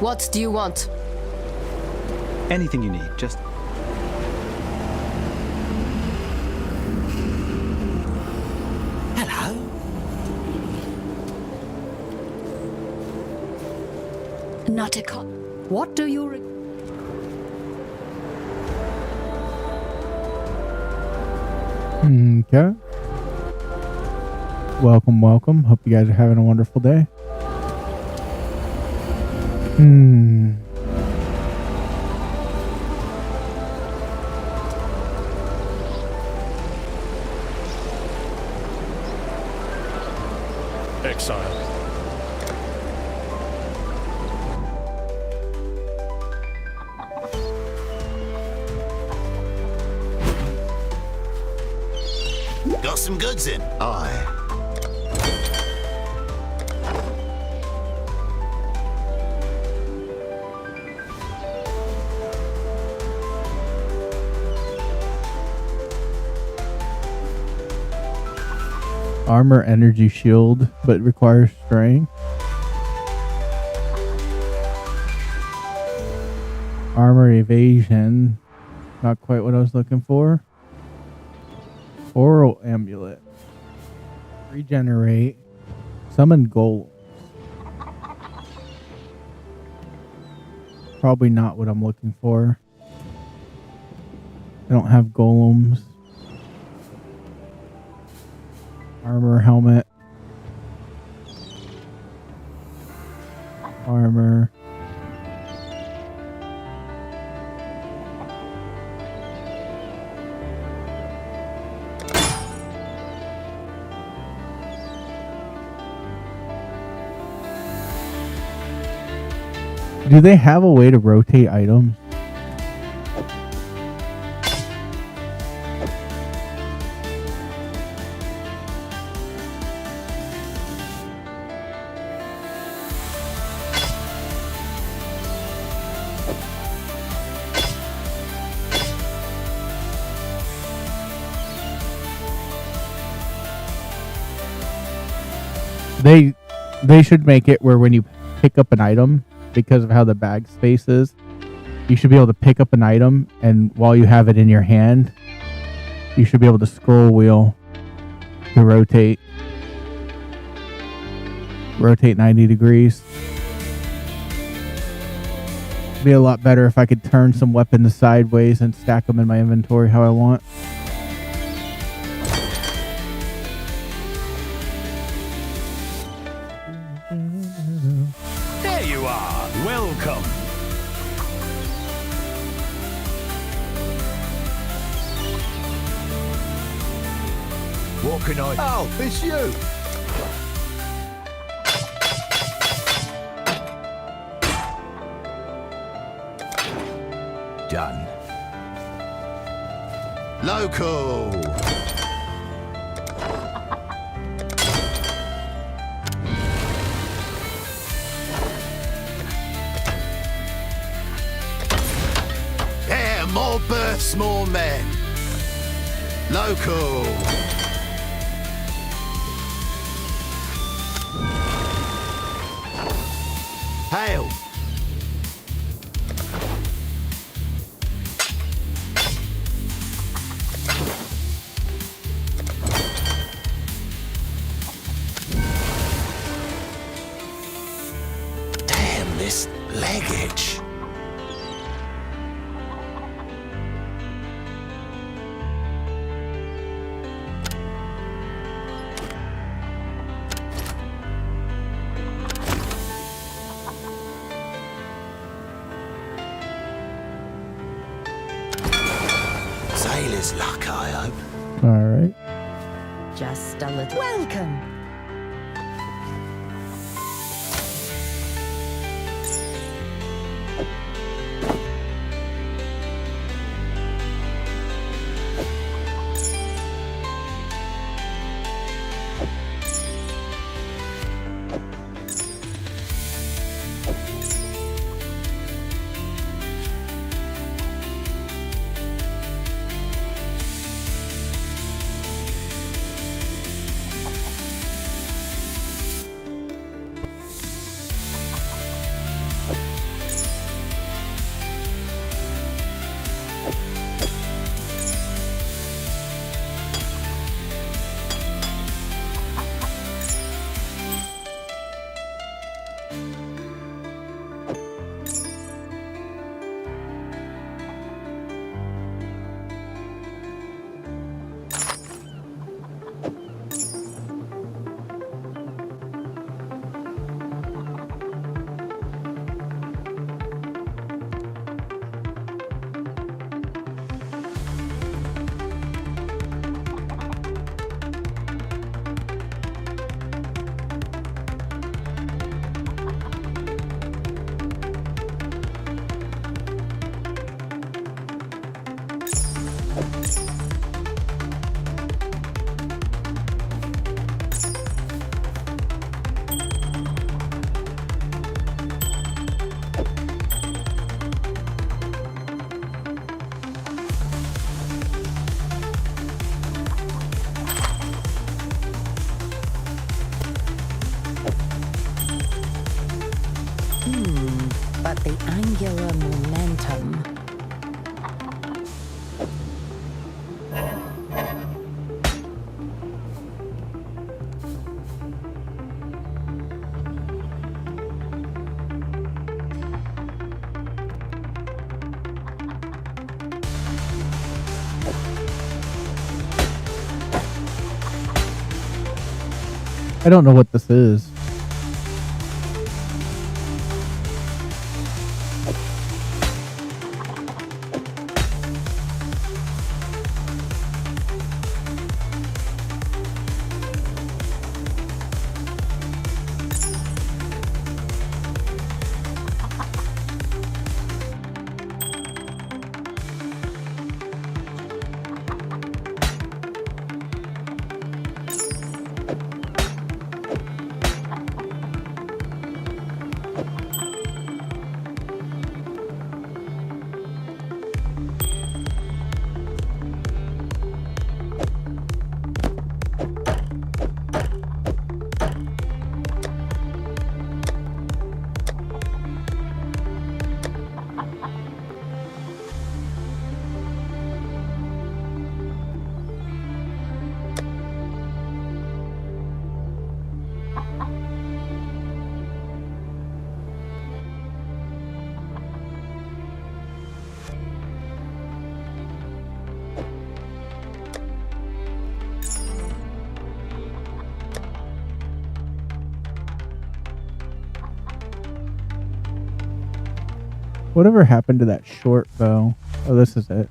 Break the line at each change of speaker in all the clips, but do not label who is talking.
What do you want?
Anything you need, just...
Hello?
Not a cop. What do you...
Okay. Welcome, welcome. Hope you guys are having a wonderful day.
Exile.
Got some goods in? Aye.
Armor, energy, shield, but requires strength. Armor, evasion. Not quite what I was looking for. Oral amulet. Regenerate. Summon golems. Probably not what I'm looking for. I don't have golems. Armor, helmet. Armor. Do they have a way to rotate items? They should make it where when you pick up an item, because of how the bag space is, you should be able to pick up an item, and while you have it in your hand, you should be able to scroll wheel to rotate 90 degrees. It'd be a lot better if I could turn some weapons sideways and stack them in my inventory how I want.
There you are. Welcome.
What can I... Oh, it's you! Done. Local! Yeah, more births, more men. Local! Hail! Damn, this luggage. Sailor's luck, I hope.
All right.
Just a little... Welcome. angular momentum.
I don't know what this is. Whatever happened to that short bow? Oh, this is it.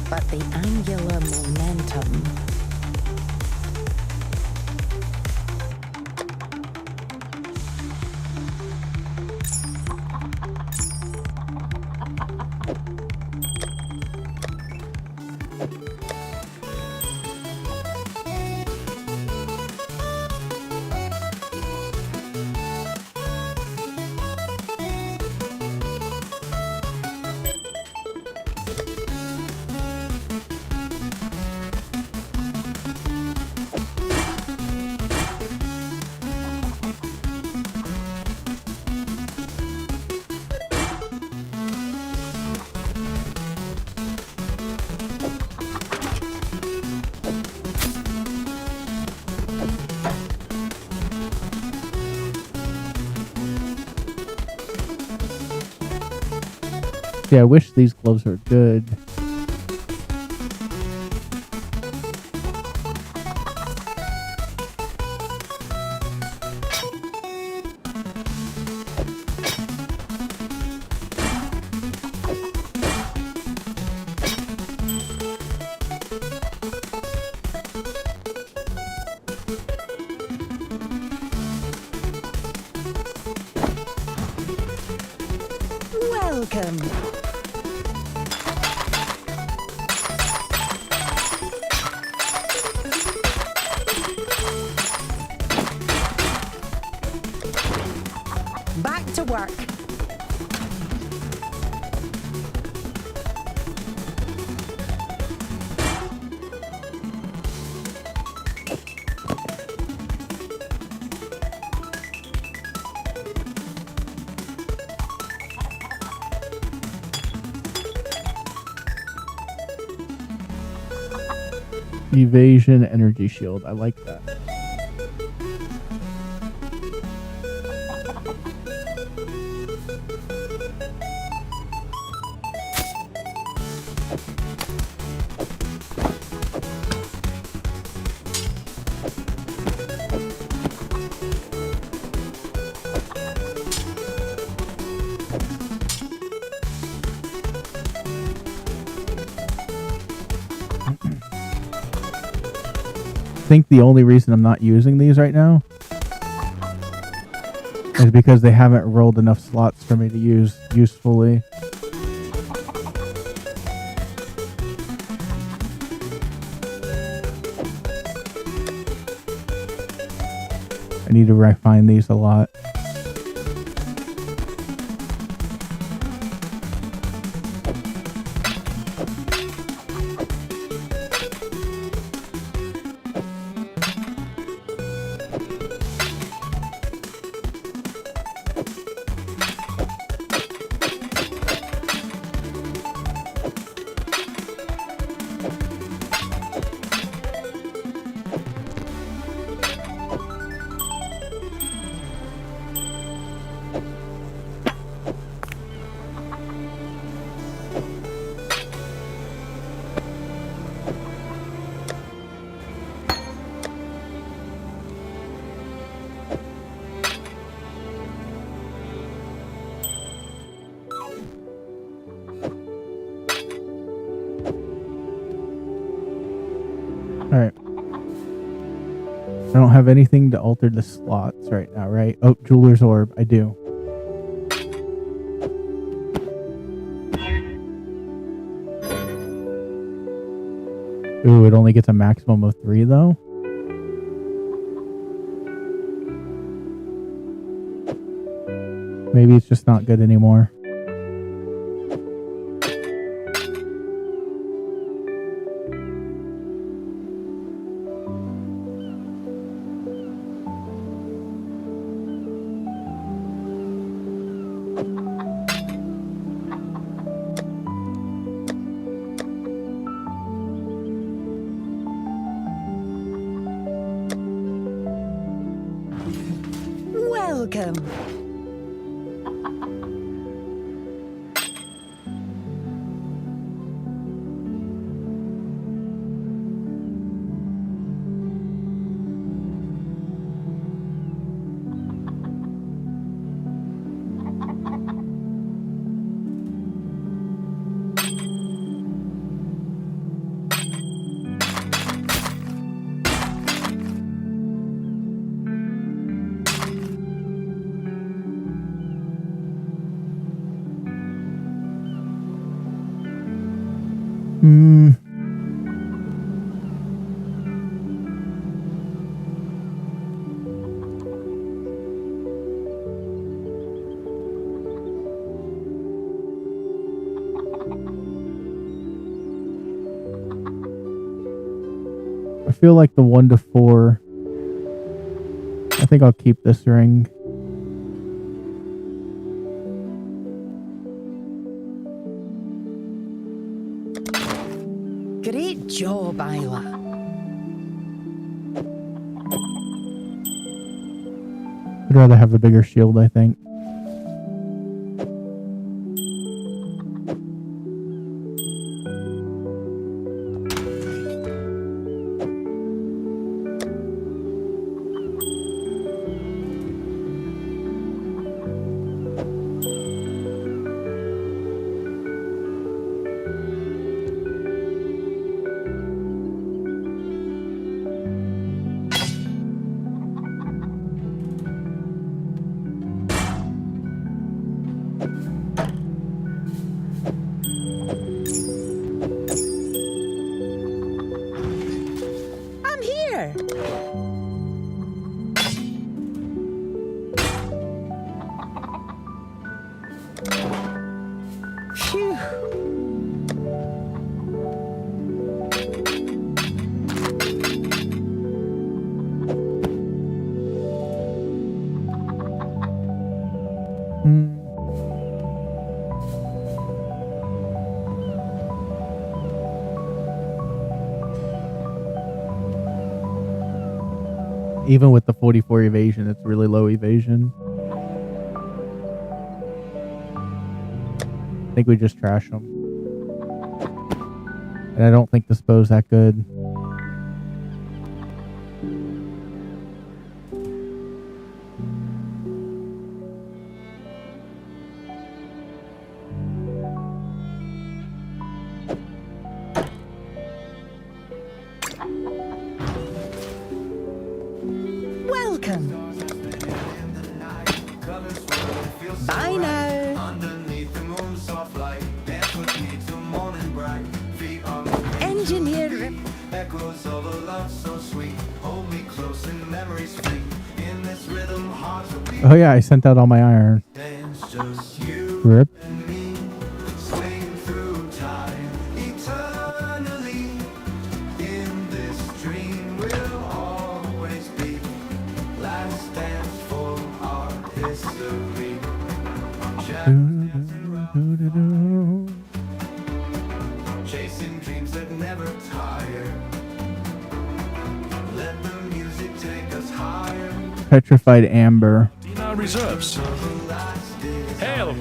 But the angular momentum.
Yeah, I wish these gloves were good.
Welcome. Back to work.
Evasion energy shield. I like that. think the only reason I'm not using these right now is because they haven't rolled enough slots for me to use usefully. I need to refine these a lot. Alright. I don't have anything to alter the slots right now, right? Oh, Jeweler's Orb. I do. Ooh, it only gets a maximum of 3, though? Maybe it's just not good anymore.
Welcome. I feel like the 1 to 4. I think I'll keep this ring. Great job, Isla.
I'd rather have a bigger shield, I think.
I'm here. Phew.
Even with the 44 evasion, it's really low evasion. I think we just trash them. And I don't think this bow's that good.
Welcome. Bye now. Engineer.
Oh yeah, I sent out all my iron. Rip.
Chasing dreams that never tire. Let the music take us higher.
Petrified amber.
Dina reserves. Hail!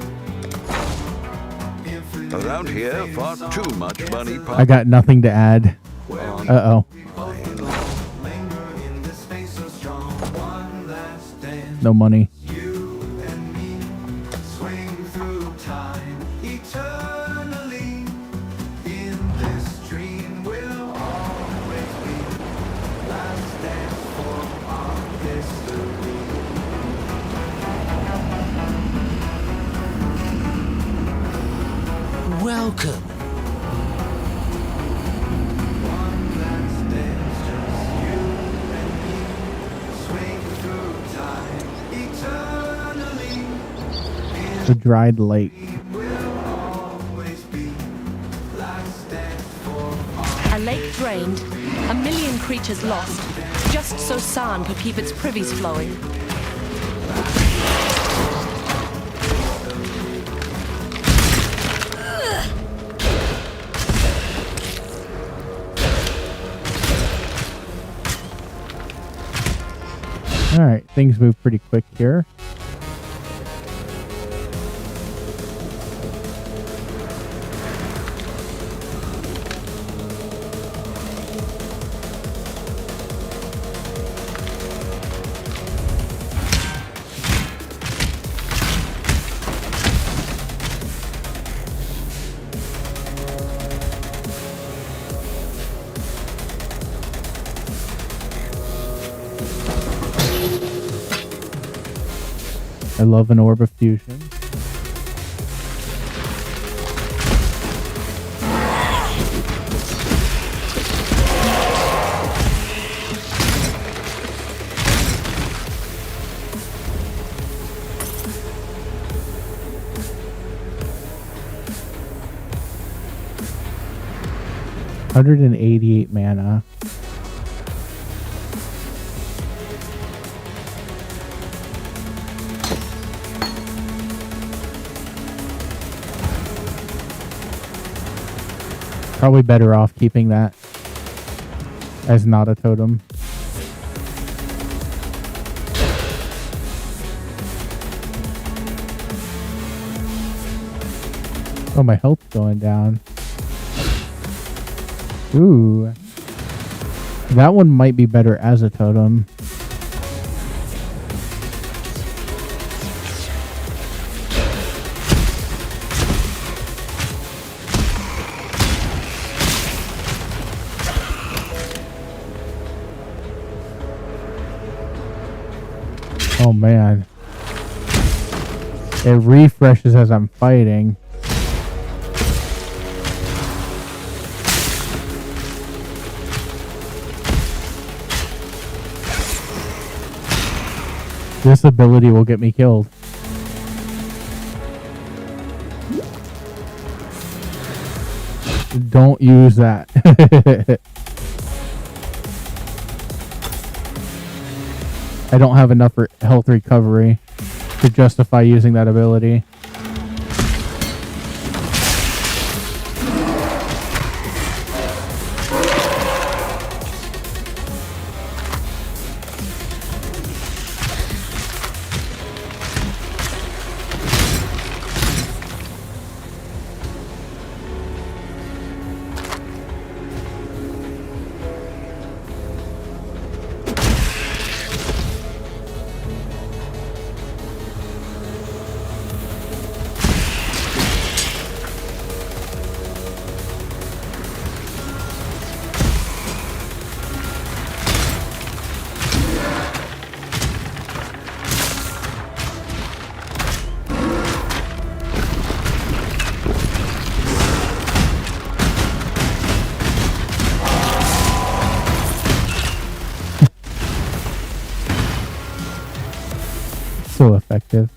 Around here, far too much money.
I got nothing to add. Uh-oh. No money.
Welcome.
The dried lake.
A lake drained, a million creatures lost, just so San could keep its privies flowing.
Alright, things move pretty quick here. I love an orb of fusion. $188 mana. Probably better off keeping that as not a totem. Oh, my health's going down. Ooh. That one might be better as a totem. Oh man. It refreshes as I'm fighting. This ability will get me killed. Don't use that. I don't have enough health recovery to justify using that ability. So effective.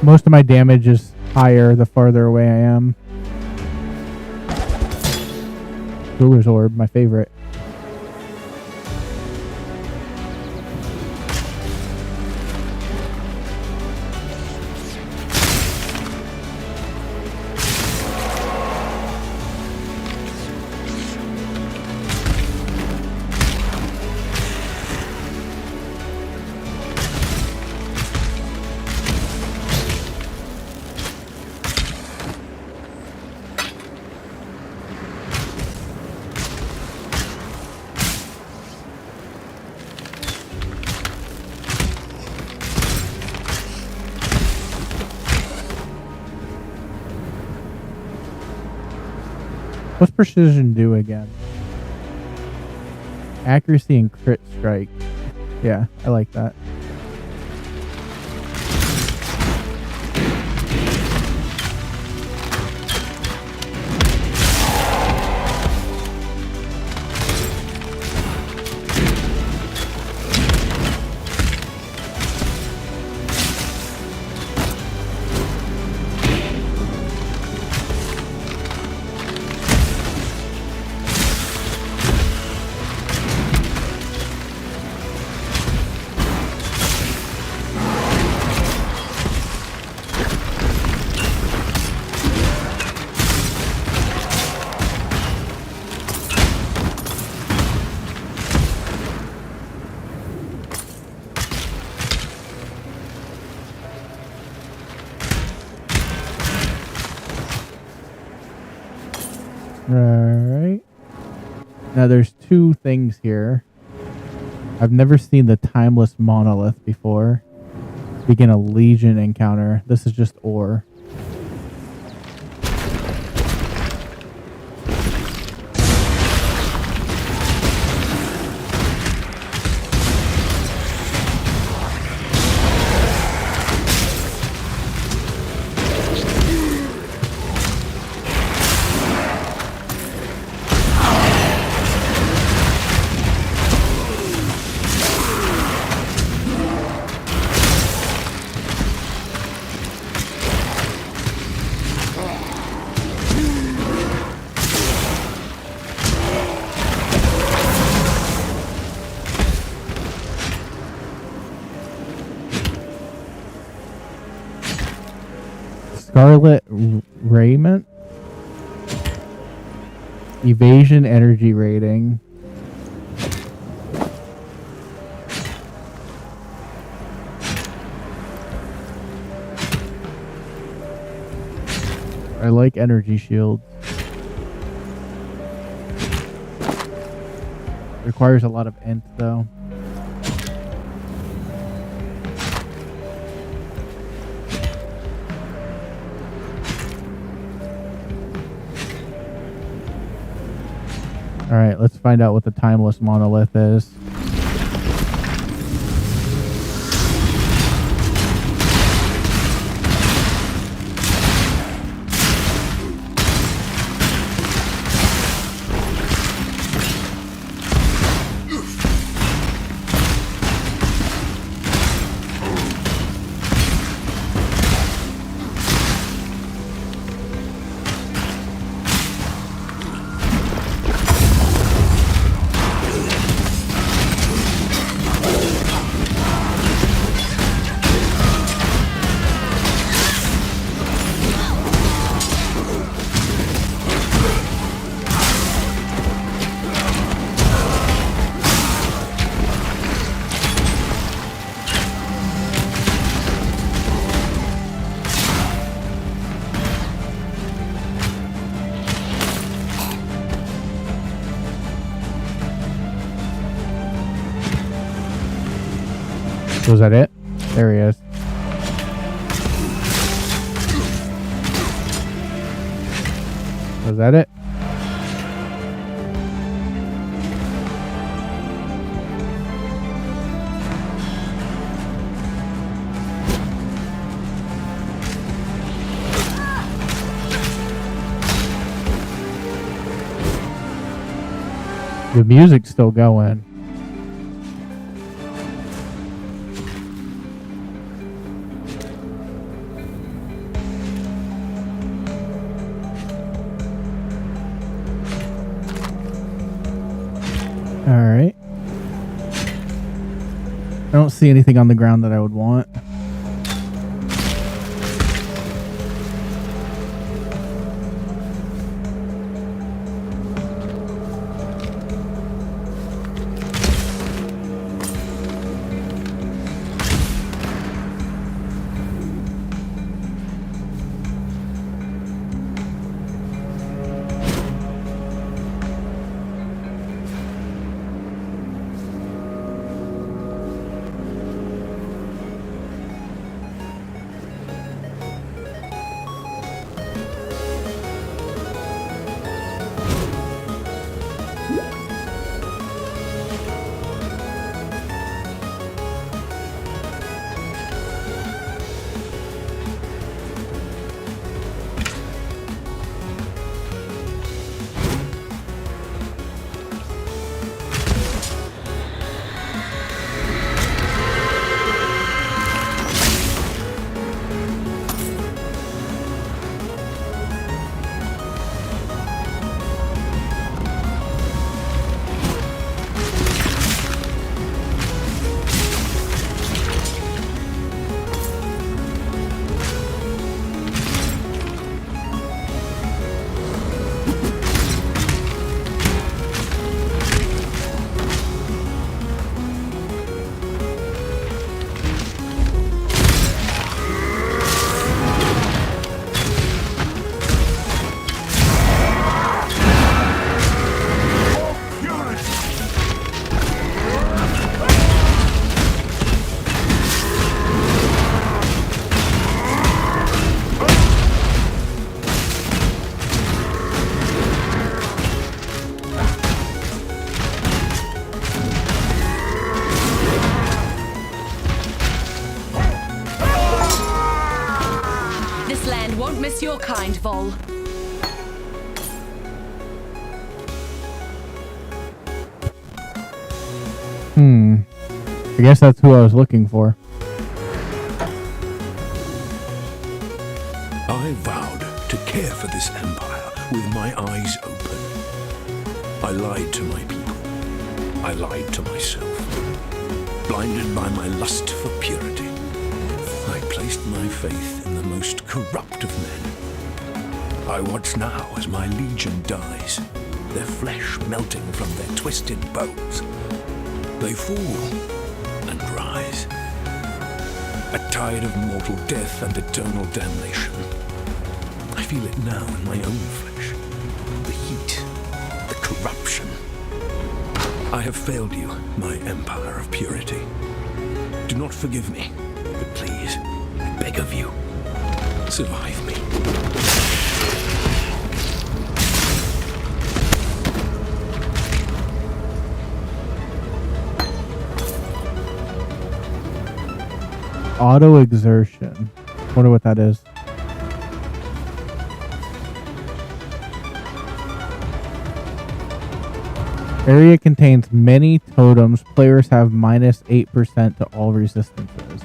Most of my damage is higher the farther away I am. Ruler's Orb, my favorite. What's precision do again? Accuracy and crit strike. Yeah, I like that. Alright. Now there's two things here. I've never seen the Timeless Monolith before. Begin a Legion encounter. This is just ore. Scarlet Raiment. Evasion energy rating. I like energy shields. Requires a lot of int though. All right, let's find out what the Timeless Monolith is. Was that it? There he is. Was that it? The music's still going. All right. I don't see anything on the ground that I would want.
Your kind, Vol.
I guess that's who I was looking for.
I vowed to care for this empire with my eyes open. I lied to my people. I lied to myself. Blinded by my lust for purity, I placed my faith in the most corrupt of men. I watch now as my legion dies, their flesh melting from their twisted bones. They fall and rise. A tide of mortal death and eternal damnation. I feel it now in my own flesh. The heat, the corruption. I have failed you, my empire of purity. Do not forgive me, but please, I beg of you, survive me.
Auto exertion. Wonder what that is. Area contains many totems. Players have -8% to all resistances.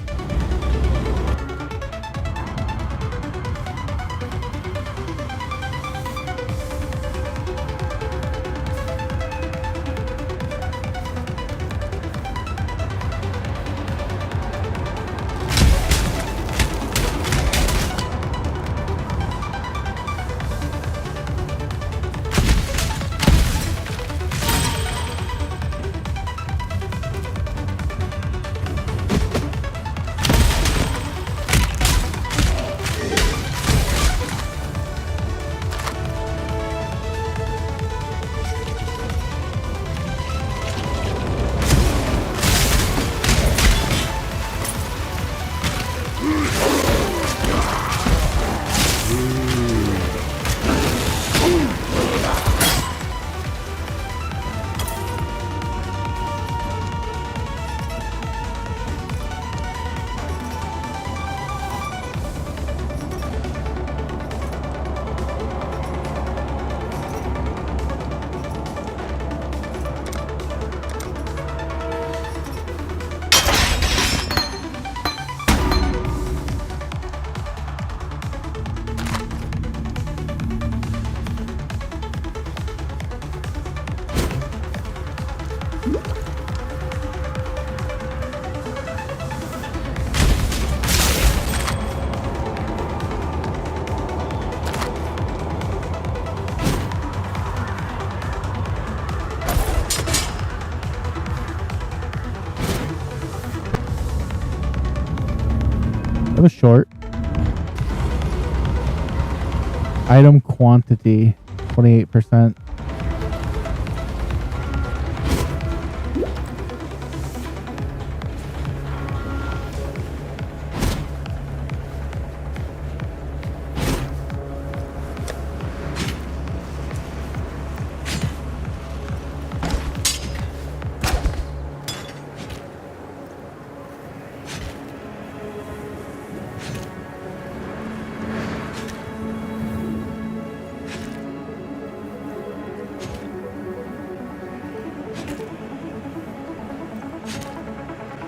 That was short. Item quantity, 28%.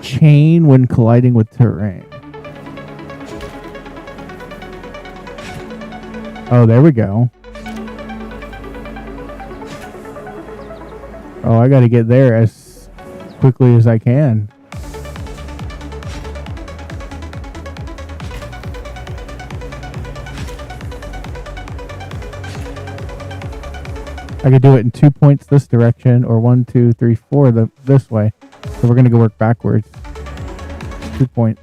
Chain when colliding with terrain. Oh, there we go. Oh, I gotta get there as quickly as I can. I could do it in 2 points this direction, or 1, 2, 3, 4 this way. So we're gonna go work backwards. 2 points.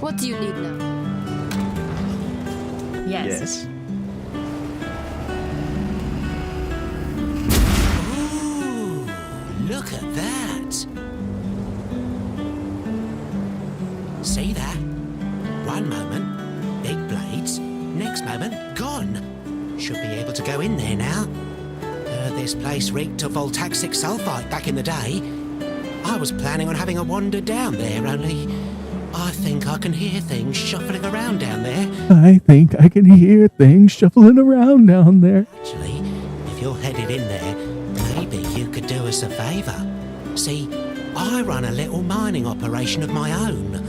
What do you need now? Yes.
Ooh, look at that. See that? One moment, big blades. Next moment, gone. Should be able to go in there now. Heard this place reeked of voltaxic sulfite back in the day. I was planning on having a wander down there, only I think I can hear things shuffling around down there.
I think I can hear things shuffling around down there.
Actually, if you're headed in there, maybe you could do us a favour. See, I run a little mining operation of my own.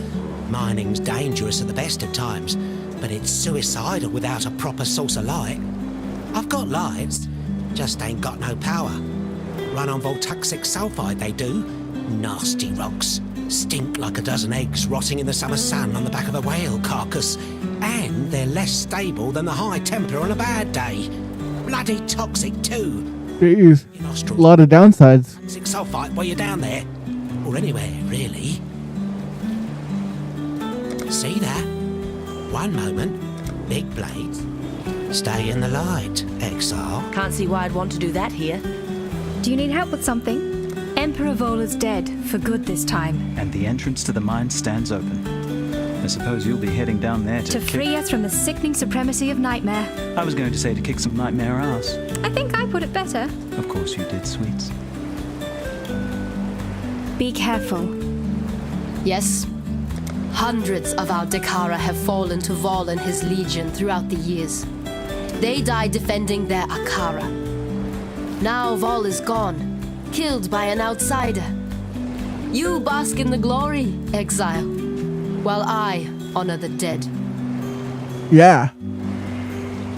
Mining's dangerous at the best of times, but it's suicidal without a proper source of light. I've got lights, just ain't got no power. Run on voltaxic sulfide, they do. Nasty rocks. Stink like a dozen eggs rotting in the summer sun on the back of a whale carcass. And they're less stable than the high Templar on a bad day. Bloody toxic too.
Jeez,
Your
a
nostrils.
lot of downsides.
Toxic sulfite while you're down there. Or anywhere, really. See that? One moment, big blades. Stay in the light, Exile.
Can't see why I'd want to do that here.
Do you need help with something? Emperor Vola's dead, for good this time.
And the entrance to the mine stands open. I suppose you'll be heading down there
To free us from the sickening supremacy of nightmare.
I was going to say to kick some nightmare ass.
I think I put it better.
Of course you did, sweets.
Be careful.
Yes. Hundreds of our Dakara have fallen to Vol and his legion throughout the years. They died defending their Akara. Now Vol is gone, killed by an outsider. You bask in the glory, Exile, while I honor the dead.
Yeah.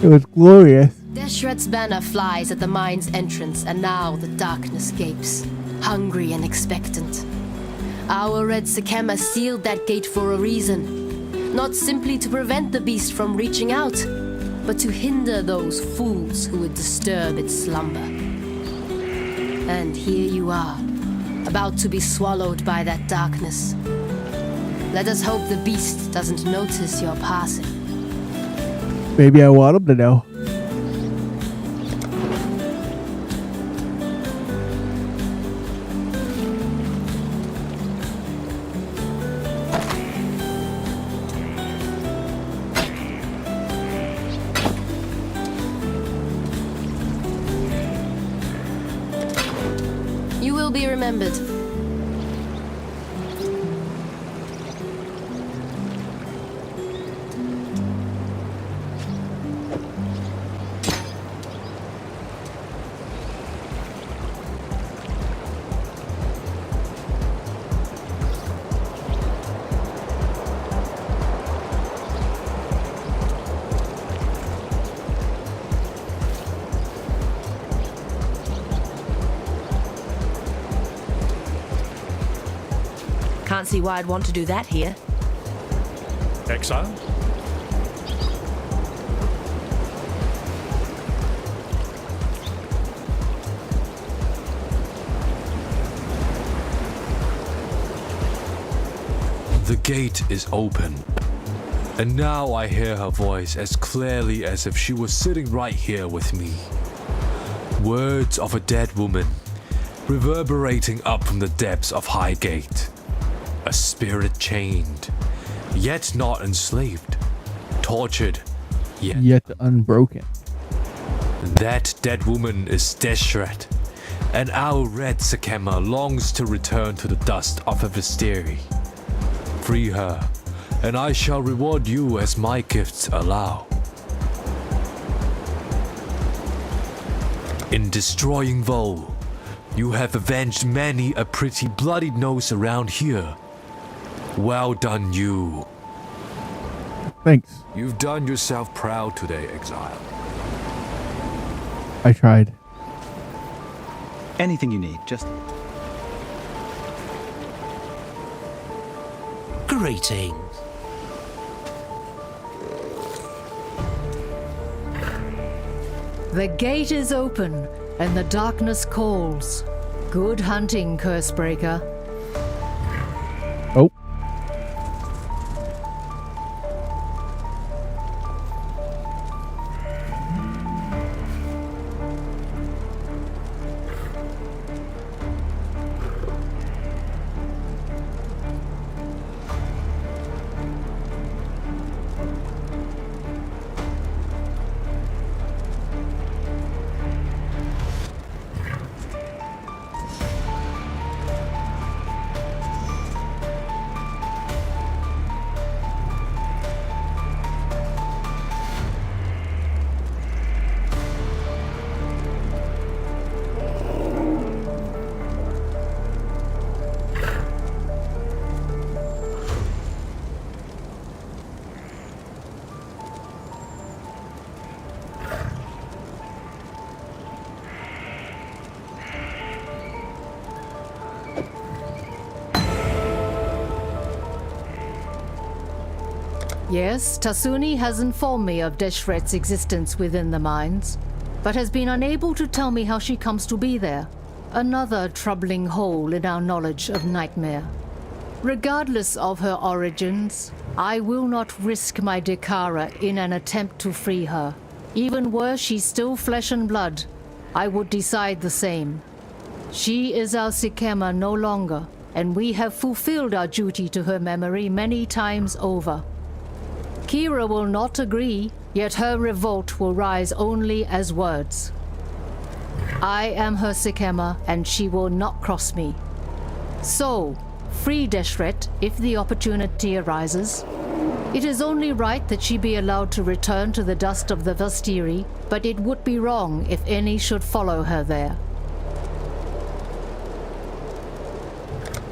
It was glorious.
Deshret's banner flies at the mine's entrance, and now the darkness gapes, hungry and expectant. Our Red Sekema sealed that gate for a reason. Not simply to prevent the beast from reaching out, but to hinder those fools who would disturb its slumber. And here you are, about to be swallowed by that darkness. Let us hope the beast doesn't notice your passing.
Maybe I want him to know.
You will be remembered.
Can't see why I'd want to do that here.
Exile?
The gate is open, and now I hear her voice as clearly as if she was sitting right here with me. Words of a dead woman, reverberating up from the depths of Highgate. A spirit chained, yet not enslaved. Tortured,
yet unbroken.
That dead woman is Deshret, and our red Sakema longs to return to the dust of her Visteri. Free her, and I shall reward you as my gifts allow. In destroying Vol, you have avenged many a pretty bloodied nose around here. Well done, you.
Thanks.
You've done yourself proud today, Exile.
I tried.
Anything you need, just...
Greetings.
The gate is open, and the darkness calls. Good hunting, Cursebreaker.
Oh.
Yes, Tasuni has informed me of Deshret's existence within the mines, but has been unable to tell me how she comes to be there. Another troubling hole in our knowledge of Nightmare. Regardless of her origins, I will not risk my Dekara in an attempt to free her. Even were she still flesh and blood, I would decide the same. She is our Sakema no longer, and we have fulfilled our duty to her memory many times over. Kira will not agree, yet her revolt will rise only as words. I am her Sakema, and she will not cross me. So, free Deshret if the opportunity arises. It is only right that she be allowed to return to the dust of the Visteri, but it would be wrong if any should follow her there.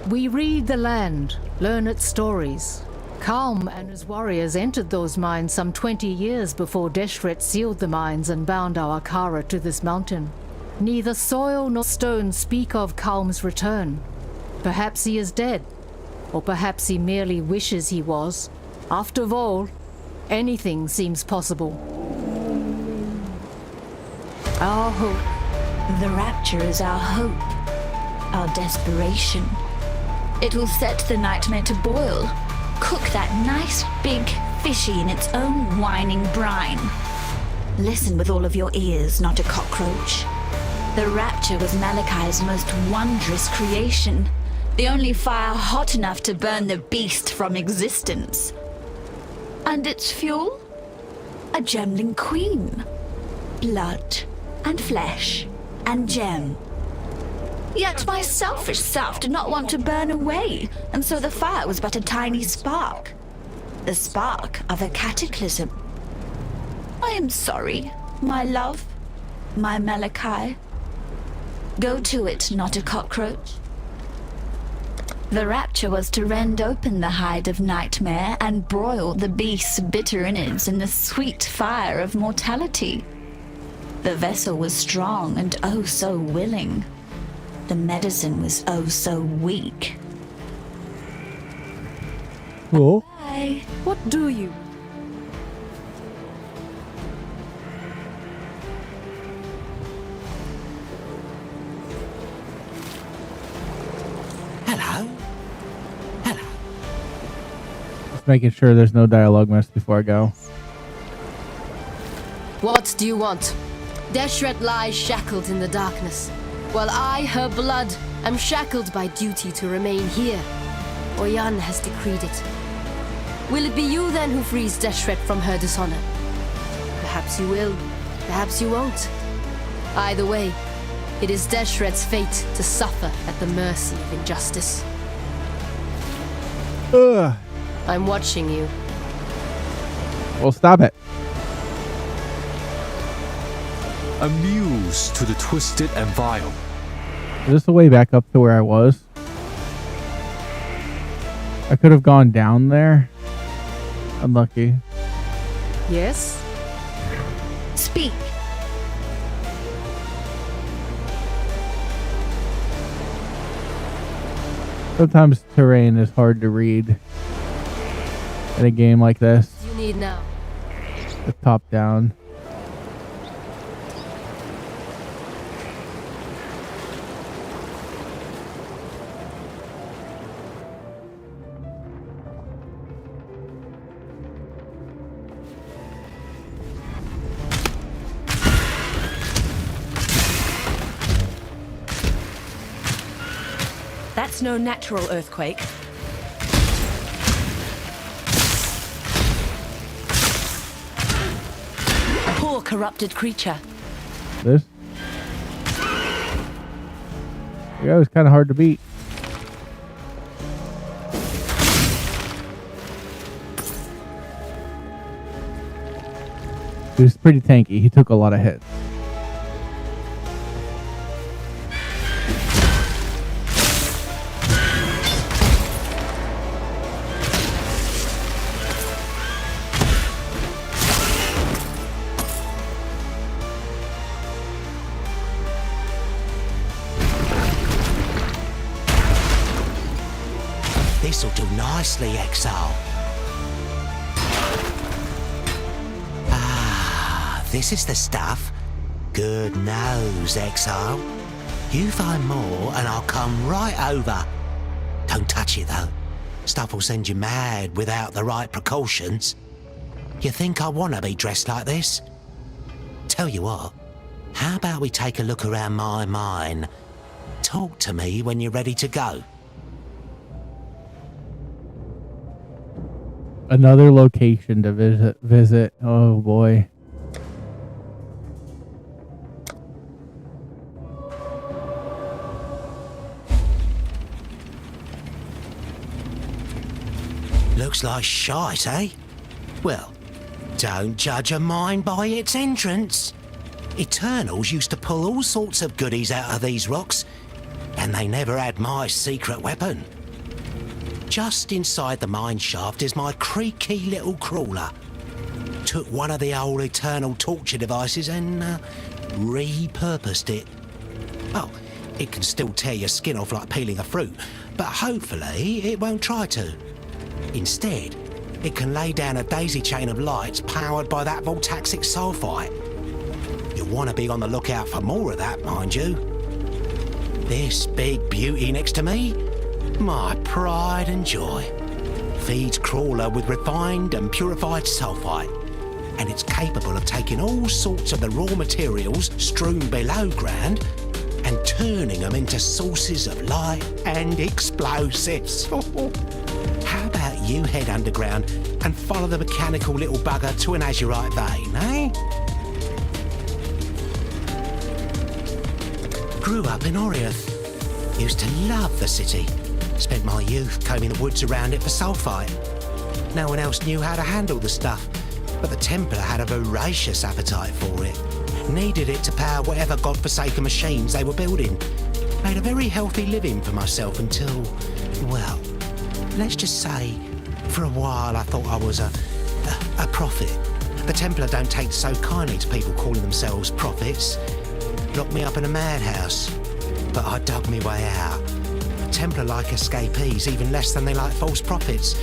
We read the land, learn its stories. Kalm and his warriors entered those mines some 20 years before Deshret sealed the mines and bound our Akara to this mountain. Neither soil nor stone speak of Kalm's return. Perhaps he is dead, or perhaps he merely wishes he was. After all, anything seems possible. Our hope.
The rapture is our hope, our desperation. It will set the nightmare to boil, cook that nice big fishy in its own whining brine. Listen with all of your ears, not a cockroach. The rapture was Malachai's most wondrous creation, the only fire hot enough to burn the beast from existence. And its fuel? A gemling queen. Blood and flesh and gem. Yet my selfish self did not want to burn away, and so the fire was but a tiny spark. The spark of a cataclysm. I am sorry, my love, my Malachi. Go to it, not a cockroach. The rapture was to rend open the hide of nightmare and broil the beast's bitter innards in the sweet fire of mortality. The vessel was strong and oh so willing. The medicine was oh so weak.
Cool.
Bye.
What do you?
Hello? Hello?
Just making sure there's no dialogue mess before I go.
What do you want? Deshret lies shackled in the darkness, while I, her blood, am shackled by duty to remain here. Oyan has decreed it. Will it be you then who frees Deshret from her dishonor? Perhaps you will, perhaps you won't. Either way, it is Deshret's fate to suffer at the mercy of injustice.
Ugh.
I'm watching you.
Well, stop it.
A muse to the twisted and vile.
Is this the way back up to where I was? I could have gone down there. Unlucky.
Yes?
Speak.
Sometimes terrain is hard to read in a game like this.
You need now.
The top down.
That's no natural earthquake. A poor corrupted creature.
This? The guy was kind of hard to beat. He was pretty tanky. He took a lot of hits.
This'll do nicely, Exile. Ah, this is the stuff. Good nose, Exile. You find more and I'll come right over. Don't touch it, though. Stuff will send you mad without the right precautions. You think I want to be dressed like this? Tell you what, how about we take a look around my mine? Talk to me when you're ready to go.
Another location to visit. Oh boy.
Looks like shite, eh? Well, don't judge a mine by its entrance. Eternals used to pull all sorts of goodies out of these rocks, and they never had my secret weapon. Just inside the mine shaft is my creaky little crawler. Took one of the old Eternal torture devices and repurposed it. Oh, it can still tear your skin off like peeling a fruit, but hopefully it won't try to. Instead, it can lay down a daisy chain of lights powered by that voltaxic sulfite. You'll want to be on the lookout for more of that, mind you. This big beauty next to me, my pride and joy, feeds Crawler with refined and purified sulfite, and it's capable of taking all sorts of the raw materials strewn below ground and turning them into sources of light and explosives. How about you head underground and follow the mechanical little bugger to an azurite vein, eh? Grew up in Oriath. Used to love the city. Spent my youth combing the woods around it for sulfite. No one else knew how to handle the stuff, but the Templar had a voracious appetite for it. Needed it to power whatever godforsaken machines they were building. Made a very healthy living for myself until, well, let's just say, for a while I thought I was a prophet. The Templar don't take so kindly to people calling themselves prophets. Locked me up in a madhouse, but I dug me way out. Templar like escapees even less than they like false prophets.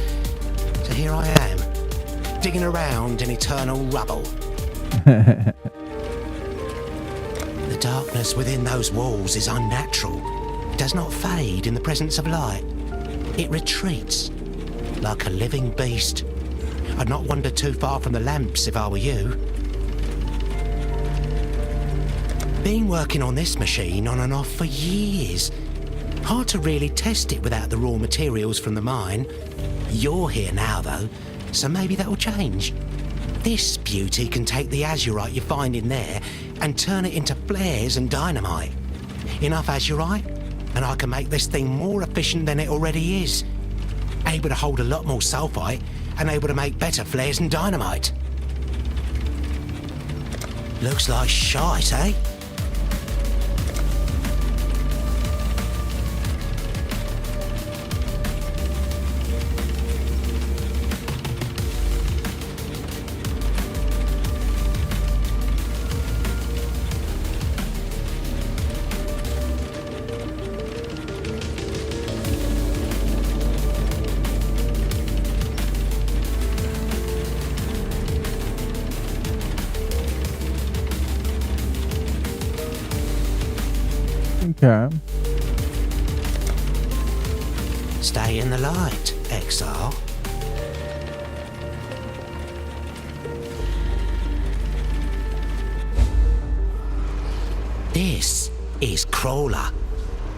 So here I am, digging around in eternal rubble. The darkness within those walls is unnatural. It does not fade in the presence of light. It retreats like a living beast. I'd not wander too far from the lamps if I were you. Been working on this machine on and off for years. Hard to really test it without the raw materials from the mine. You're here now though, so maybe that'll change. This beauty can take the azurite you find in there and turn it into flares and dynamite. Enough azurite, and I can make this thing more efficient than it already is. Able to hold a lot more sulfite and able to make better flares and dynamite. Looks like shite, eh?
Okay.
Stay in the light, Exile. This is Crawler,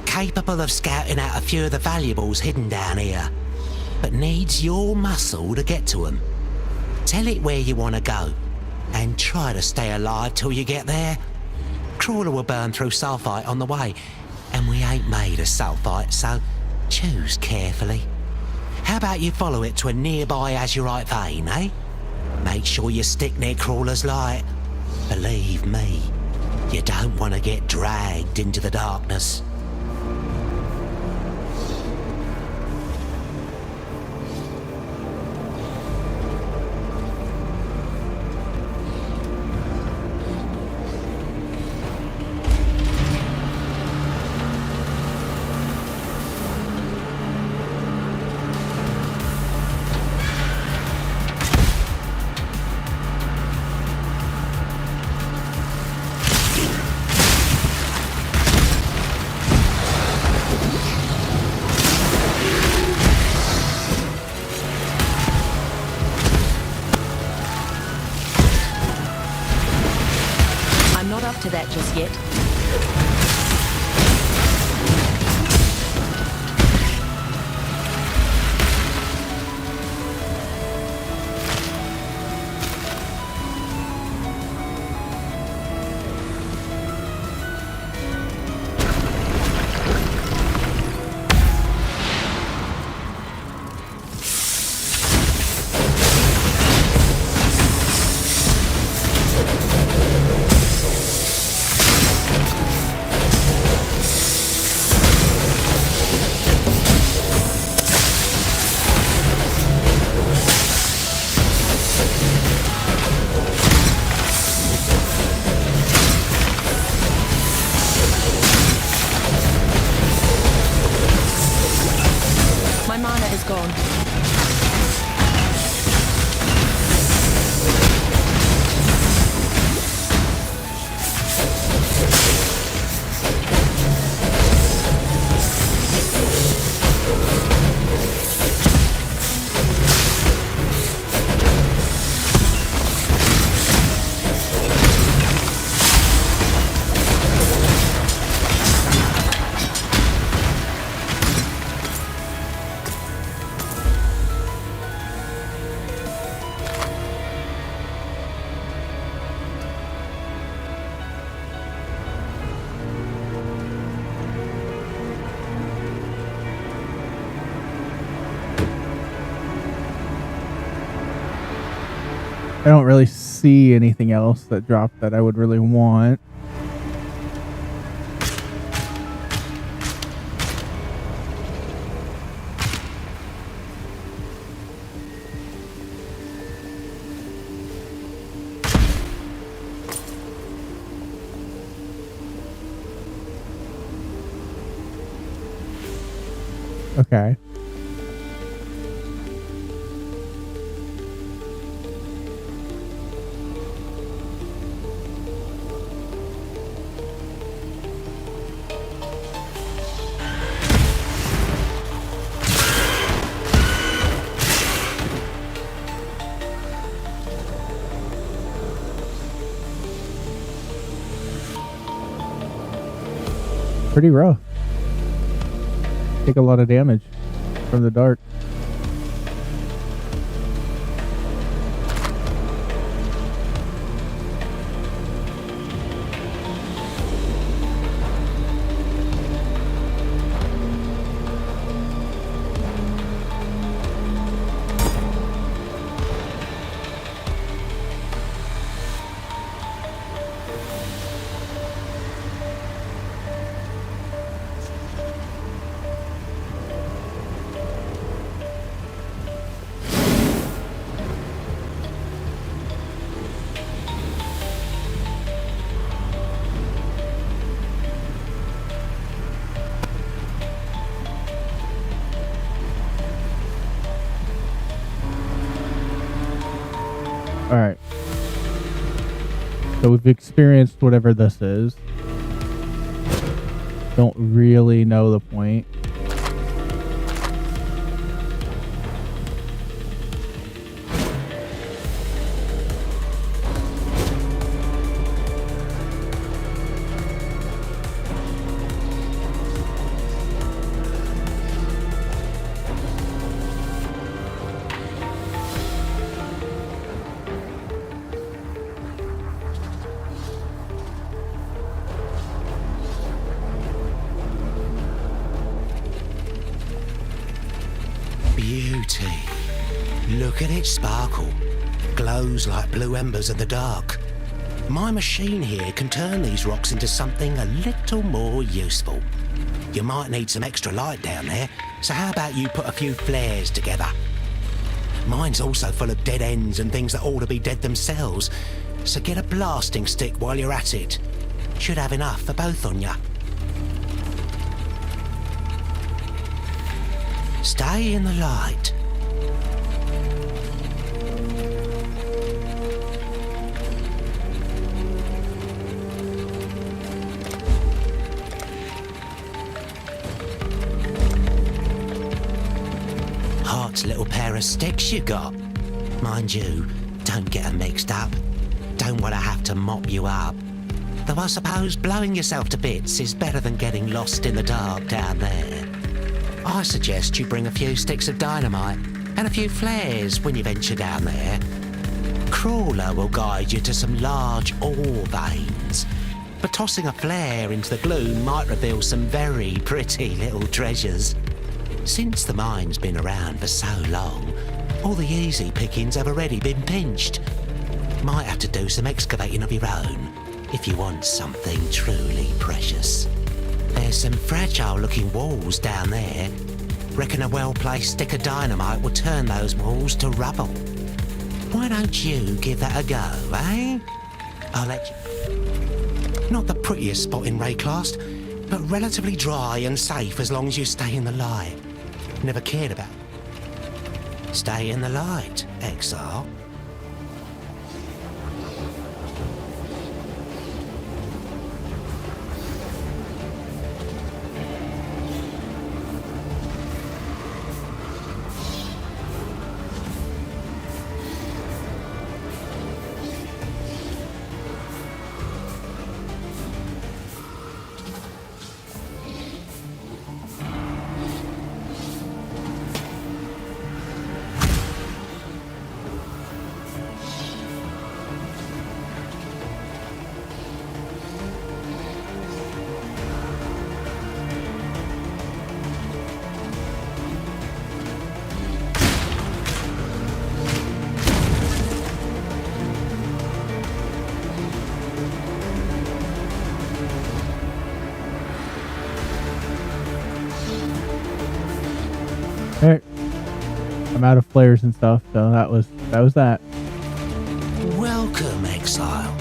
capable of scouting out a few of the valuables hidden down here, but needs your muscle to get to them. Tell it where you want to go, and try to stay alive till you get there. Crawler will burn through sulfite on the way, and we ain't made of sulfite, so choose carefully. How about you follow it to a nearby azurite vein, eh? Make sure you stick near Crawler's light. Believe me, you don't want to get dragged into the darkness.
To that just yet.
I don't really see anything else that dropped that I would really want. pretty rough. Take a lot of damage from the dark. All right. So we've experienced whatever this is. Don't really know the point.
Beauty. Look at it sparkle. Glows like blue embers in the dark. My machine here can turn these rocks into something a little more useful. You might need some extra light down there, so how about you put a few flares together? Mine's also full of dead ends and things that ought to be dead themselves, so get a blasting stick while you're at it. Should have enough for both on ya. Stay in the light. Heart's little pair of sticks you got. Mind you, don't get them mixed up. Don't want to have to mop you up. Though I suppose blowing yourself to bits is better than getting lost in the dark down there. I suggest you bring a few sticks of dynamite and a few flares when you venture down there. Crawler will guide you to some large ore veins, but tossing a flare into the gloom might reveal some very pretty little treasures. Since the mine's been around for so long, all the easy pickings have already been pinched. Might have to do some excavating of your own if you want something truly precious. There's some fragile-looking walls down there. Reckon a well-placed stick of dynamite will turn those walls to rubble. Why don't you give that a go, eh? I'll let you... Not the prettiest spot in Rayclast, but relatively dry and safe as long as you stay in the light. Never cared about... Stay in the light, Exile.
Alright. I'm out of flares and stuff, so that was that.
Welcome, Exile.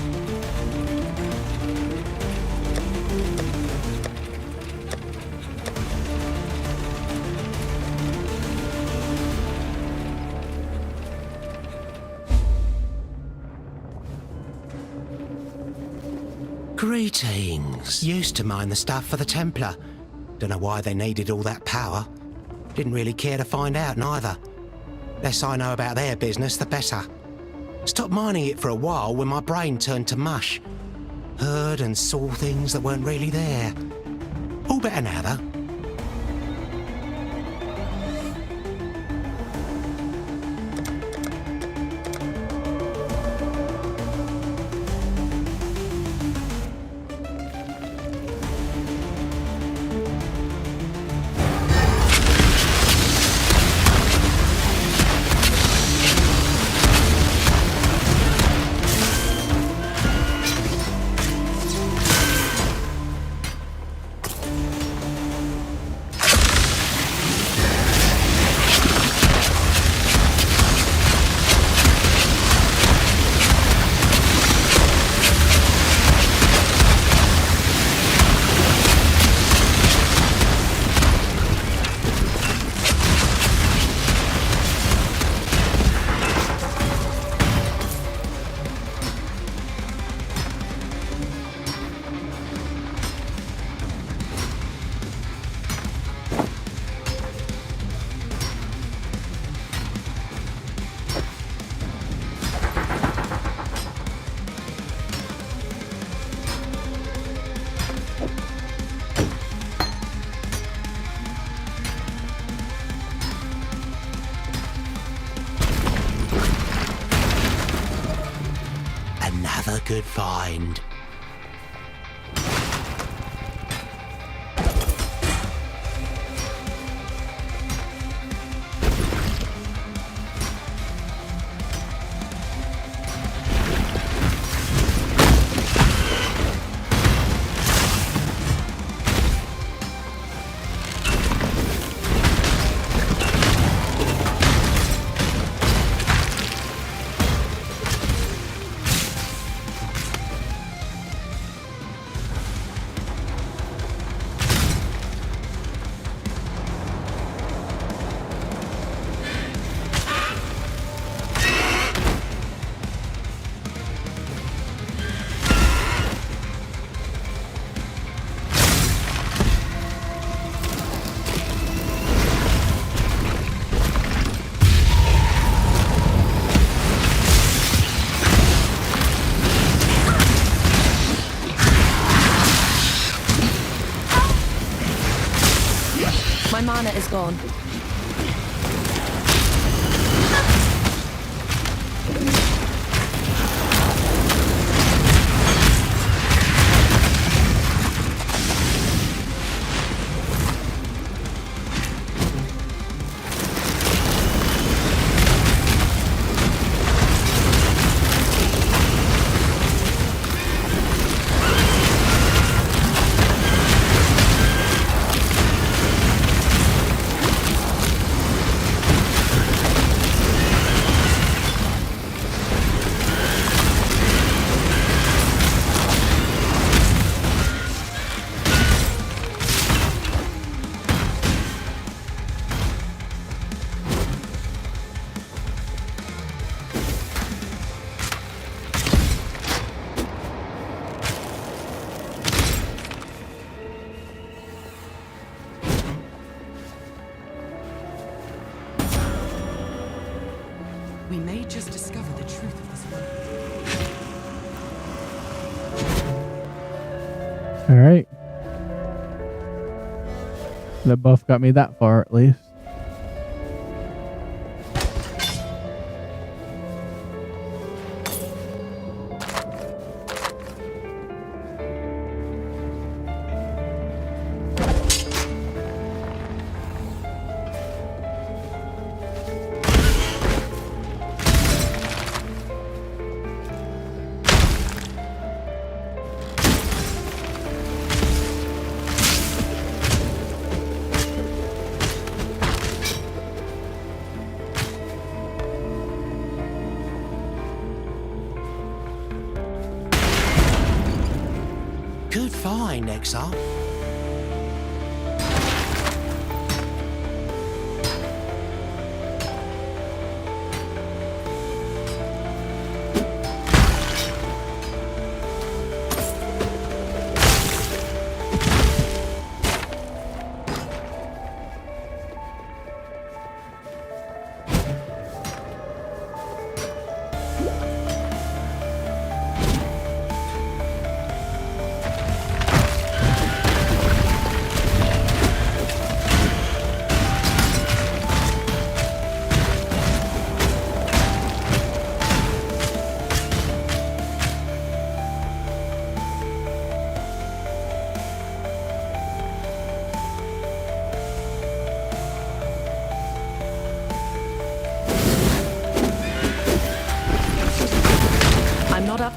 Greetings. Used to mine the stuff for the Templar. Don't know why they needed all that power. Didn't really care to find out neither. Less I know about their business, the better. Stopped mining it for a while when my brain turned to mush. Heard and saw things that weren't really there. Feel better now, though? Another good find.
My mana is gone.
We may just discover the truth of this world.
All right. The buff got me that far, at least.
Good find, Exile.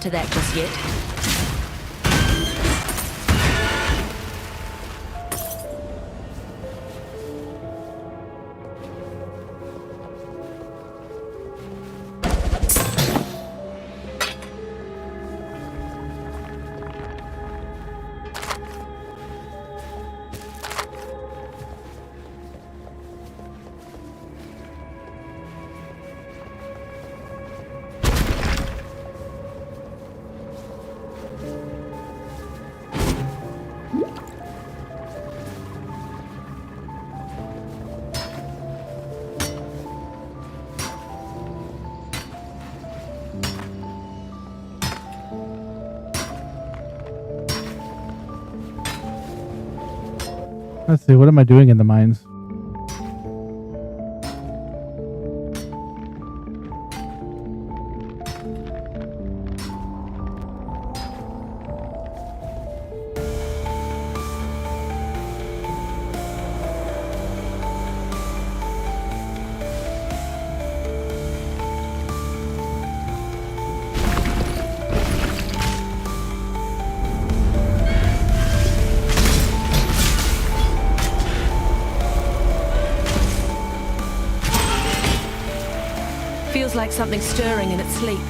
to that just yet.
Let's see, what am I doing in the mines?
Feels like something stirring in its sleep.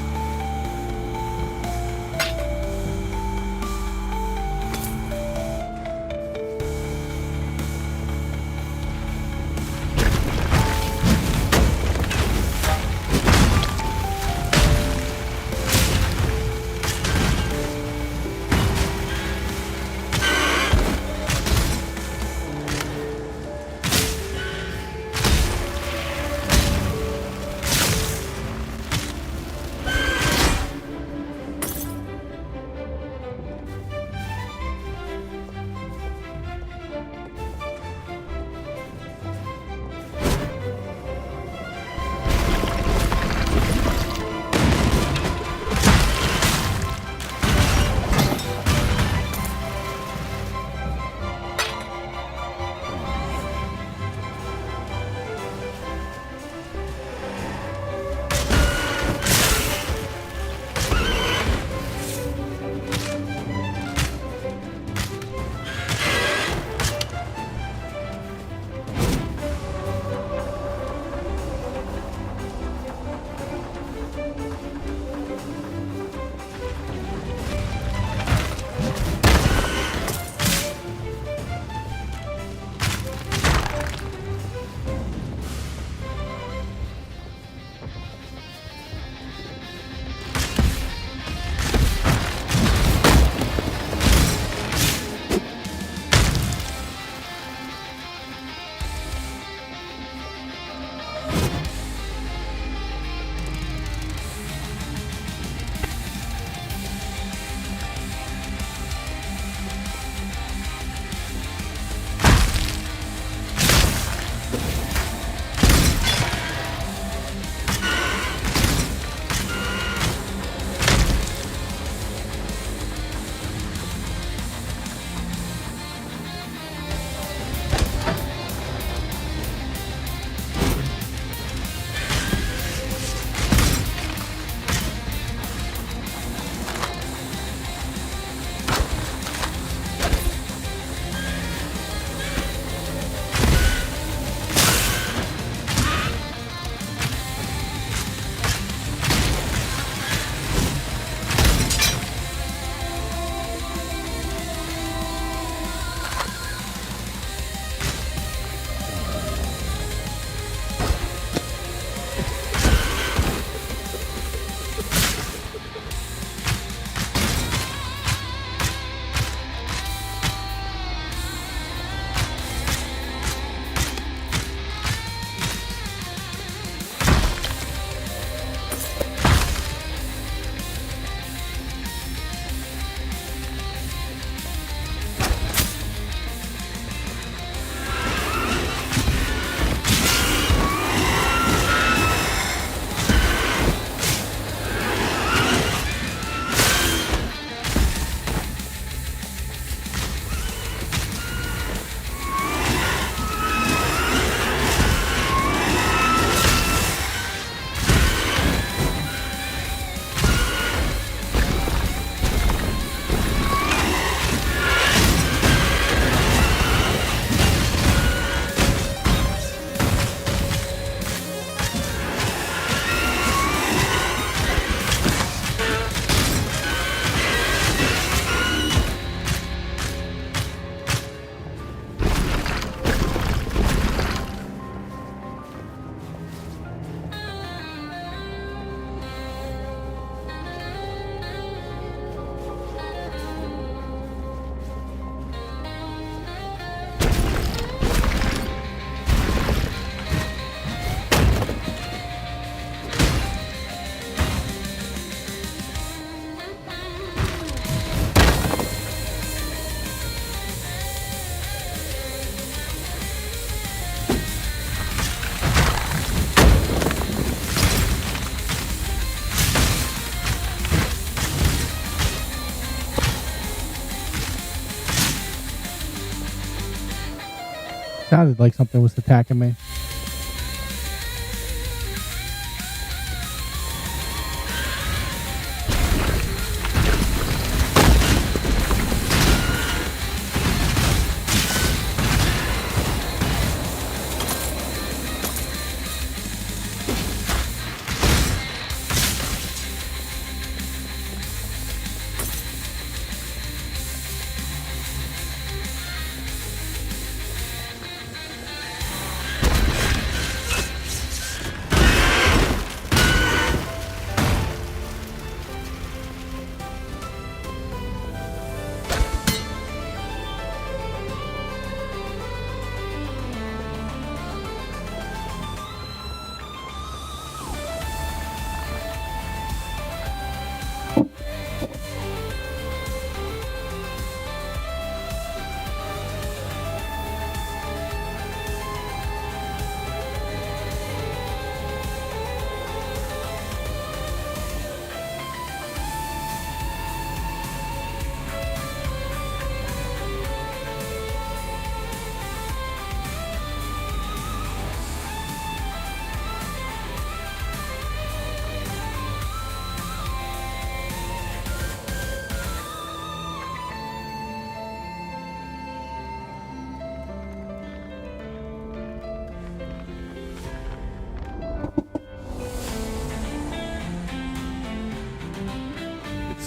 Sounded like something was attacking me.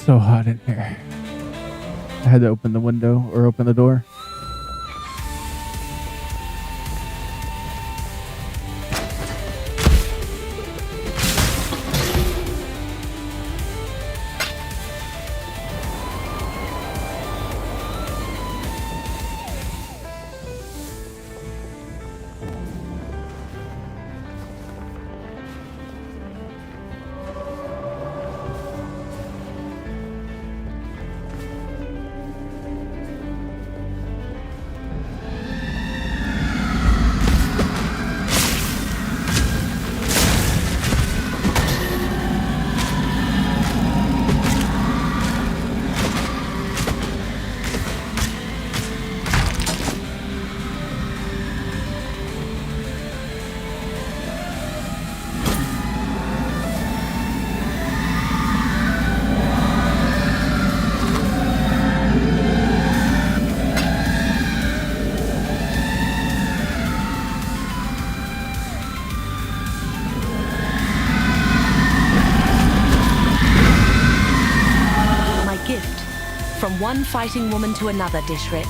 So hot in here. I had to open the window or open the door.
From one fighting woman to another, Dishrit.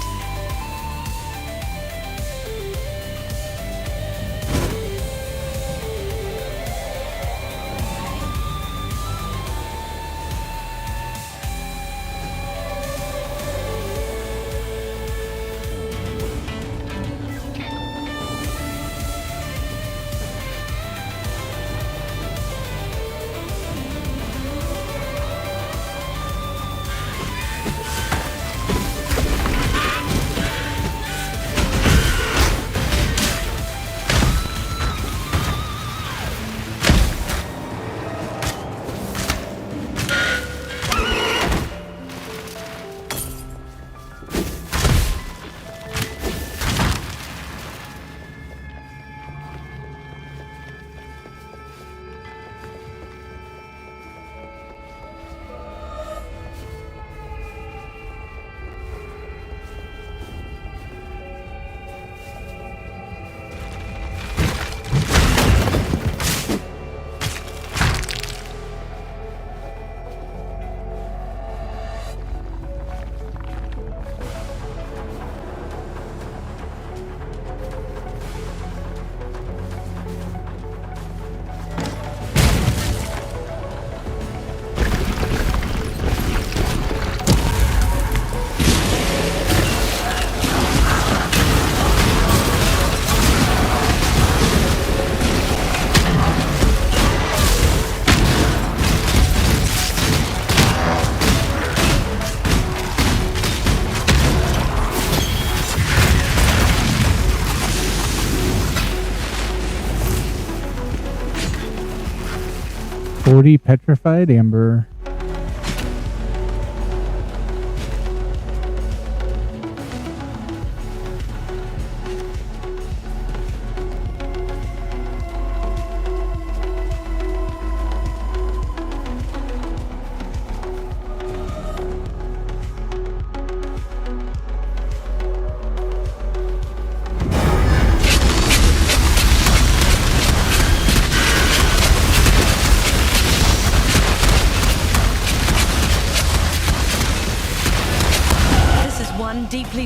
Petrified amber.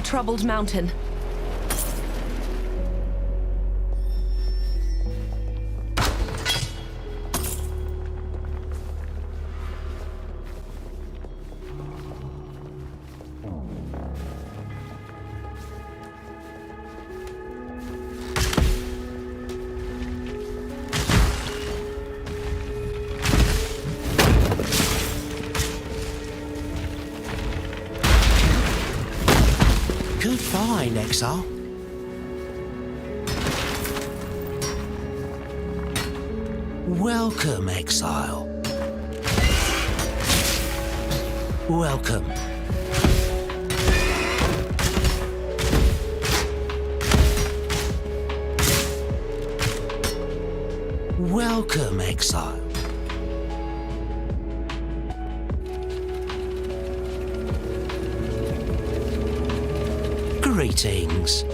troubled mountain.
Good find, Exile. Welcome, Exile. Welcome. Welcome, Exile. Greetings.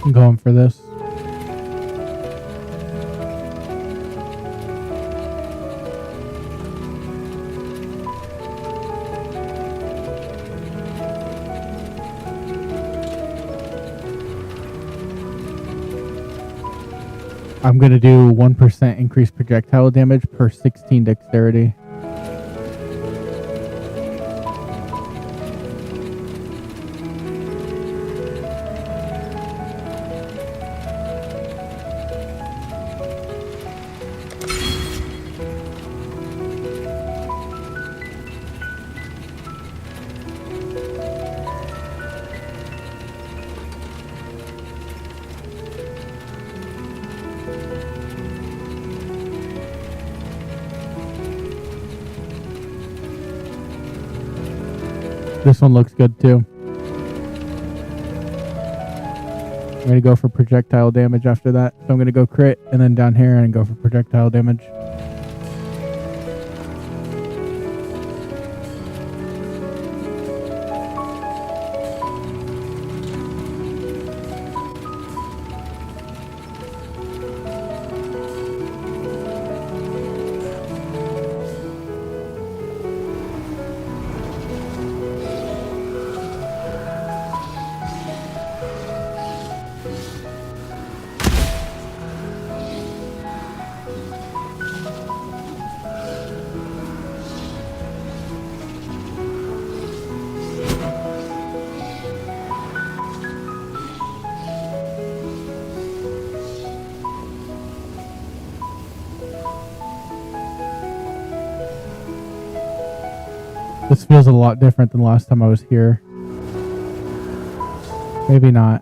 I'm going for this. I'm going to do 1% increased projectile damage per 16 dexterity. This one looks good too. I'm going to go for projectile damage after that. So I'm going to go crit and then down here and go for projectile damage. This feels a lot different than last time I was here. Maybe not.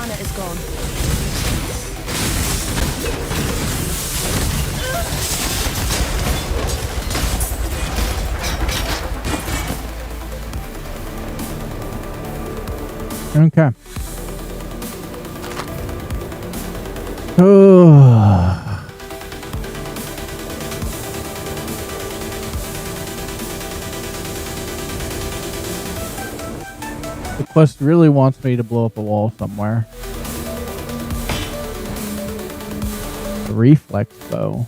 mana is gone.
Okay. Oh. The quest really wants me to blow up a wall somewhere. The reflex bow.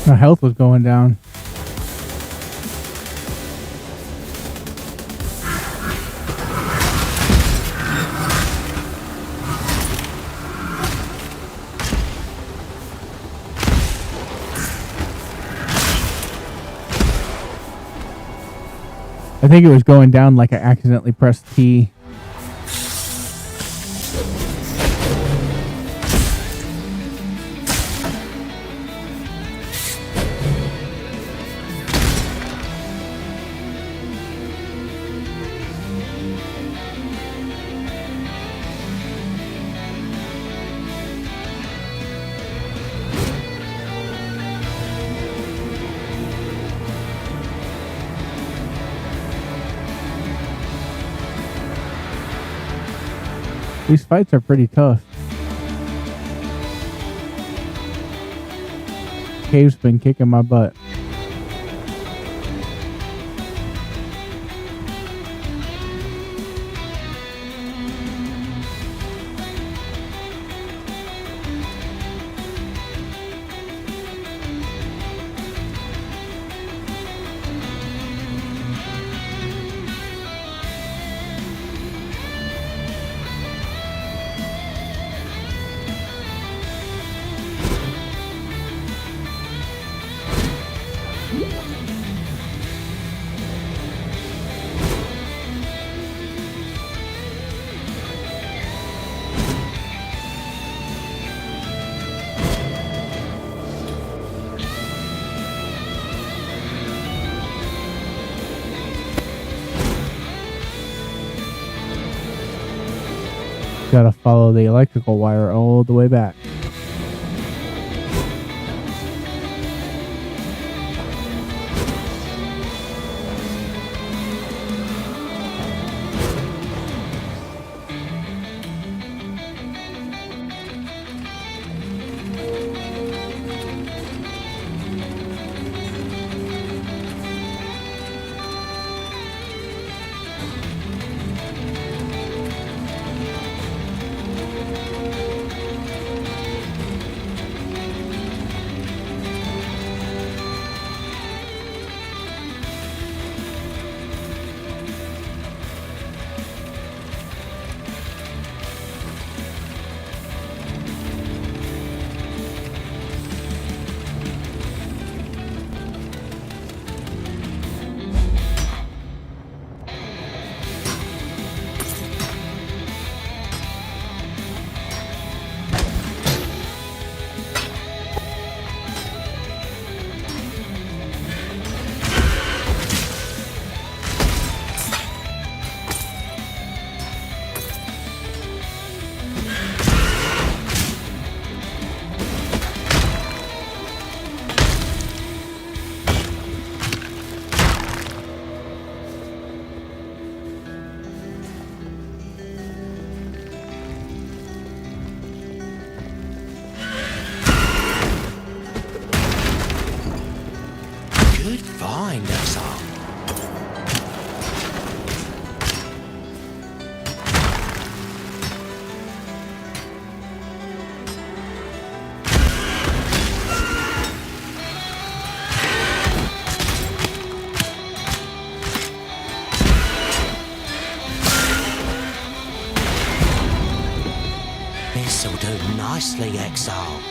My health was going down. I think it was going down like I accidentally pressed T. These fights are pretty tough. Cave's been kicking my butt. Gotta follow the electrical wire all the way back.
Good find, Exile. This'll do nicely, Exile.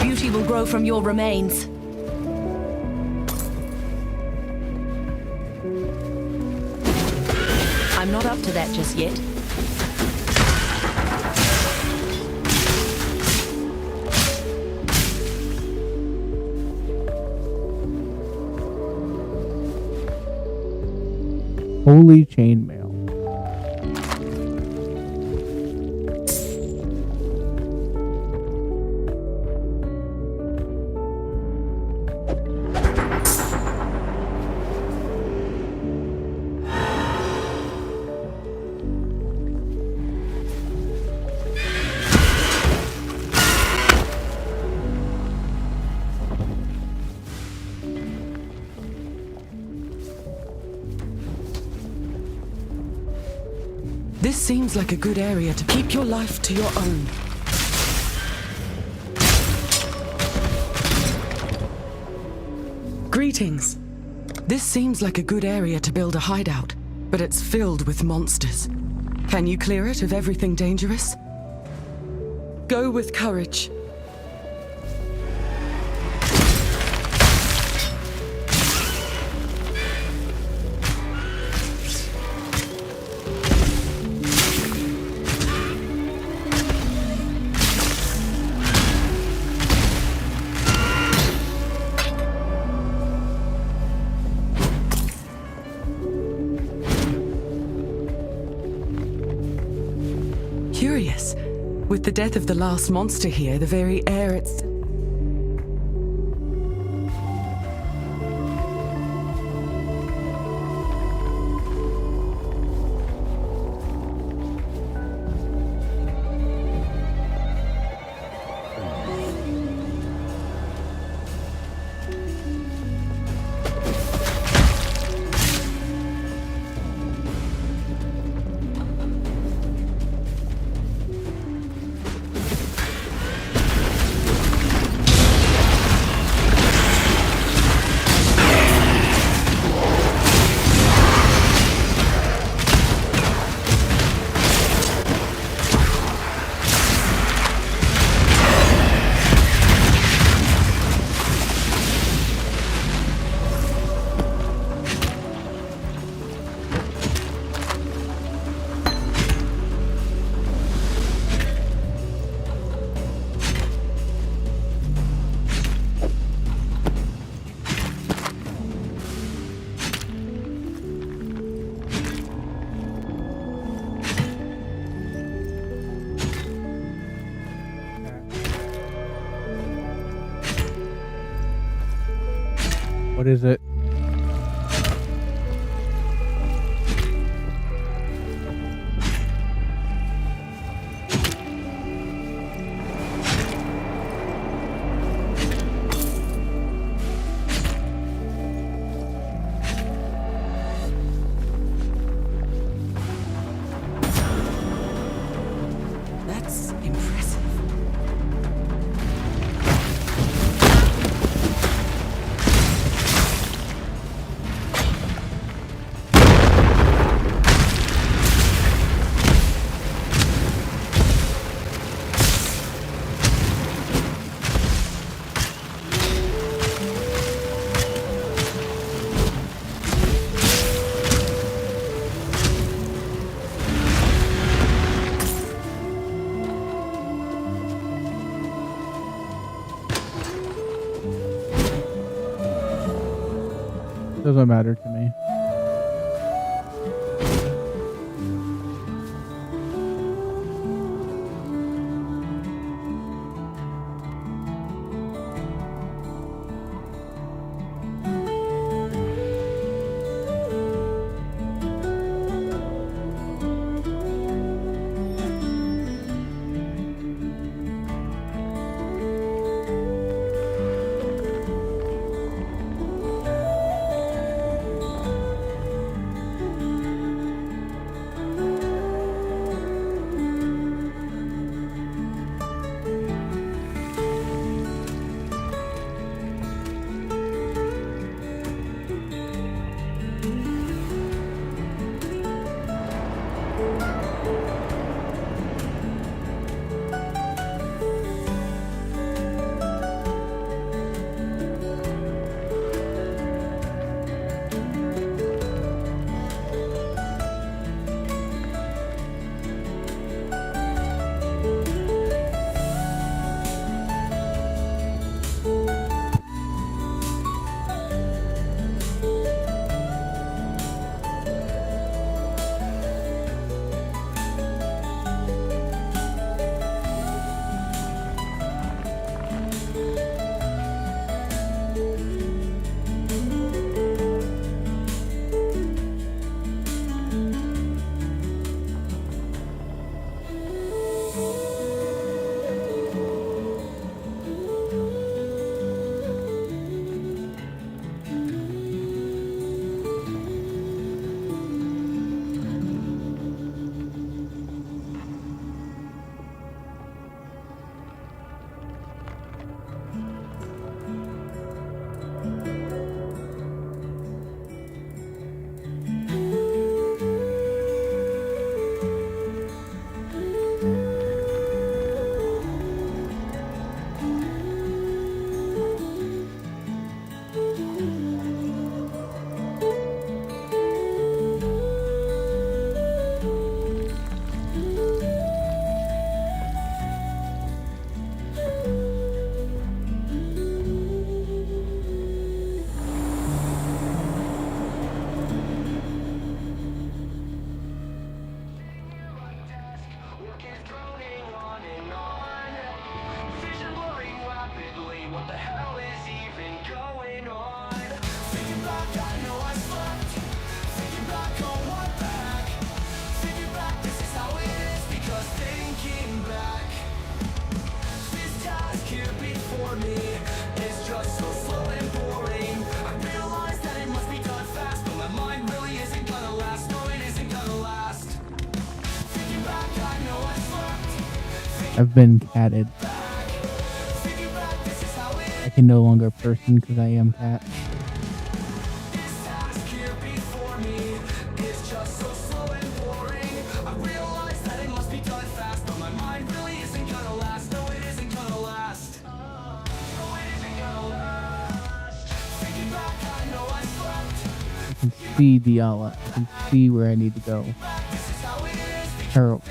Beauty will grow from your remains. I'm not up to that just yet.
Holy chainmail.
This seems like a good area to keep your life to your own. Greetings. This seems like a good area to build a hideout, but it's filled with monsters. Can you clear it of everything dangerous? Go with courage. Curious. With the death of the last monster here, the very air it's...
What is it?
That's impressive.
Doesn't matter to me. I've been catted. I can no longer person because I am cat. I can see Diala. I can see where I need to go. Harold.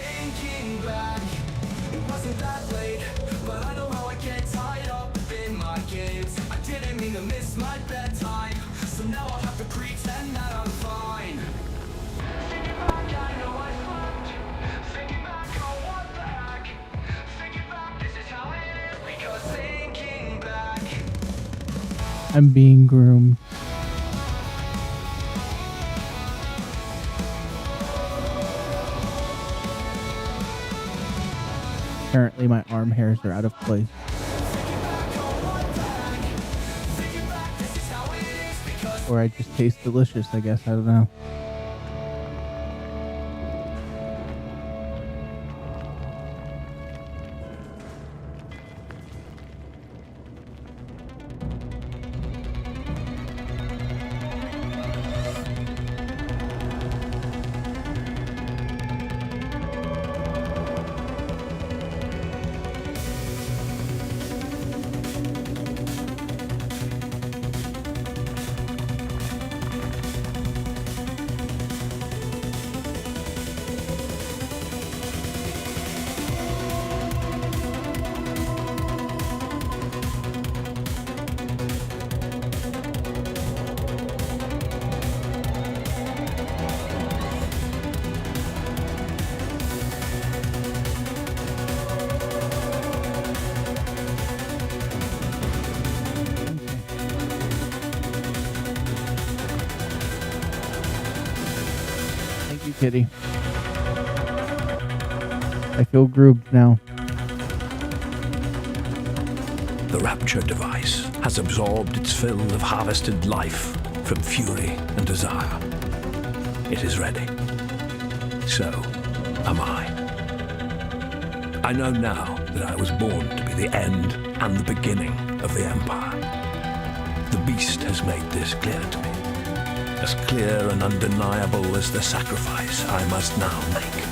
I'm being groomed. Apparently my arm hairs are out of place. Or I just taste delicious, I guess. I don't know.
kitty. I feel grooved now.
The Rapture device has absorbed its fill of harvested life from fury and desire. It is ready. So am I. I know now that I was born to be the end and the beginning of the Empire. The beast has made this clear to me. As clear and undeniable as the sacrifice I must now make.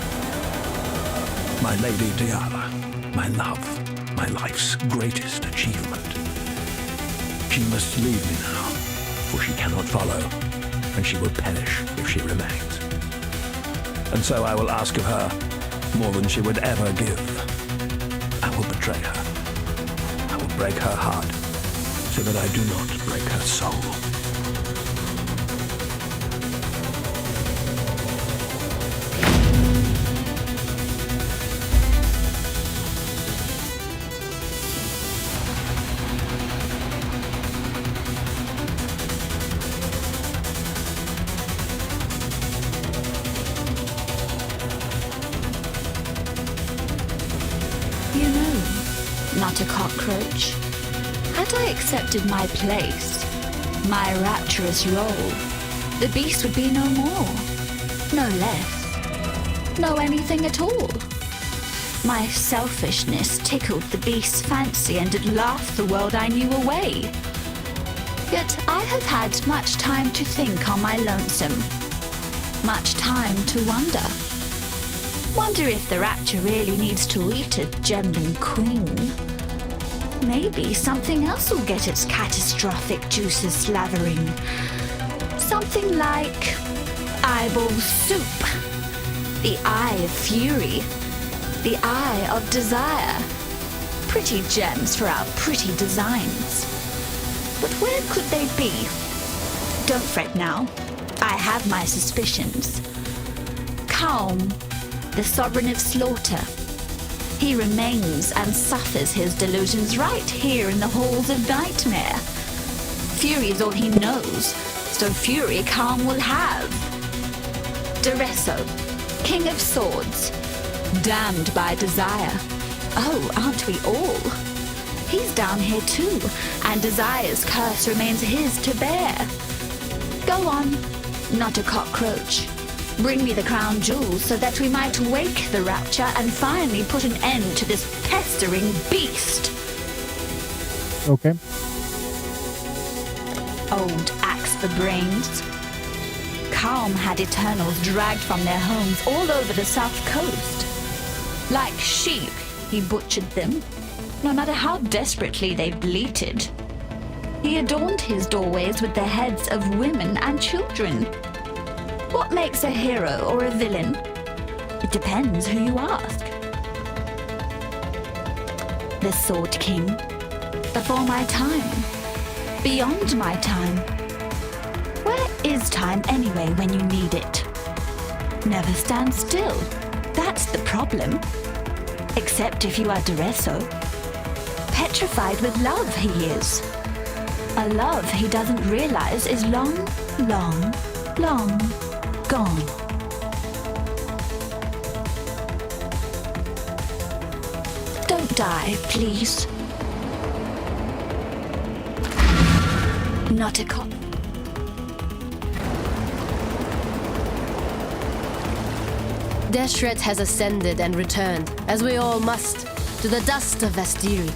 My Lady Diala, my love, my life's greatest achievement. She must leave me now, for she cannot follow, and she will perish if she remains. And so I will ask of her more than she would ever give. I will betray her. I will break her heart, so that I do not break her soul.
You know, not a cockroach. Had I accepted my place, my rapturous role, the beast would be no more, no less, no anything at all. My selfishness tickled the beast's fancy and it laughed the world I knew away. Yet I have had much time to think on my lonesome, much time to wonder. Wonder if the Rapture really needs to eat a gembling queen. Maybe something else will get its catastrophic juices slavering. Something like eyeball soup, the eye of fury, the eye of desire. Pretty gems for our pretty designs. But where could they be? Don't fret now. I have my suspicions. Calm, the sovereign of slaughter. He remains and suffers his delusions right here in the halls of Nightmare. Fury is all he knows, so fury Calm will have. Duresso, king of swords, damned by desire. Oh, aren't we all? He's down here too, and desire's curse remains his to bear. Go on, not a cockroach. Bring me the crown jewels so that we might wake the Rapture and finally put an end to this pestering beast.
Okay.
Old axe for brains. Calm had Eternals dragged from their homes all over the south coast. Like sheep, he butchered them, no matter how desperately they bleated. He adorned his doorways with the heads of women and children. What makes a hero or a villain? It depends who you ask. The Sword King. Before my time. Beyond my time. Where is time anyway when you need it? Never stand still. That's the problem. Except if you are Duresso. Petrified with love he is. A love he doesn't realize is long, long, long gone. Don't die, please. Not a cop.
Deshret has ascended and returned, as we all must, to the dust of Vastiri.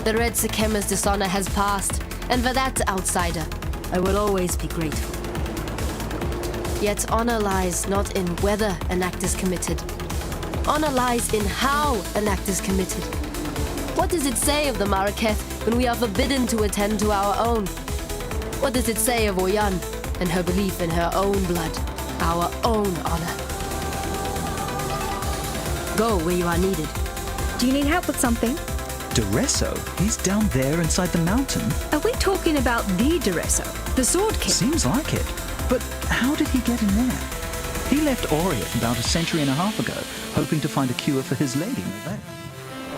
The Red Sikema's dishonor has passed, and for that, outsider, I will always be grateful. Yet honor lies not in whether an act is committed. Honor lies in how an act is committed. What does it say of the Maraketh when we are forbidden to attend to our own? What does it say of Oyan and her belief in her own blood, our own honor? Go where you are needed.
Do you need help with something?
Duresso? He's down there inside the mountain.
Are we talking about the Duresso, the Sword King?
Seems like it. But how did he get in there? He left Oriath about a century and a half ago, hoping to find a cure for his lady, Neve.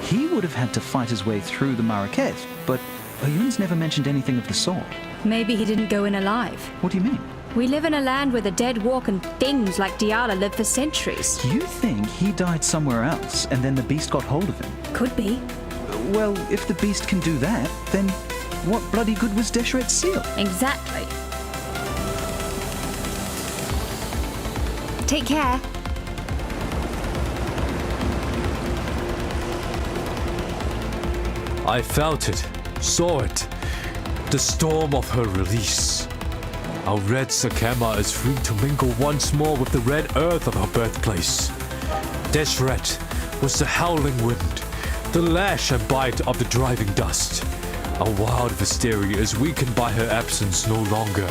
He would have had to fight his way through the Maraketh, but Oyun's never mentioned anything of the sort.
Maybe he didn't go in alive.
What do you mean?
We live in a land where the dead walk and things like Diala live for centuries.
You think he died somewhere else and then the beast got hold of him?
Could be.
Well, if the beast can do that, then what bloody good was Deshret's seal?
Exactly. Take care.
I felt it, saw it. The storm of her release. Our red Sakema is free to mingle once more with the red earth of her birthplace. Deshret was the howling wind, the lash and bite of the driving dust. Our wild Visteria is weakened by her absence no longer.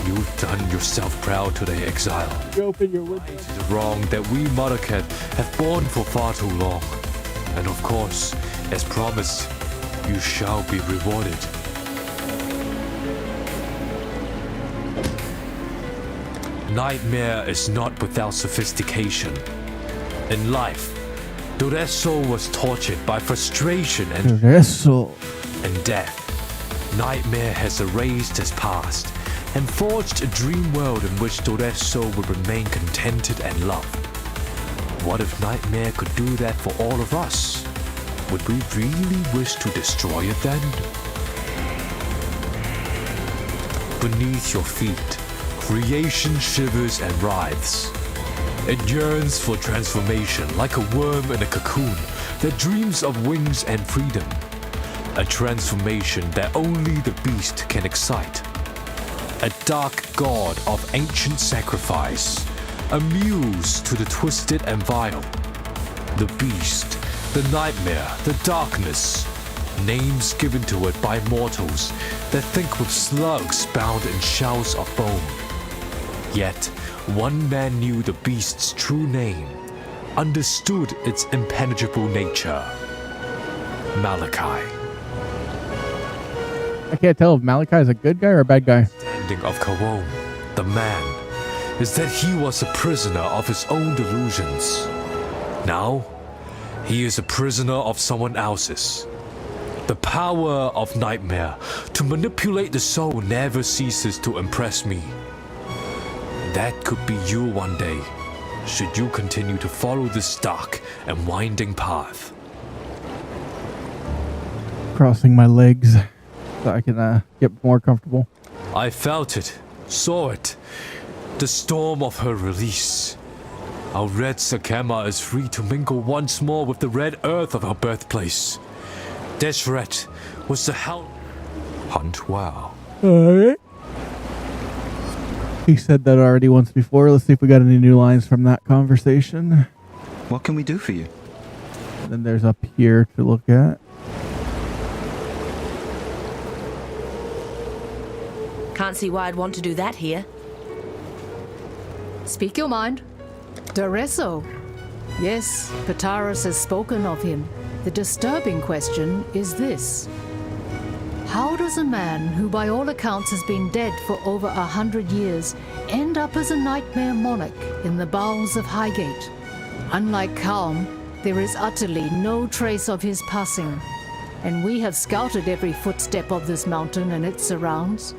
You've done yourself proud today, Exile.
You open your window.
It is wrong that we Mothercat have borne for far too long. And of course, as promised, you shall be rewarded. Nightmare is not without sophistication. In life, Doreso was tortured by frustration and death. Nightmare has erased his past and forged a dream world in which Doreso would remain contented and loved. What if Nightmare could do that for all of us? Would we really wish to destroy it then? Beneath your feet, creation shivers and writhes. It yearns for transformation like a worm in a cocoon that dreams of wings and freedom. A transformation that only the beast can excite. A dark god of ancient sacrifice, a muse to the twisted and vile. The beast, the nightmare, the darkness, names given to it by mortals that think with slugs bound in shells of bone. Yet, one man knew the beast's true name, understood its impenetrable nature. Malachi.
I can't tell if Malachi is a good guy or a bad guy.
Ending of Kawon, the man, is that he was a prisoner of his own delusions. Now, he is a prisoner of someone else's. The power of Nightmare to manipulate the soul never ceases to impress me. That could be you one day, should you continue to follow this dark and winding path.
Crossing my legs so I can get more comfortable.
I felt it, saw it, the storm of her release. Our red Sakema is free to mingle once more with the red earth of her birthplace. Deshret was the hunt well.
Alright. He said that already once before. Let's see if we got any new lines from that conversation.
What can we do for you?
And then there's up here to look at.
Can't see why I'd want to do that here.
Speak your mind. Doreso. Yes, Pataras has spoken of him. The disturbing question is this. How does a man who by all accounts has been dead for over 100 years end up as a nightmare monarch in the bowels of Highgate? Unlike Calm, there is utterly no trace of his passing, and we have scouted every footstep of this mountain and its surrounds.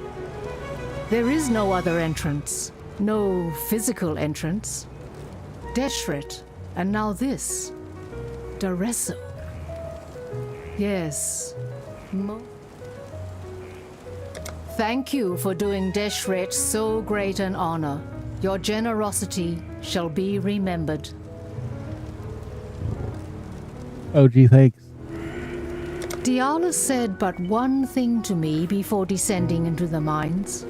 There is no other entrance, no physical entrance. Deshret, and now this. Doreso. Yes. Thank you for doing Deshret so great an honor. Your generosity shall be remembered.
Oh, gee, thanks.
Diala said but one thing to me before descending into the mines.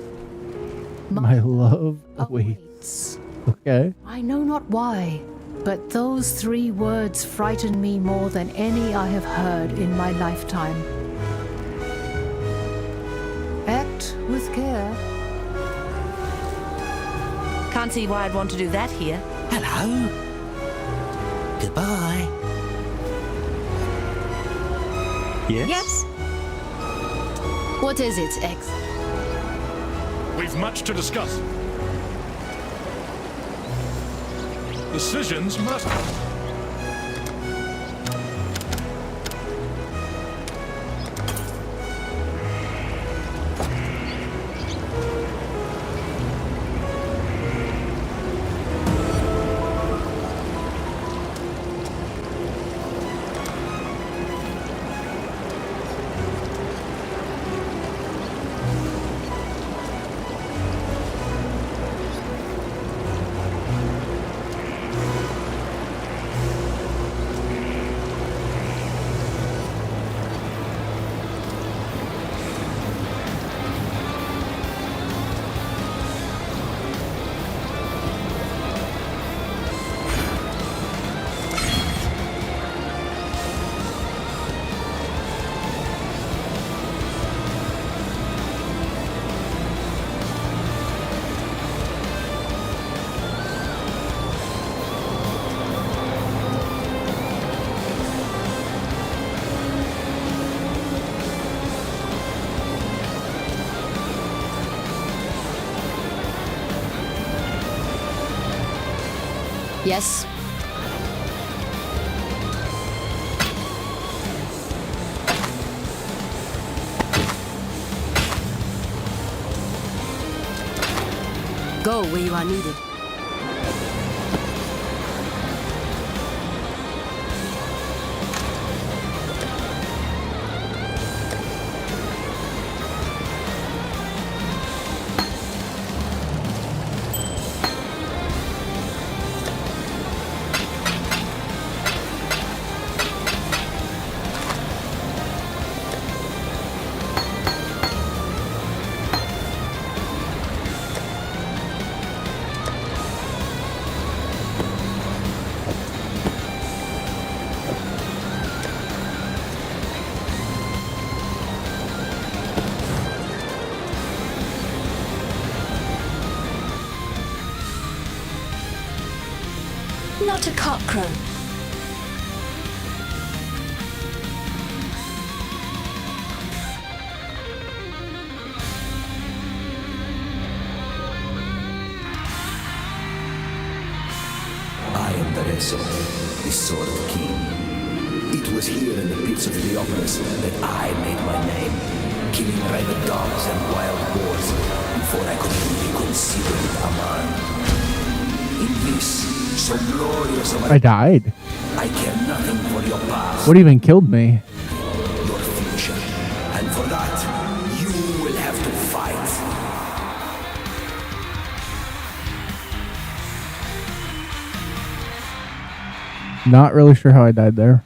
My love awaits. Okay.
I know not why, but those 3 words frighten me more than any I have heard in my lifetime. Act with care.
Can't see why I'd want to do that here.
Hello. Goodbye.
Yes?
Yes.
What is it, X?
We've much to discuss. Decisions matter.
Yes? Go where you are needed.
Not a cockcrow.
I am the Rezo, the Sword of the King. It was here in the pits of Heliopolis that I made my name, killing rabid dogs and wild boars before I could even be considered a man. In this, so glorious of
I died.
I care nothing for your past,
What even killed me?
your future, and for that, you will have to fight.
Not really sure how I died there.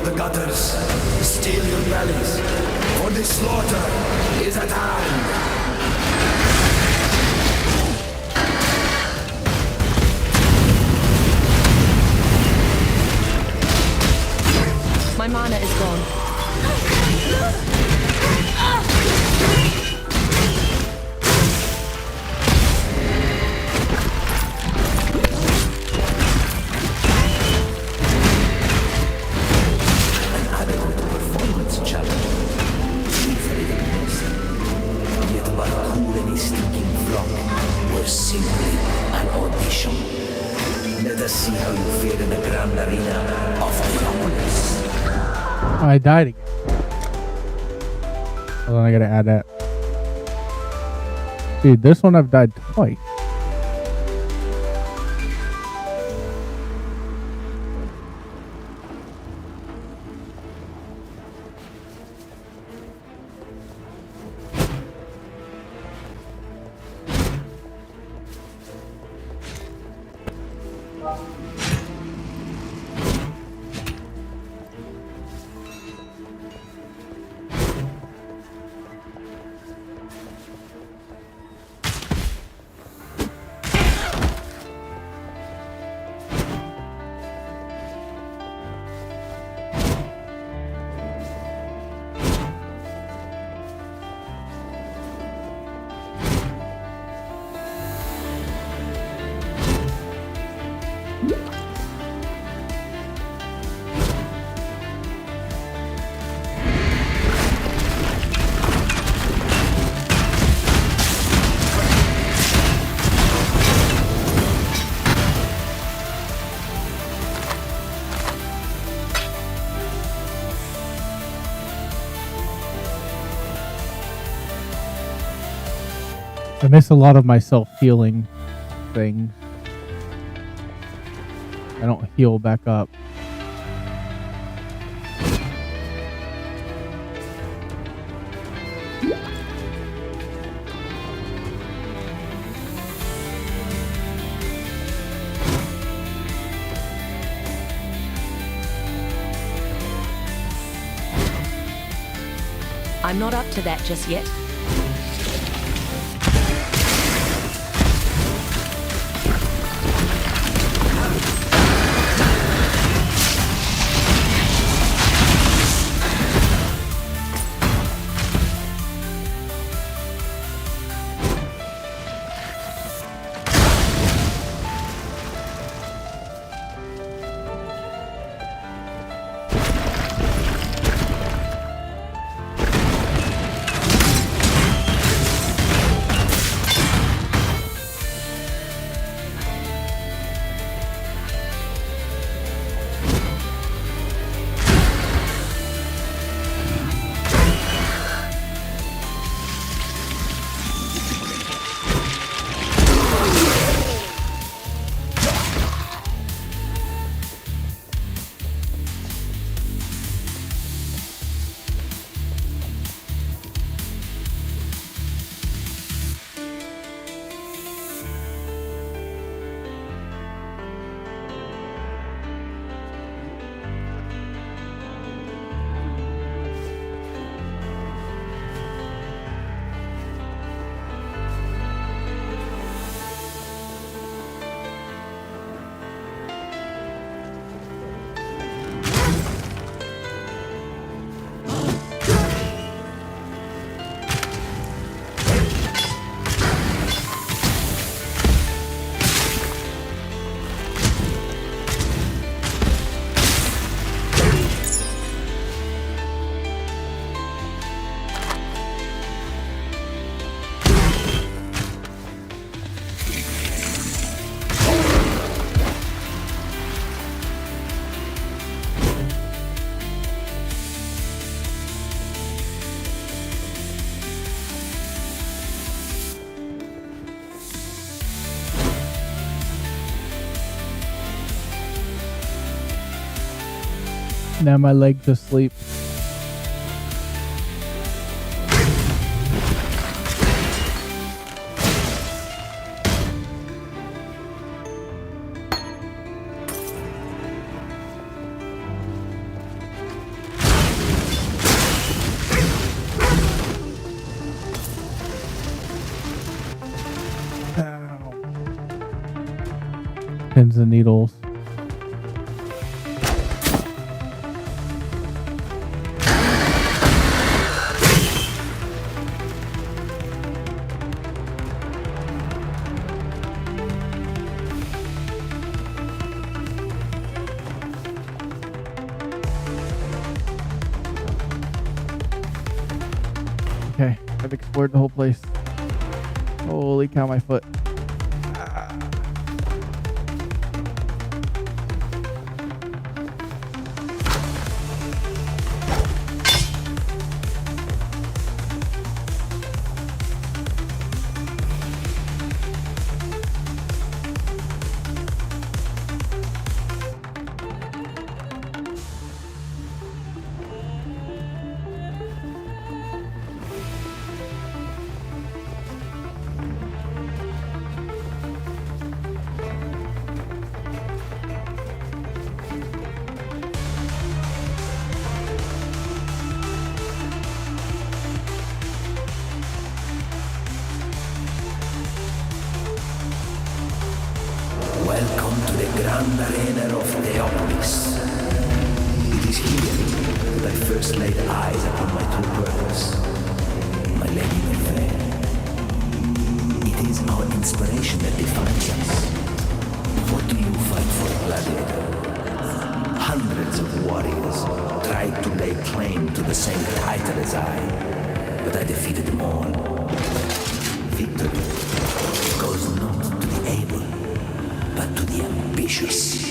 of the gutters, steel your bellies, for the slaughter is at hand.
My mana is gone.
Simply an audition. Let us see how you fare in the grand arena of Acropolis.
Oh, I died again. Hold on, I gotta add that. Dude, this one I've died twice. I miss a lot of my self-healing things. I don't heal back up.
I'm not up to that just yet.
Now my leg's asleep.
Pins and needles. Okay, I've explored the whole place. Holy cow, my foot.
Welcome to the Grand Arena of Theopolis. It is here that I first laid eyes upon my true purpose, my lady Fair. It is our inspiration that defines us. What do you fight for, gladiator? Hundreds of warriors tried to lay claim to the same title as I, but I defeated them all. Victory goes not to the able, but to the ambitious.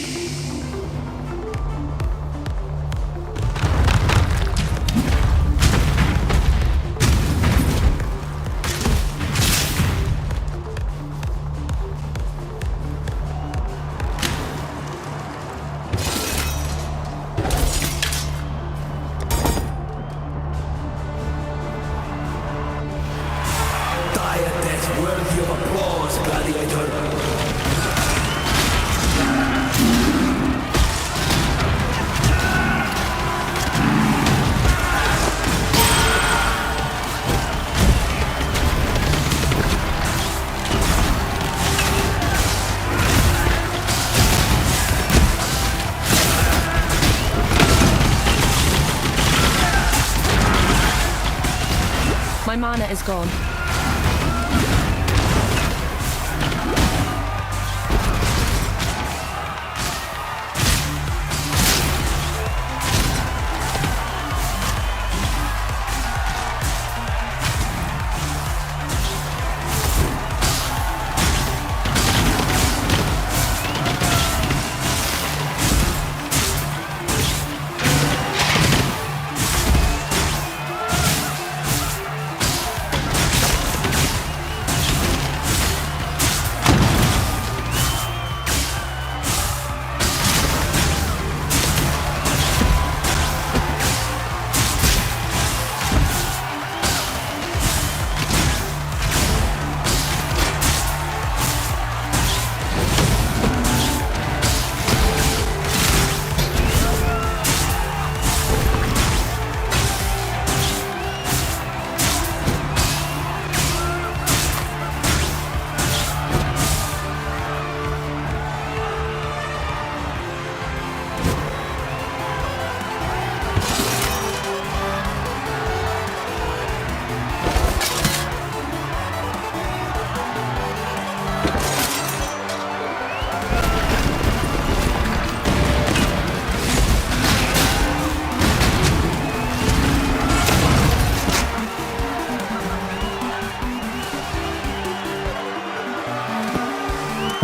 My mana is gone.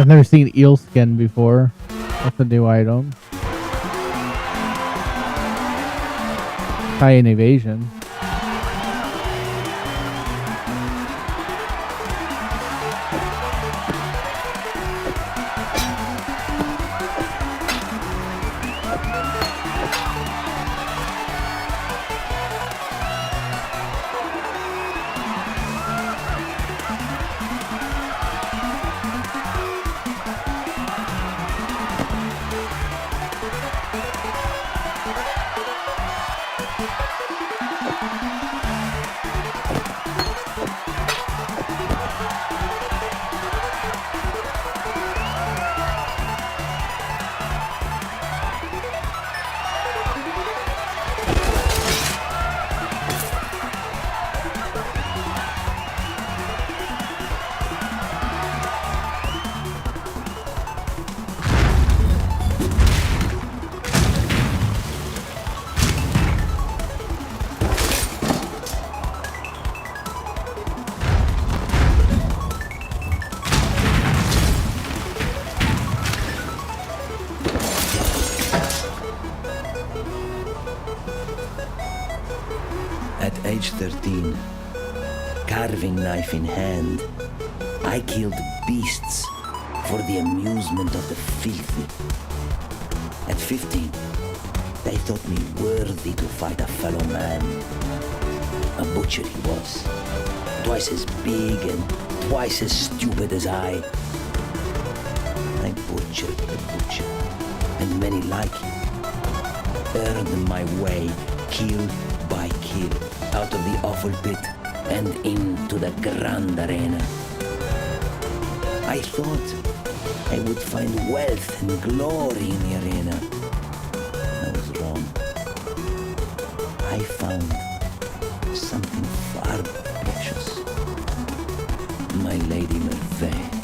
I've never seen eel skin before. That's a new item. Tie an evasion.
At age 13, carving knife in hand, I killed beasts for the amusement of the filthy. At 15, they thought me worthy to fight a fellow man. A butcher he was, twice as big and twice as stupid as I. I butchered the butcher, and many like him. Earned my way, kill by kill, out of the awful pit and into the grand arena. I thought I would find wealth and glory in the arena. I was wrong. I found something far more precious. My Lady Merveille.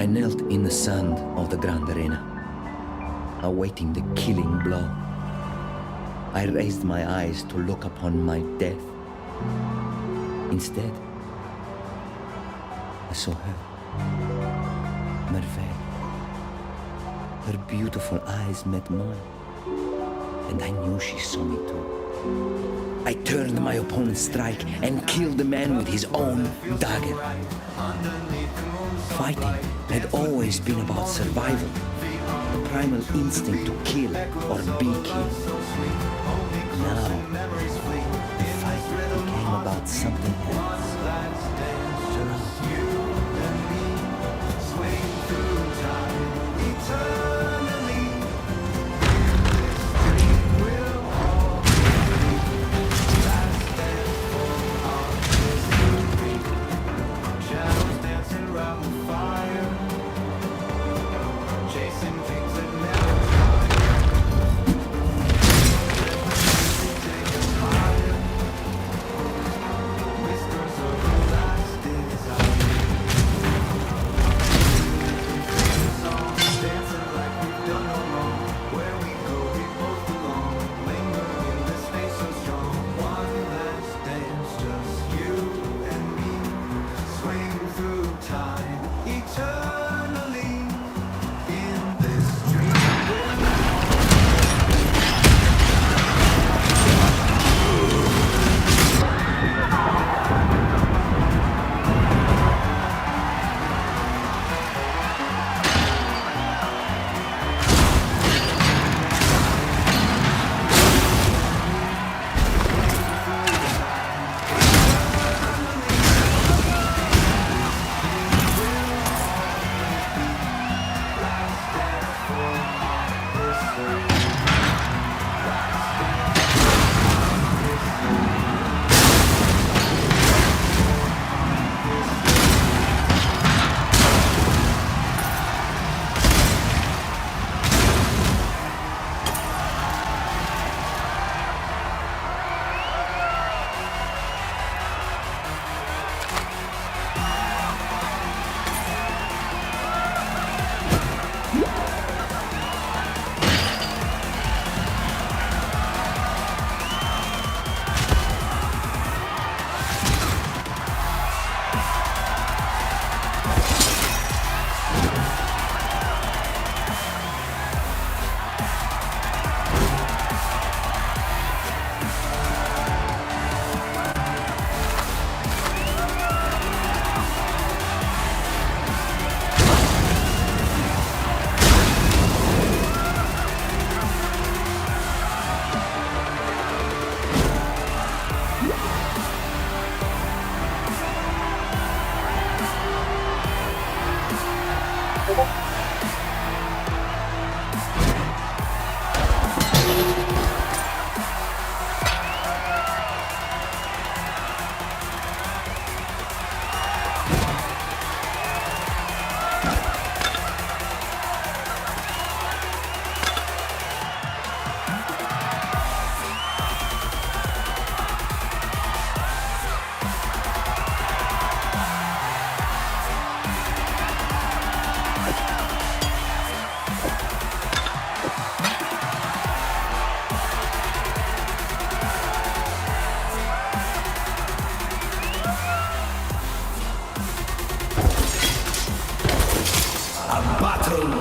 knelt in the sand of the Grand Arena, awaiting the killing blow. I raised my eyes to look upon my death. Instead, I saw her, Merveille. Her beautiful eyes met mine, and I knew she saw me too. I turned my opponent's strike and killed the man with his own dagger. Fighting had always been about survival, the primal instinct to kill or be killed. Now, the fight became about something else.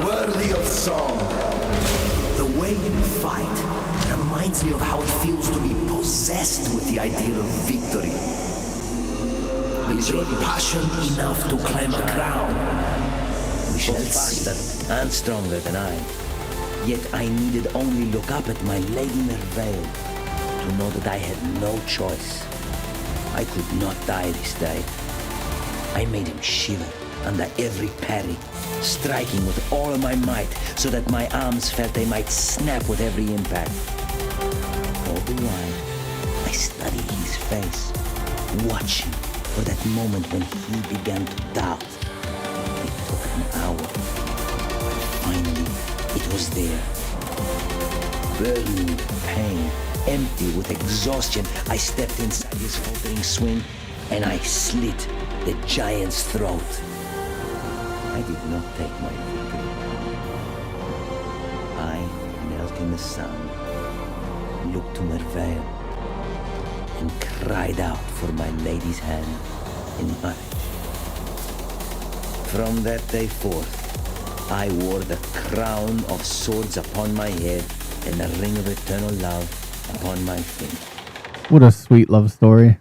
Worthy of song. The way you fight reminds me of how it feels to be possessed with the ideal of victory. Is your passion enough to climb a crown? We shall faster and stronger than I. Yet I needed only look up at my Lady Merveille to know that I had no choice. I could not die this day. I made him shiver under every parry, striking with all of my might so that my arms felt they might snap with every impact. All the while, I studied his face, watching for that moment when he began to doubt. It took an hour. Finally, it was there. Burning with pain, empty with exhaustion, I stepped inside his faltering swing and I slit the giant's throat. I did not take my victory. I knelt in the sun, looked to Merveille, and cried out for my lady's hand in marriage. From that day forth, I wore the crown of swords upon my head and the ring of eternal love upon my finger.
What a sweet love story.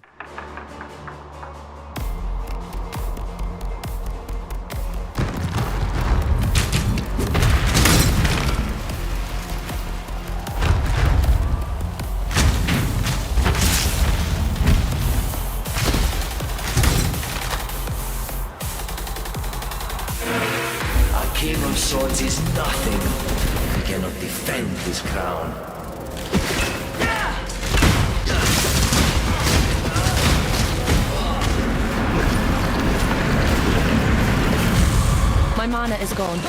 A king of swords is nothing if he cannot defend his crown.
My mana is gone.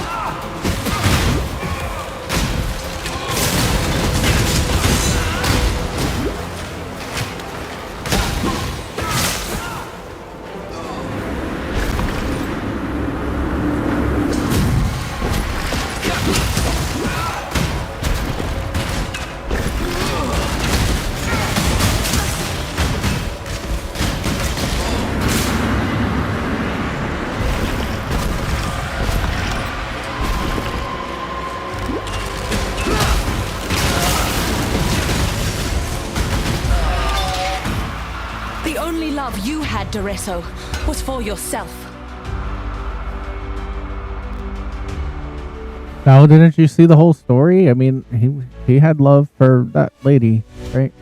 The only love you had, Doresso, was for yourself.
Now, didn't you see the whole story? I mean, he had love for that lady, right?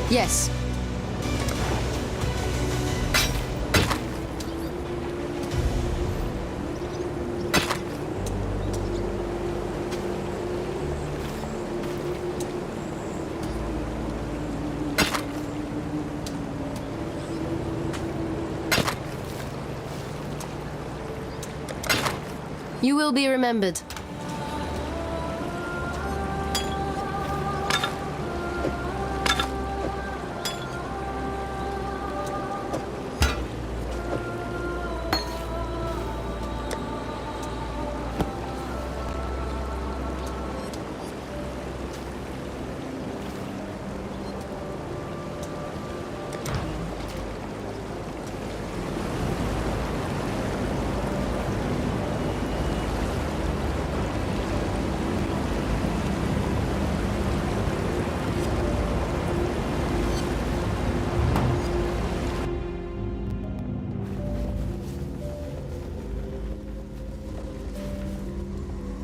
Yes. You will be remembered.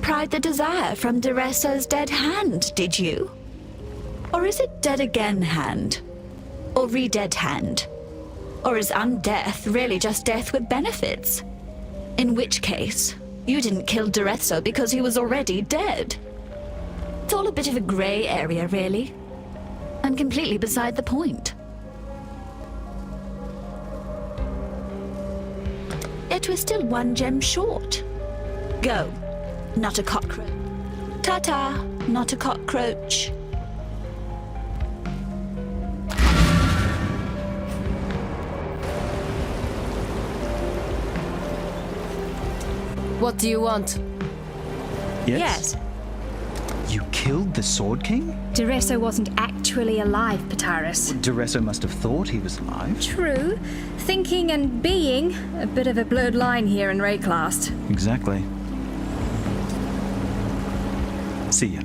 Pried the desire from Doresso's dead hand, did you? Or is it dead again hand? Or re-dead hand? Or is undeath really just death with benefits? In which case, you didn't kill Doresso because he was already dead. It's all a bit of a grey area, really. And completely beside the point. Yet we're still one gem short. Go. Not a cockroach. Ta-ta, not a cockroach.
What do you want?
Yes? You killed the Sword King?
Duresso wasn't actually alive, Pataris.
Duresso must have thought he was alive.
True. Thinking and being, a bit of a blurred line here in Rayclast.
Exactly. See ya.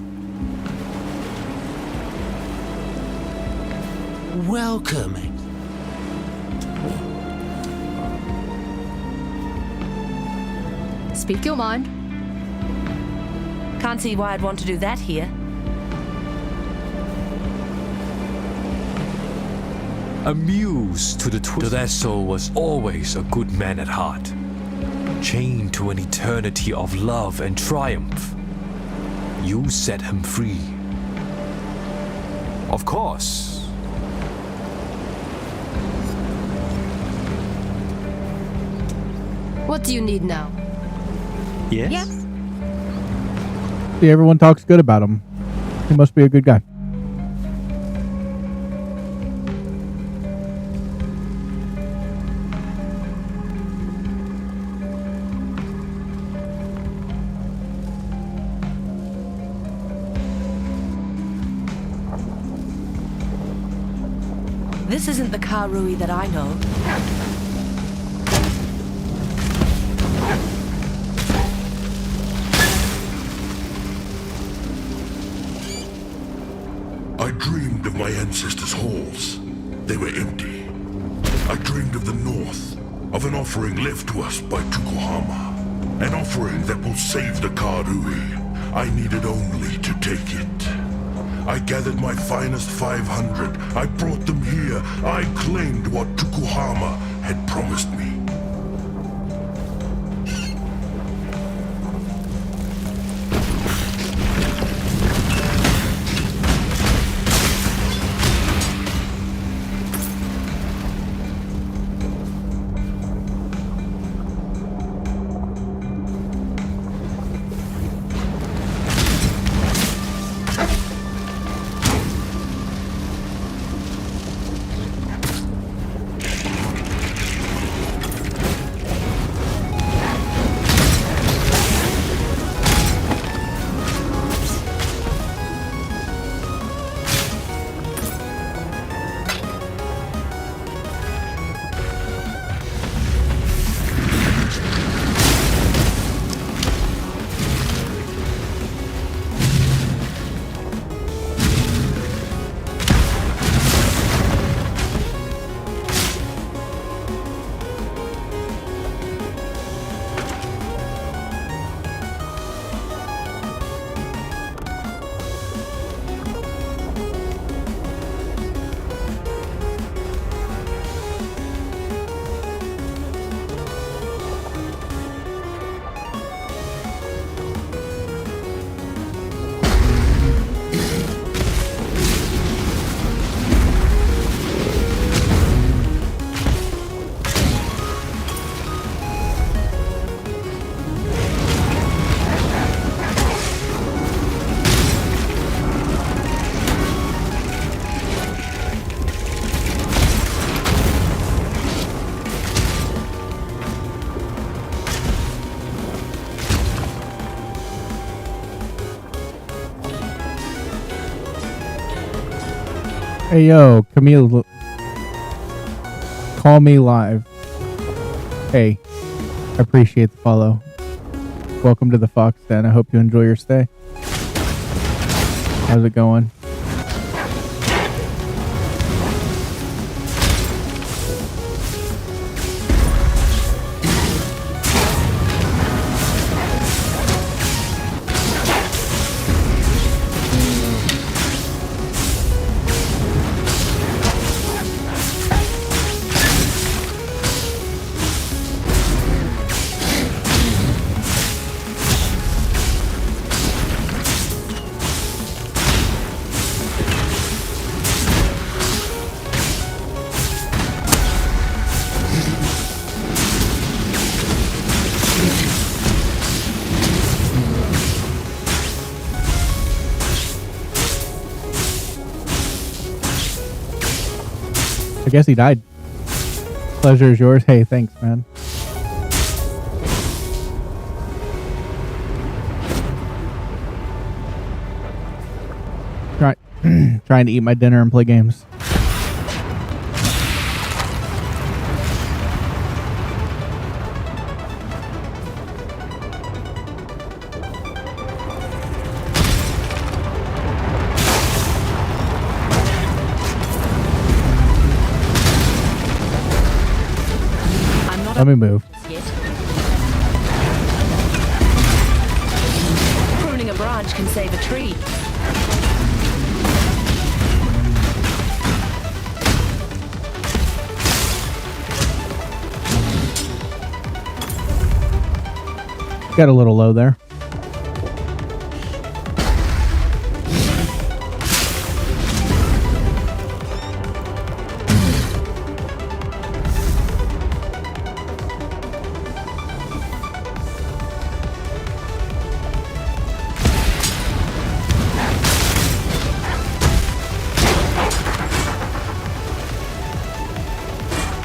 Welcome.
Speak your mind.
Can't see why I'd want to do that here.
A muse to the twist. Duresso was always a good man at heart, chained to an eternity of love and triumph. You set him free. Of course.
What do you need now?
Yes?
Yes.
See, everyone talks good about him. He must be a good guy.
This isn't the Karui that I know.
I dreamed of my ancestors' halls. They were empty. I dreamed of the North, of an offering left to us by Tukuhama. An offering that will save the Karui. I needed only to take it. I gathered my finest 500. I brought them here. I claimed what Tukuhama had promised me.
Hey yo, Camille, call me live. Hey, I appreciate the follow. Welcome to the Fox Den. I hope you enjoy your stay. How's it going? I guess he died. Pleasure is yours. Hey, thanks, man. trying to eat my dinner and play games. Let me move.
Pruning a branch can save a tree.
Got a little low there.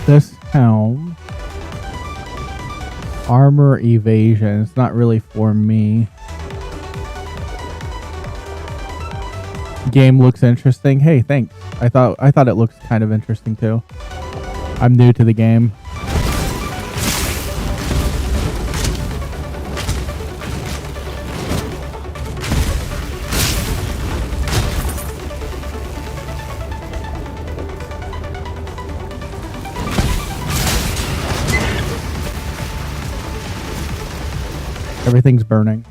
This helm. Armor evasion. It's not really for me. Game looks interesting. Hey, thanks. I thought it looks kind of interesting too. I'm new to the game. Everything's burning.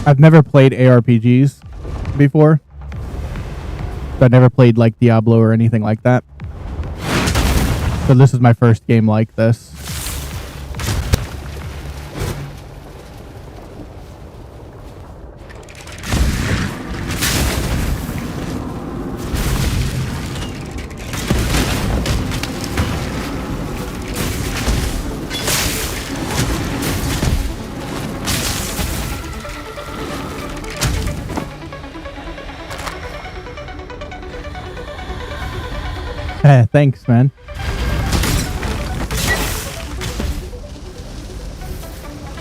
I've never played ARPGs before. I've never played like Diablo or anything like that. So this is my first game like this. Thanks, man.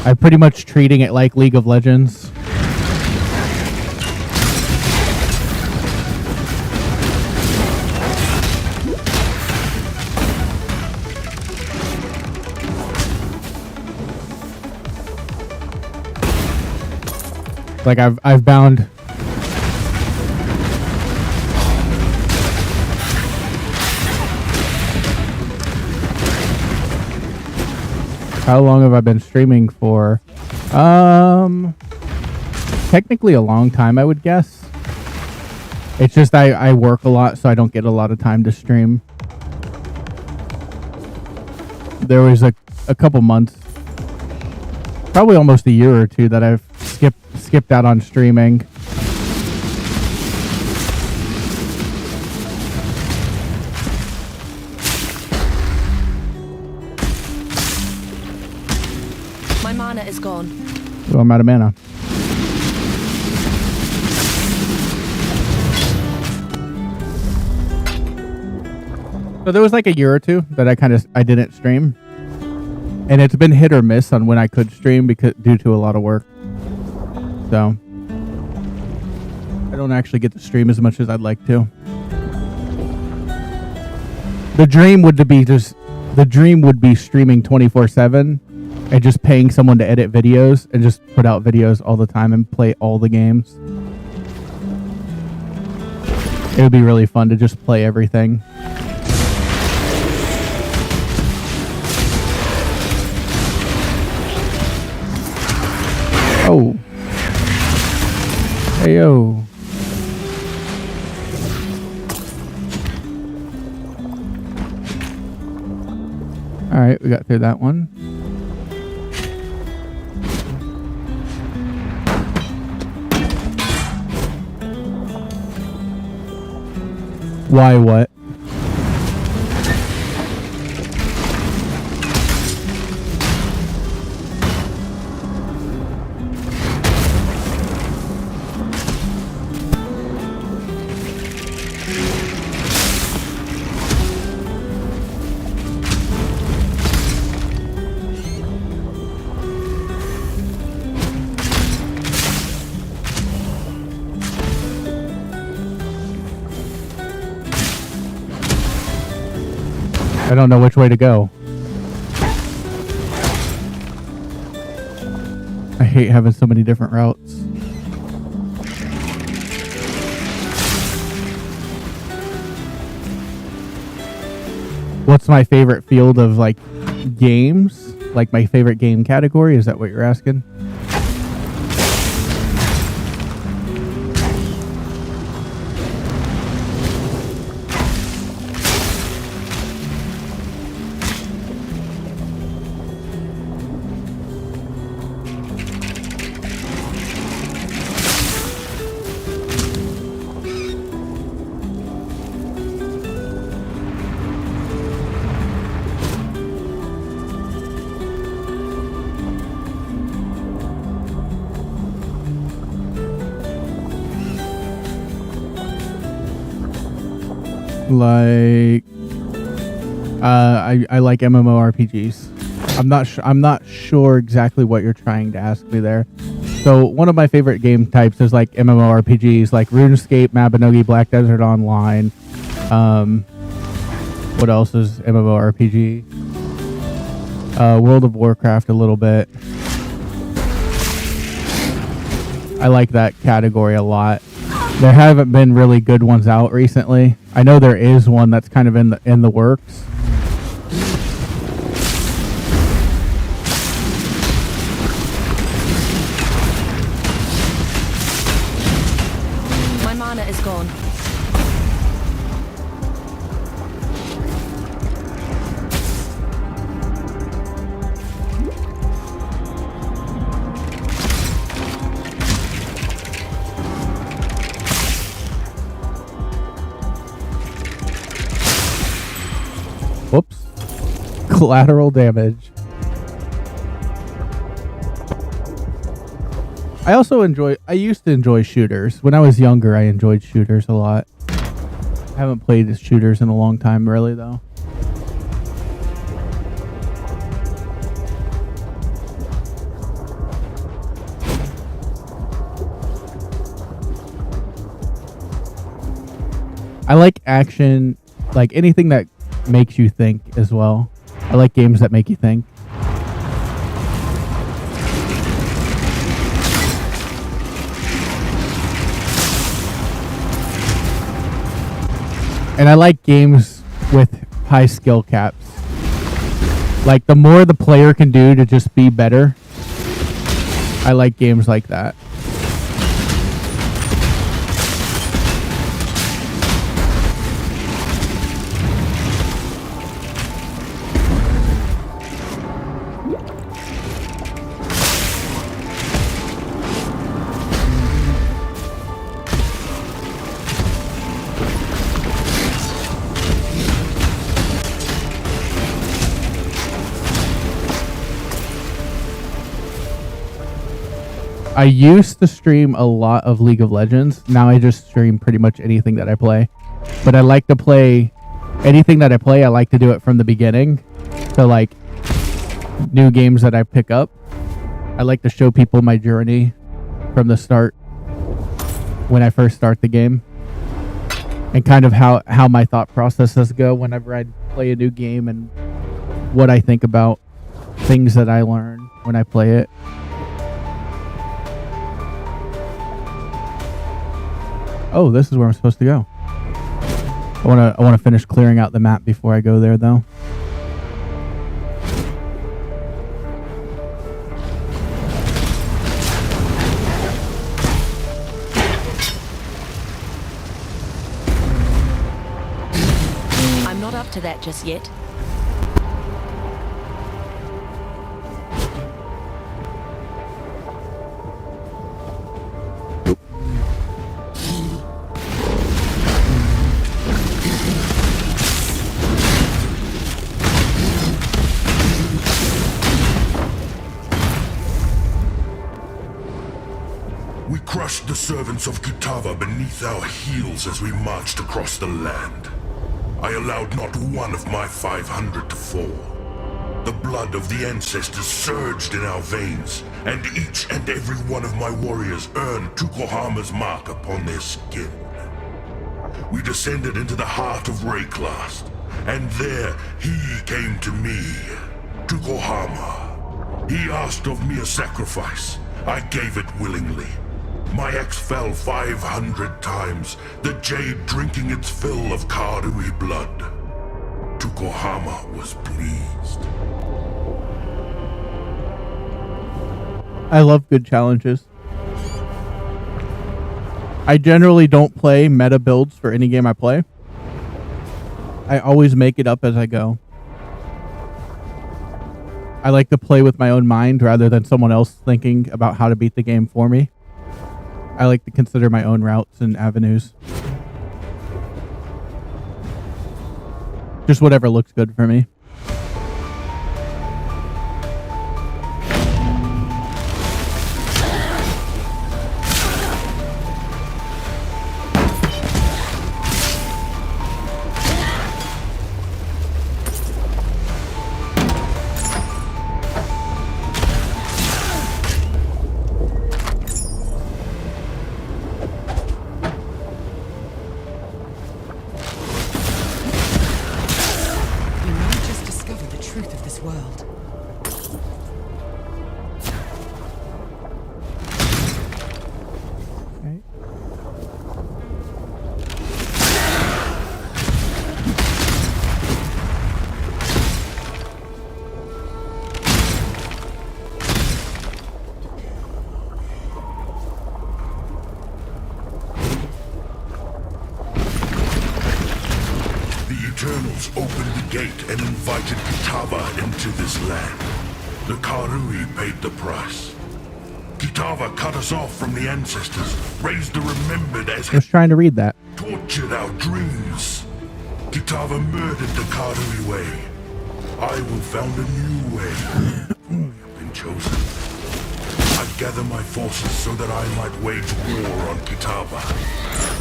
I'm pretty much treating it like League of Legends. Like I've bound How long have I been streaming for? Technically a long time, I would guess. It's just I work a lot, so I don't get a lot of time to stream. There was a couple months, probably almost a year or two, that I've skipped out on streaming.
My mana is gone.
Oh, I'm out of mana. So there was like a year or two that I didn't stream, and it's been hit or miss on when I could stream because due to a lot of work. So I don't actually get to stream as much as I'd like to. The dream would be streaming 24/7 and just paying someone to edit videos and just put out videos all the time and play all the games. It would be really fun to just play everything. Oh. Hey, yo. Alright, we got through that one. Why what? I don't know which way to go. I hate having so many different routes. What's my favorite field of like games? Like my favorite game category? Is that what you're asking? Like, I like MMORPGs. I'm not sure exactly what you're trying to ask me there. So one of my favorite game types is like MMORPGs, like RuneScape, Mabinogi, Black Desert Online. What else is MMORPG? World of Warcraft a little bit. I like that category a lot. There haven't been really good ones out recently. I know there is one that's kind of in the works.
My mana is gone.
Whoops. Collateral damage. I used to enjoy shooters. When I was younger, I enjoyed shooters a lot. I haven't played shooters in a long time, really, though. I like action, like anything that makes you think as well. I like games that make you think. And I like games with high skill caps. Like the more the player can do to just be better. I like games like that. I used to stream a lot of League of Legends. Now I just stream pretty much anything that I play. But I like to play anything that I play. I like to do it from the beginning. So like new games that I pick up, I like to show people my journey from the start when I first start the game. And kind of how my thought processes go whenever I play a new game and what I think about things that I learn when I play it. Oh, this is where I'm supposed to go. I wanna finish clearing out the map before I go there, though.
I'm not up to that just yet.
We crushed the servants of Kitava beneath our heels as we marched across the land. I allowed not one of my 500 to fall. The blood of the ancestors surged in our veins, and each and every one of my warriors earned Tukohama's mark upon their skin. We descended into the heart of Rayclast, and there he came to me, Tukohama. He asked of me a sacrifice. I gave it willingly. My axe fell 500 times, the jade drinking its fill of Karui blood. Tukohama was pleased.
I love good challenges. I generally don't play meta builds for any game I play. I always make it up as I go. I like to play with my own mind rather than someone else thinking about how to beat the game for me. I like to consider my own routes and avenues. Just whatever looks good for me.
Eternals opened the gate and invited Kitava into this land. The Karui paid the price. Kitava cut us off from the ancestors, raised the remembered as
I was trying to read that.
tortured our dreams. Kitava murdered the Karui way. I will found a new way. We have been chosen. I gather my forces so that I might wage war on Kitava.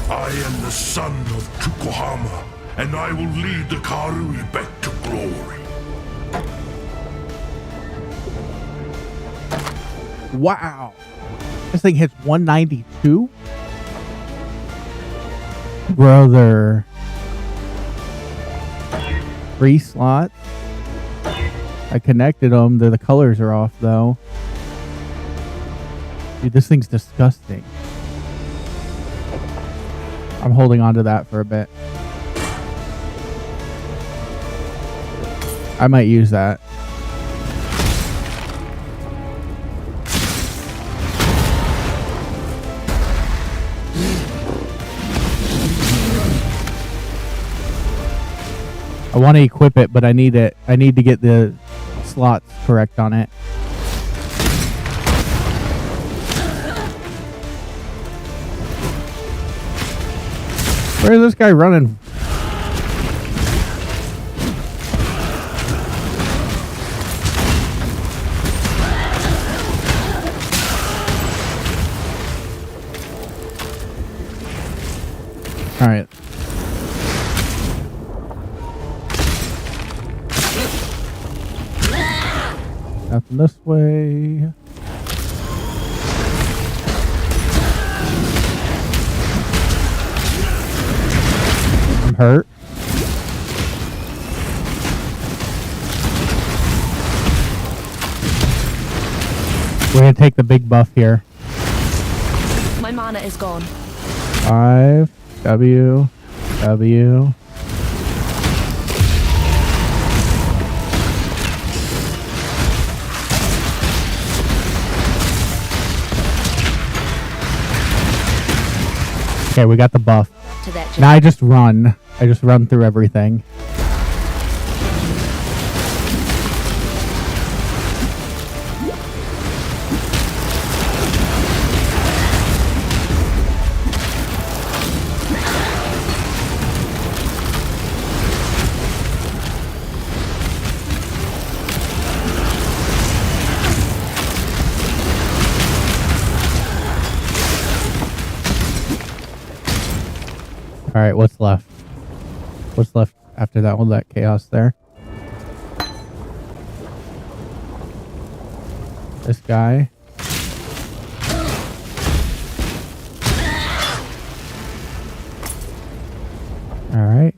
I am the son of Tukohama, and I will lead the Karui back to glory.
Wow. This thing hits 192? Brother. 3 slots. I connected them. The colors are off, though. Dude, this thing's disgusting. I'm holding on to that for a bit. I might use that. I want to equip it, but I need it. I need to get the slots correct on it. Where is this guy running? All right. Nothing this way. I'm hurt. We're gonna take the big buff here.
My mana is gone.
5 W. Okay, we got the buff. Now I just run. I just run through everything. Alright, what's left? What's left after that one? That chaos there. This guy. Alright.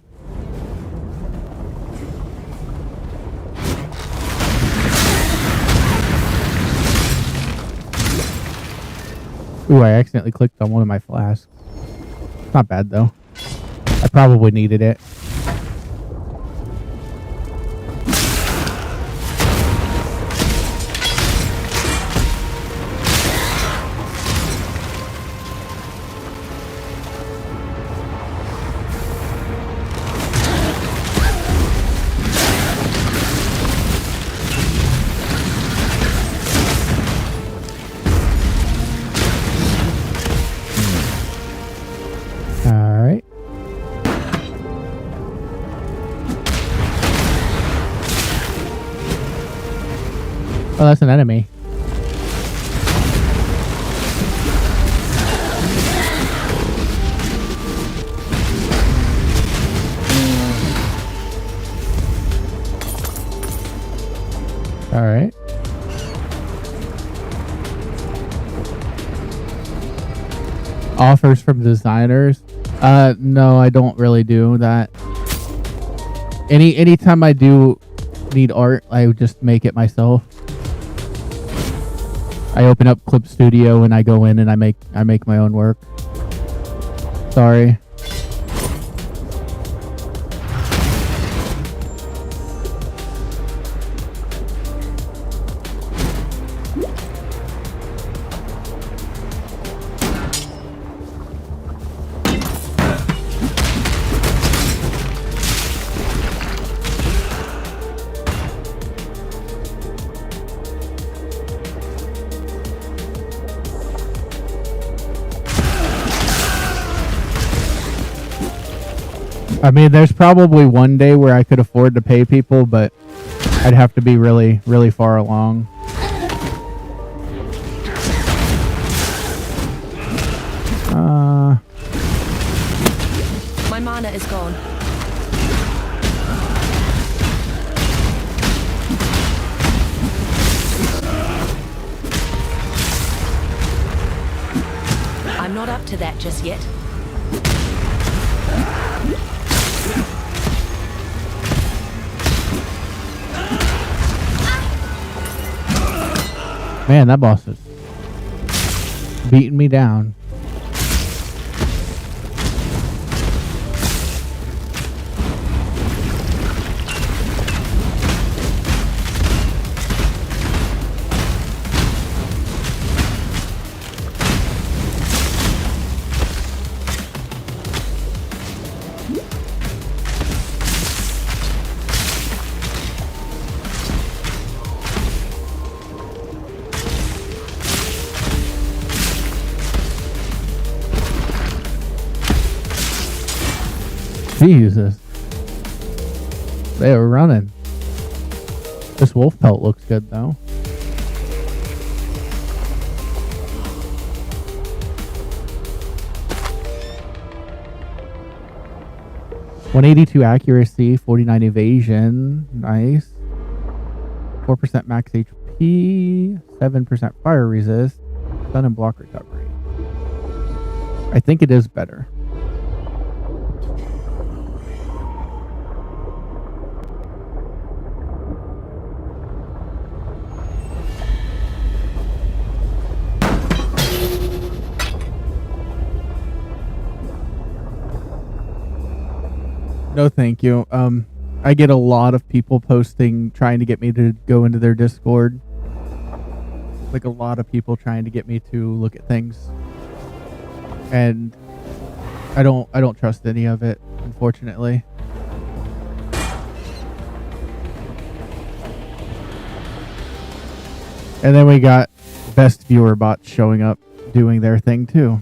Ooh, I accidentally clicked on one of my flasks. Not bad though. I probably needed it. Alright. Oh, that's an enemy. Alright. Offers from designers. No, I don't really do that. Anytime I do need art, I would just make it myself. I open up Clip Studio and I go in and I make my own work. Sorry. I mean, there's probably one day where I could afford to pay people, but I'd have to be really, really far along.
My mana is gone. I'm not up to that just yet.
Man, that boss is beating me down. Jesus. They were running. This wolf pelt looks good though. .182 accuracy, 49 evasion. Nice. 4% max HP, 7% fire resist, stun and block recovery. I think it is better. No, thank you. I get a lot of people posting, trying to get me to go into their Discord. Like a lot of people trying to get me to look at things. And I don't trust any of it, unfortunately. And then we got best viewer bots showing up doing their thing too.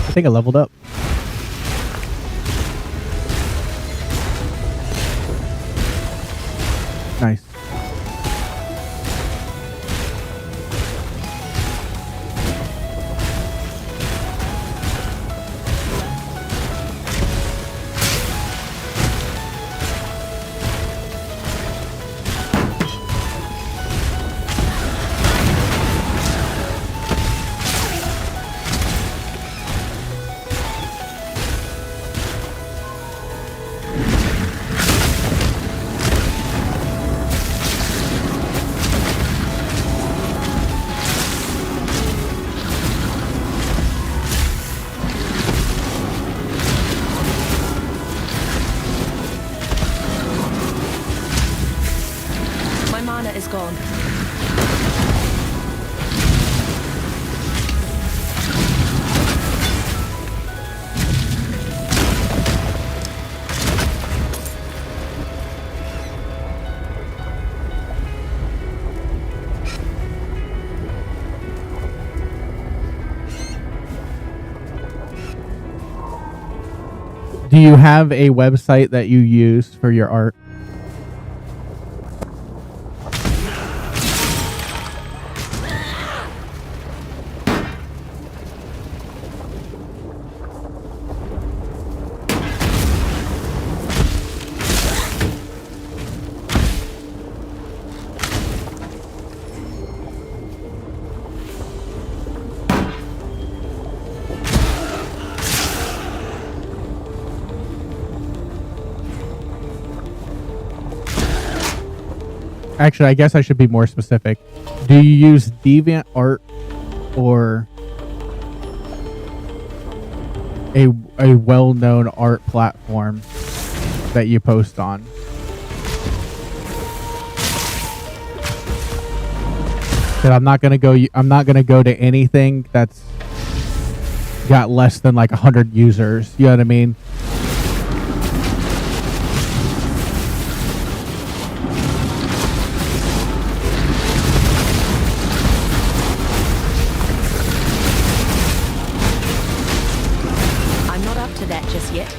I think I leveled up. Nice.
My mana is gone.
Do you have a website that you use for your art? Actually, I guess I should be more specific. Do you use DeviantArt or a well-known art platform that you post on? That I'm not gonna go to anything that's got less than like 100 users. You know what I mean?
I'm not up to that just yet.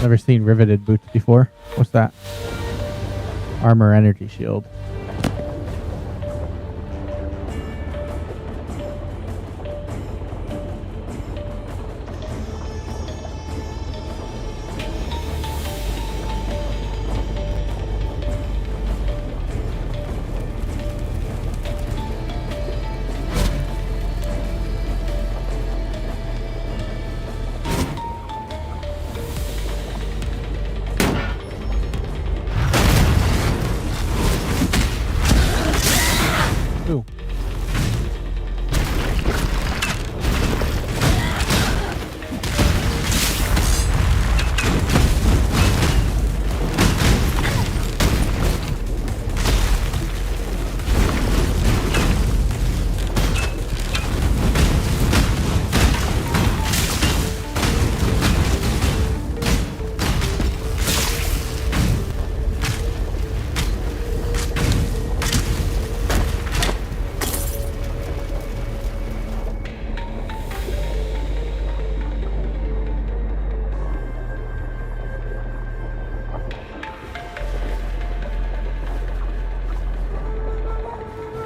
Never seen riveted boots before. What's that? Armor energy shield. Ooh.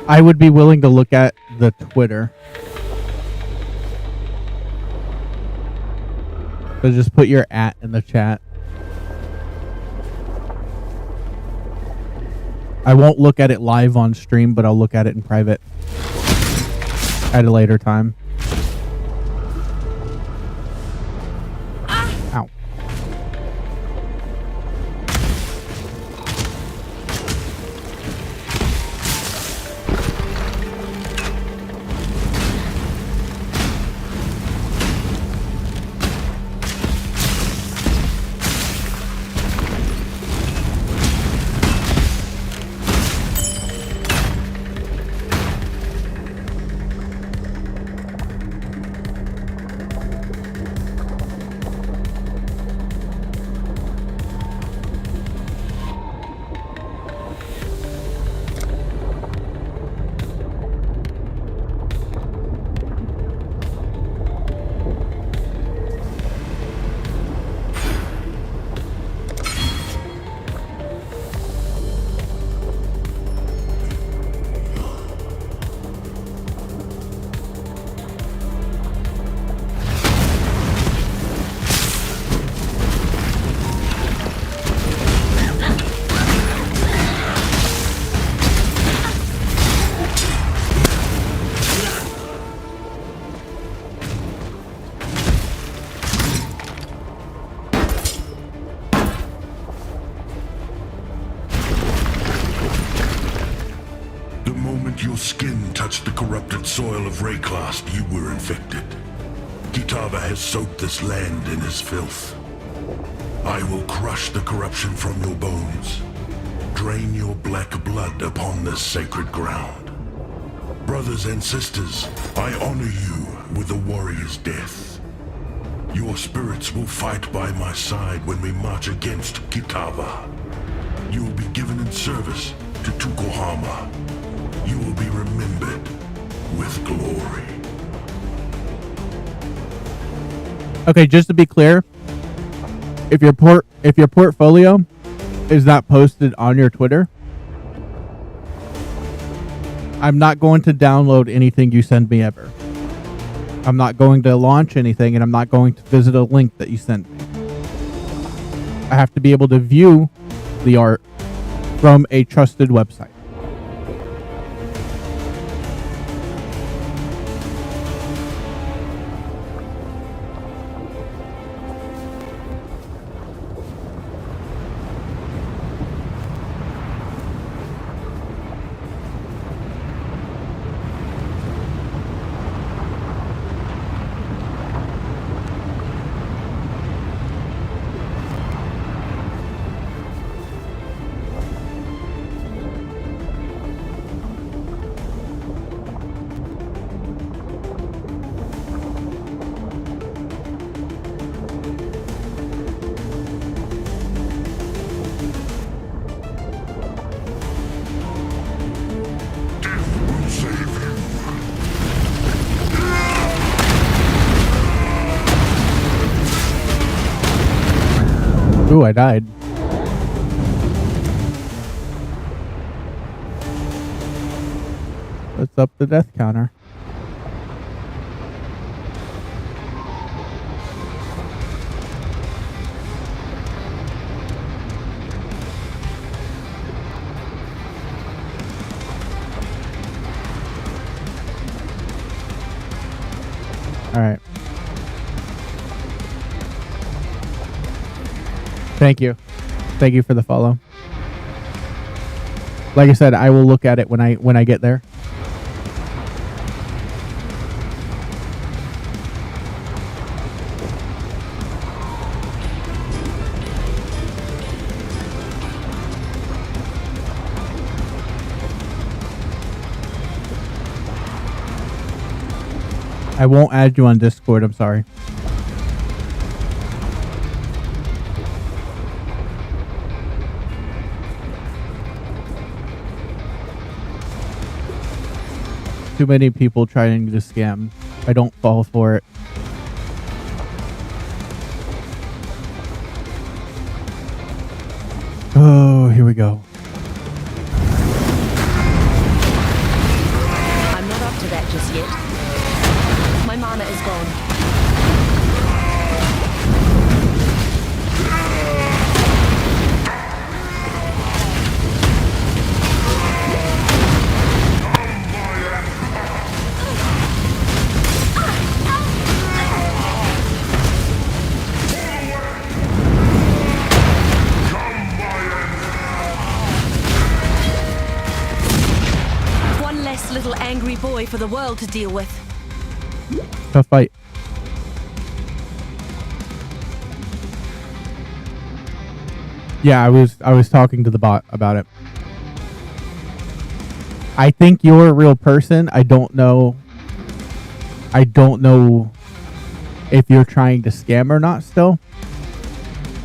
I would be willing to look at the Twitter. So just put your @ in the chat. I won't look at it live on stream, but I'll look at it in private at a later time. Ow.
past you were infected. Kitava has soaked this land in his filth. I will crush the corruption from your bones, drain your black blood upon this sacred ground. Brothers and sisters, I honor you with a warrior's death. Your spirits will fight by my side when we march against Kitava. You will be given in service to Tukohama. You will be remembered with glory.
Okay, just to be clear, if your portfolio is not posted on your Twitter, I'm not going to download anything you send me ever. I'm not going to launch anything, and I'm not going to visit a link that you sent me. I have to be able to view the art from a trusted website. Ooh, I died. Let's up the death counter. All right. Thank you. Thank you for the follow. Like I said, I will look at it when I get there. I won't add you on Discord, I'm sorry. Too many people trying to scam. I don't fall for it. Oh, here we go.
I'm not up to that just yet. My mana is gone. One less little angry boy for the world to deal with.
Tough fight. Yeah, I was talking to the bot about it. I think you're a real person. I don't know if you're trying to scam or not still.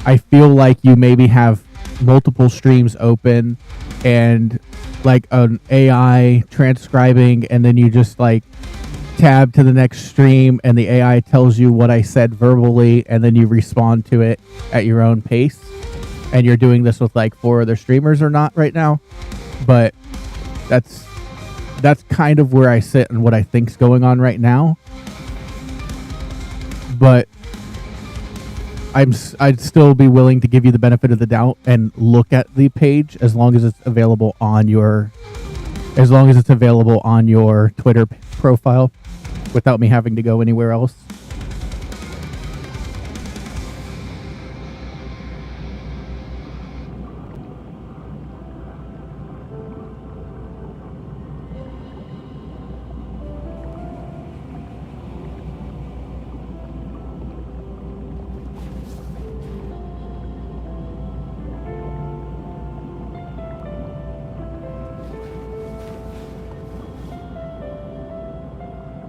I feel like you maybe have multiple streams open and like an AI transcribing, and then you just like tab to the next stream and the AI tells you what I said verbally, and then you respond to it at your own pace. And you're doing this with like 4 other streamers or not right now. But that's kind of where I sit and what I think's going on right now. But I'd still be willing to give you the benefit of the doubt and look at the page as long as it's available on your Twitter profile without me having to go anywhere else.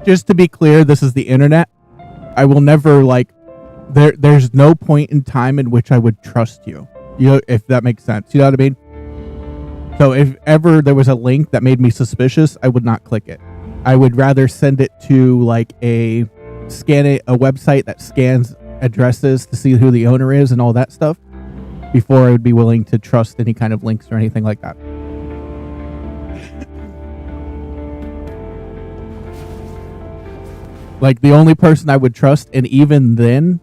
just to be clear, this is the internet. I will never like. There's no point in time in which I would trust you. You know, if that makes sense. You know what I mean? So if ever there was a link that made me suspicious, I would not click it. I would rather send it to like a website that scans addresses to see who the owner is and all that stuff before I would be willing to trust any kind of links or anything like that. Like the only person I would trust, and even then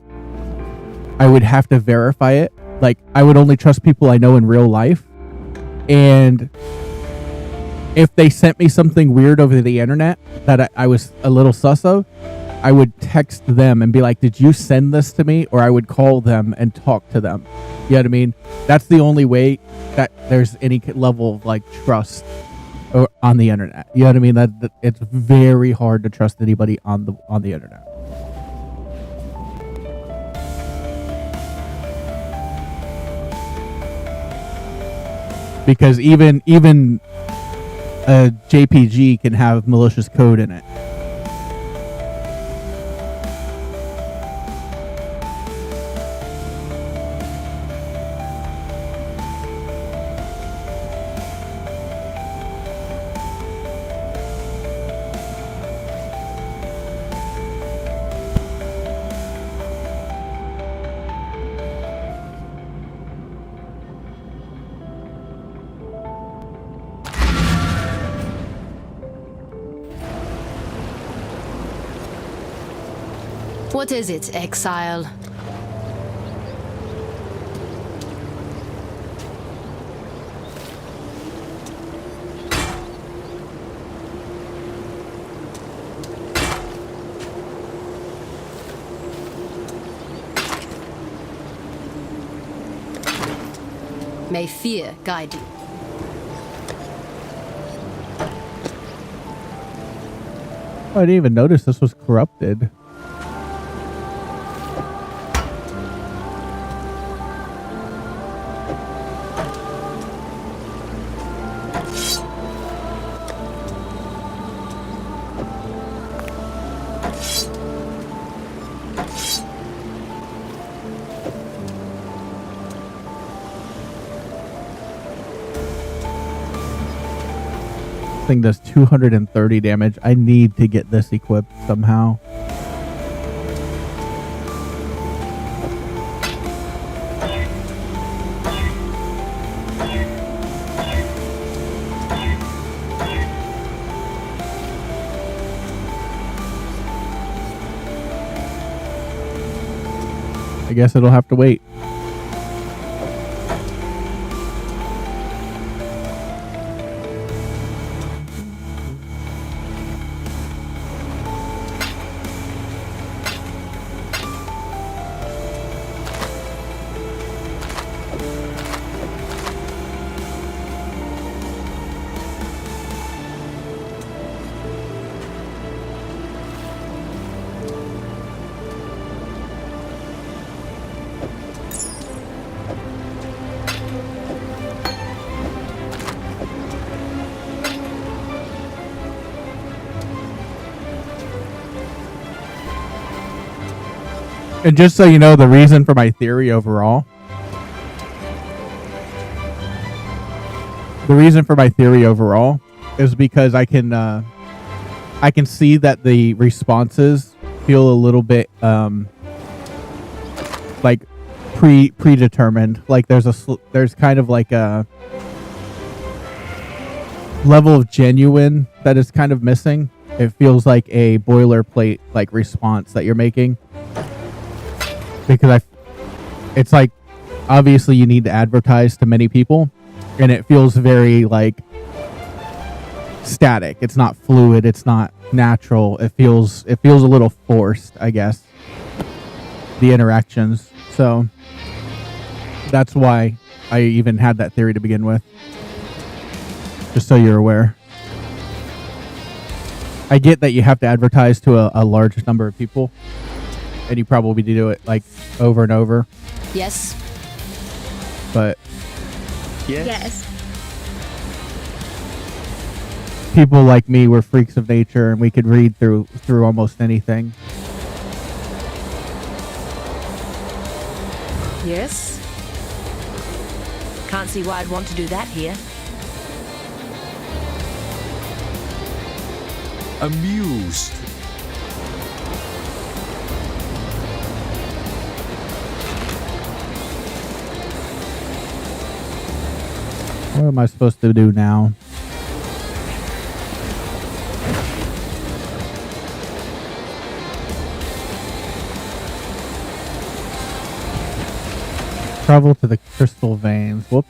I would have to verify it. Like I would only trust people I know in real life. And if they sent me something weird over the internet that I was a little sus of, I would text them and be like, did you send this to me? Or I would call them and talk to them. You know what I mean? That's the only way that there's any level of like trust on the internet. You know what I mean? That it's very hard to trust anybody on the internet. Because even a JPG can have malicious code in it.
What is it, Exile? May fear guide you.
I didn't even notice this was corrupted. Thing does 230 damage. I need to get this equipped somehow. I guess it'll have to wait. And just so you know, the reason for my theory overall. The reason for my theory overall is because I can see that the responses feel a little bit like predetermined. Like there's kind of like a level of genuine that is kind of missing. It feels like a boilerplate like response that you're making. Because it's like, obviously you need to advertise to many people, and it feels very like static. It's not fluid. It's not natural. It feels a little forced, I guess, the interactions. So that's why I even had that theory to begin with. Just so you're aware. I get that you have to advertise to a large number of people. And you probably do it like over and over.
Yes.
But
Yes.
people like me were freaks of nature and we could read through almost anything.
Yes? Can't see why I'd want to do that here.
Amused.
What am I supposed to do now? Travel to the crystal veins. Whoops.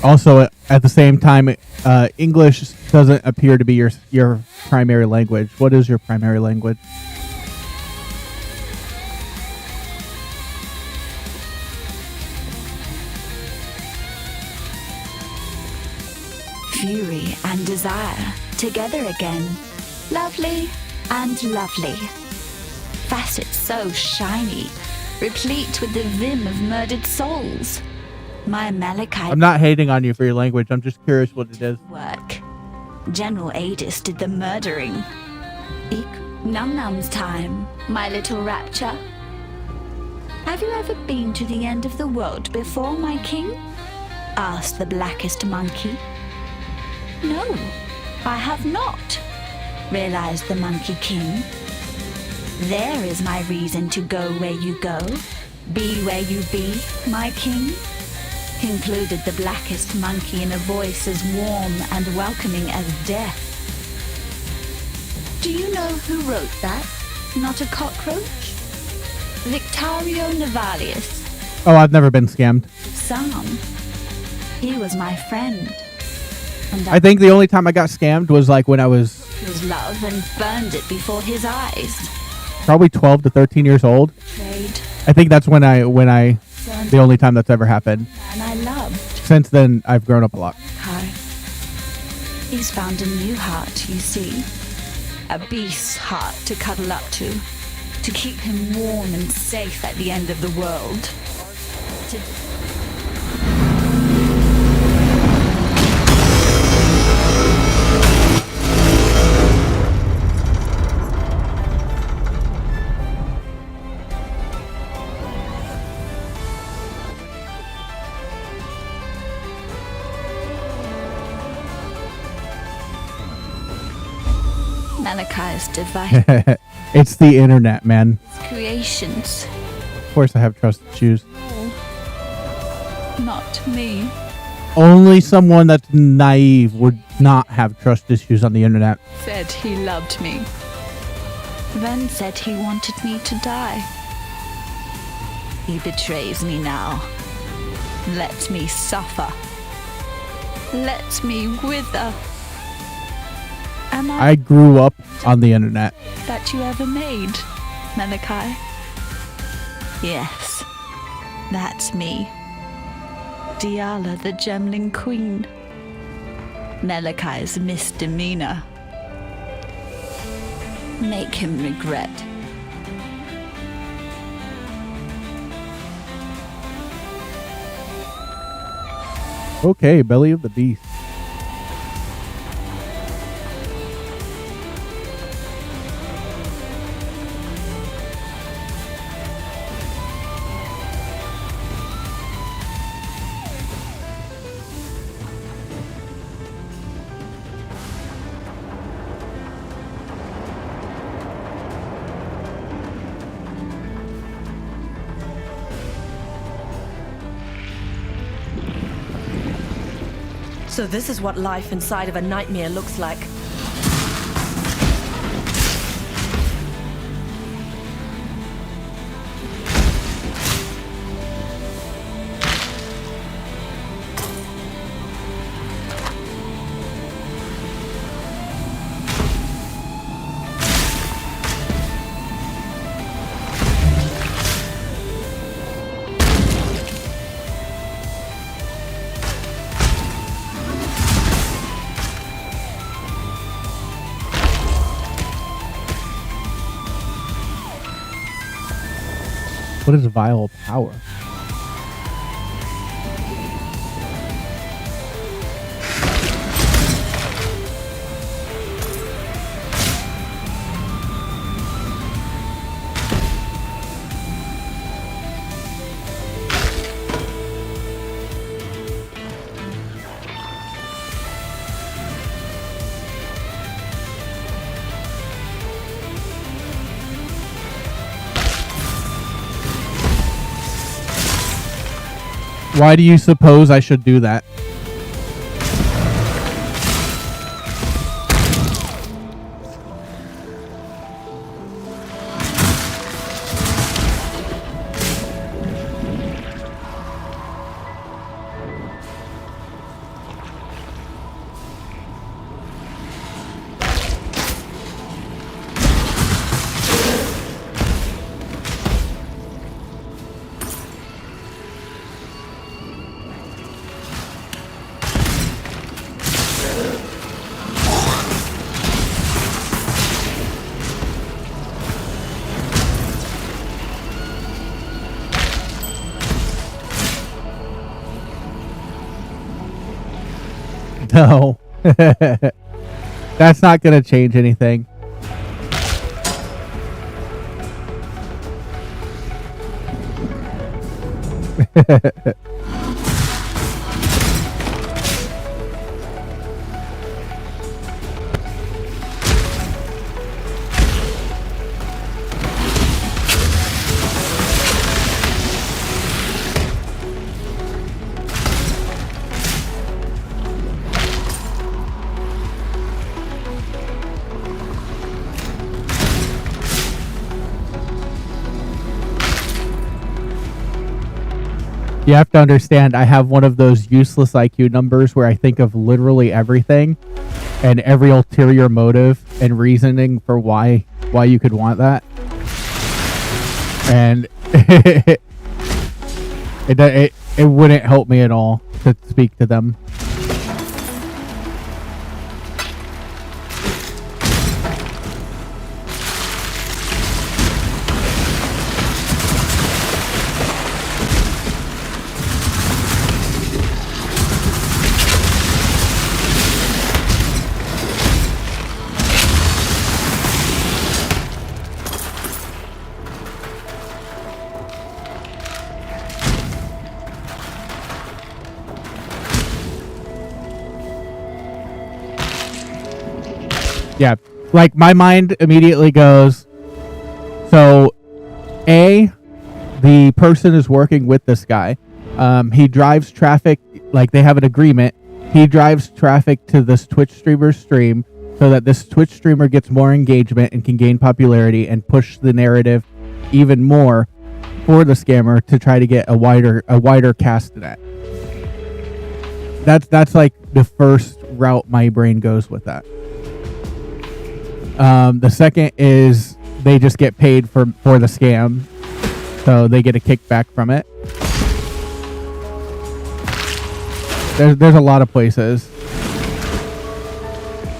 Also, at the same time, English doesn't appear to be your primary language. What is your primary language?
Fury and desire together again. Lovely and lovely. Facets so shiny, replete with the vim of murdered souls. My Malachite
I'm not hating on you for your language. I'm just curious what it is.
work. General Adis did the murdering. Eek, Num Num's time, my little rapture. Have you ever been to the end of the world before, my king? Asked the blackest monkey. No, I have not, realized the Monkey King. There is my reason to go where you go, be where you be, my king, concluded the blackest monkey in a voice as warm and welcoming as death. Do you know who wrote that? Not a cockroach? Victorio Navalius.
Oh, I've never been scammed.
Some. He was my friend. And
I think the only time I got scammed was like when I was
his love and burned it before his eyes.
probably 12 to 13 years old.
Trade.
I think that's when the only time that's ever happened.
And I loved.
Since then, I've grown up a lot.
Kai. He's found a new heart, you see. A beast's heart to cuddle up to keep him warm and safe at the end of the world. Malachi's device
It's the internet, man.
creations.
Of course, I have trust issues.
Not me.
Only someone that's naive would not have trust issues on the internet.
Said he loved me. Then said he wanted me to die. He betrays me now. Let me suffer. Let me wither. Am
I grew up on the internet.
that you ever made, Malachi? Yes, that's me. Diala, the Gemling Queen. Malachi's misdemeanor. Make him regret.
Okay, Belly of the Beast.
So this is what life inside of a nightmare looks like.
What is vial power? Why do you suppose I should do that? No. That's not going to change anything. You have to understand, I have one of those useless IQ numbers where I think of literally everything and every ulterior motive and reasoning for why you could want that. And it wouldn't help me at all to speak to them. Yeah, like my mind immediately goes, so A, the person is working with this guy. He drives traffic, like they have an agreement. He drives traffic to this Twitch streamer's stream so that this Twitch streamer gets more engagement and can gain popularity and push the narrative even more for the scammer to try to get a wider cast net. That's like the first route my brain goes with that. The second is they just get paid for the scam, so they get a kickback from it. There's a lot of places.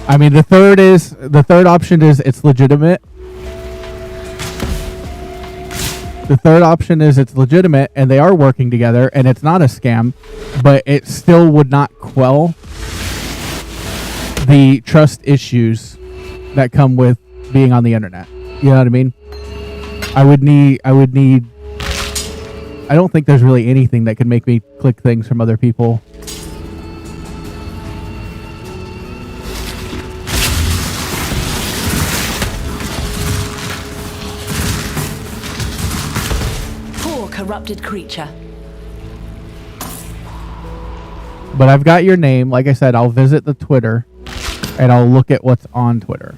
I mean, the third option is it's legitimate. The third option is it's legitimate and they are working together and it's not a scam, but it still would not quell the trust issues that come with being on the internet. You know what I mean? I would need I don't think there's really anything that could make me click things from other people.
Poor corrupted creature.
But I've got your name. Like I said, I'll visit the Twitter and I'll look at what's on Twitter.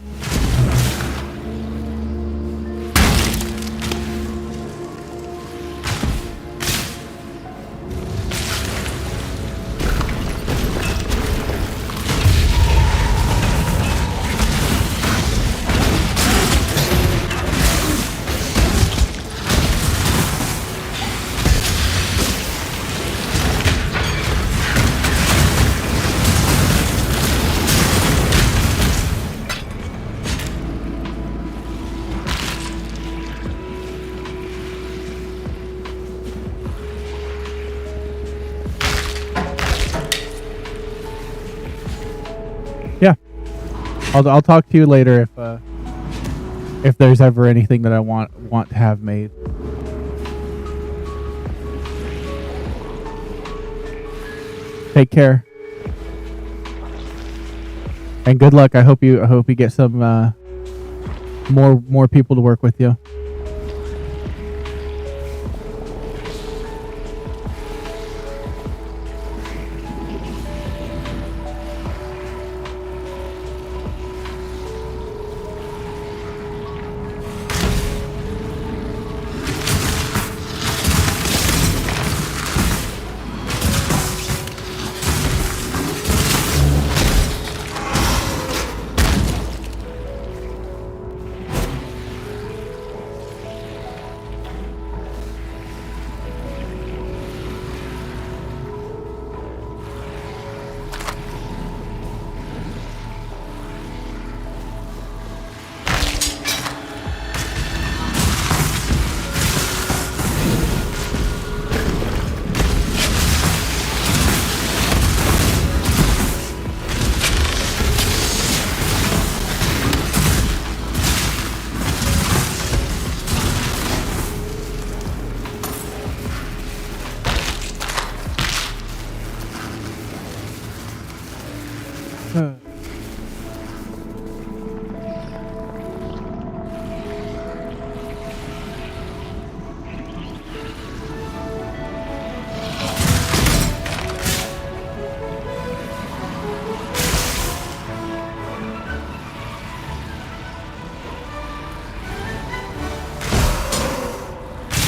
Yeah, I'll talk to you later if there's ever anything that I want to have made. Take care, and good luck. I hope you get some more people to work with you.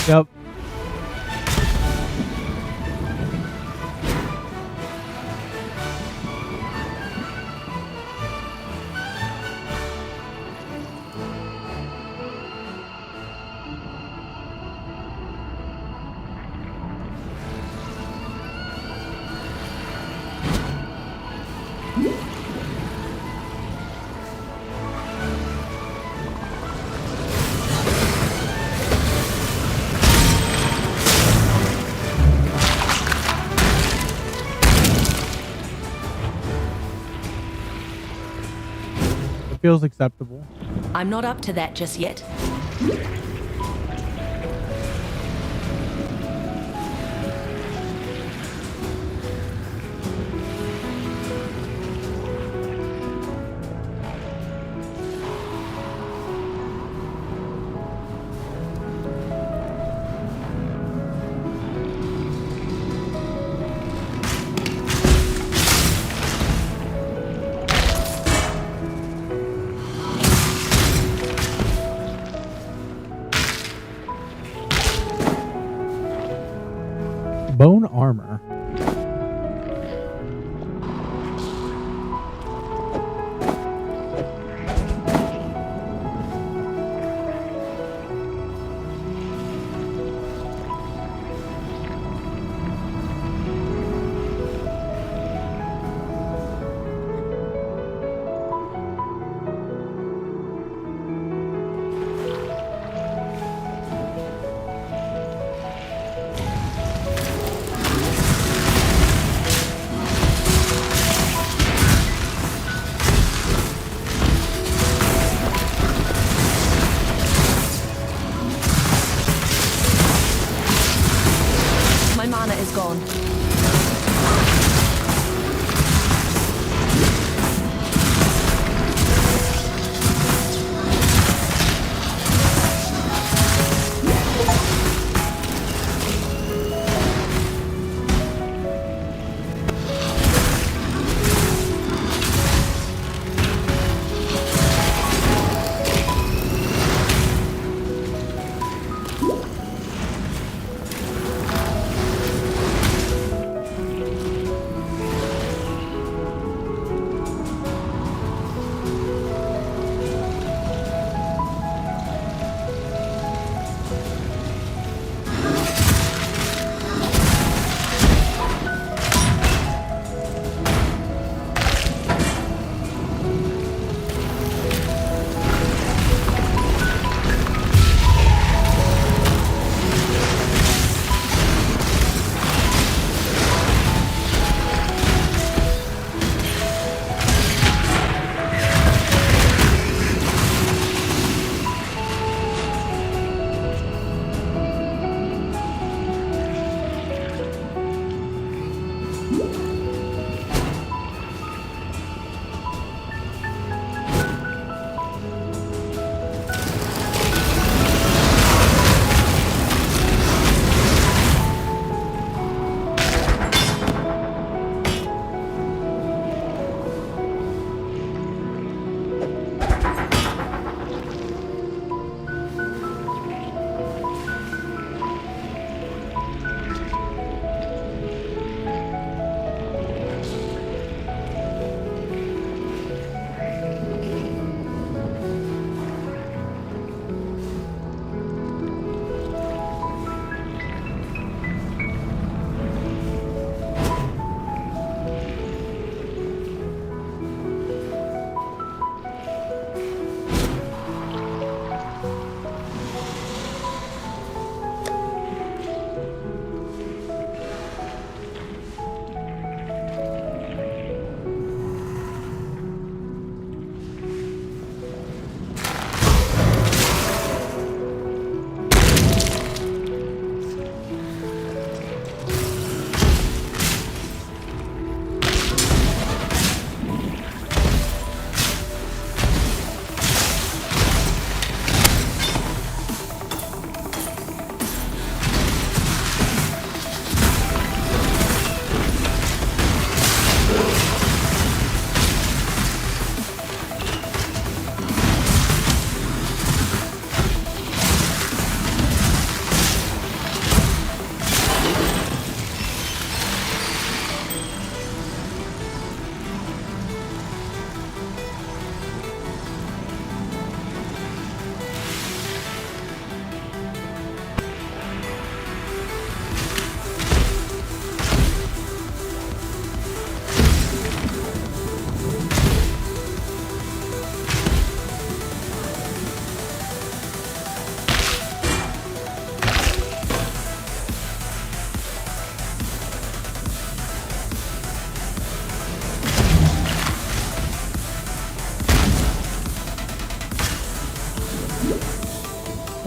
Yep. Feels acceptable.
I'm not up to that just yet.
Bone armor.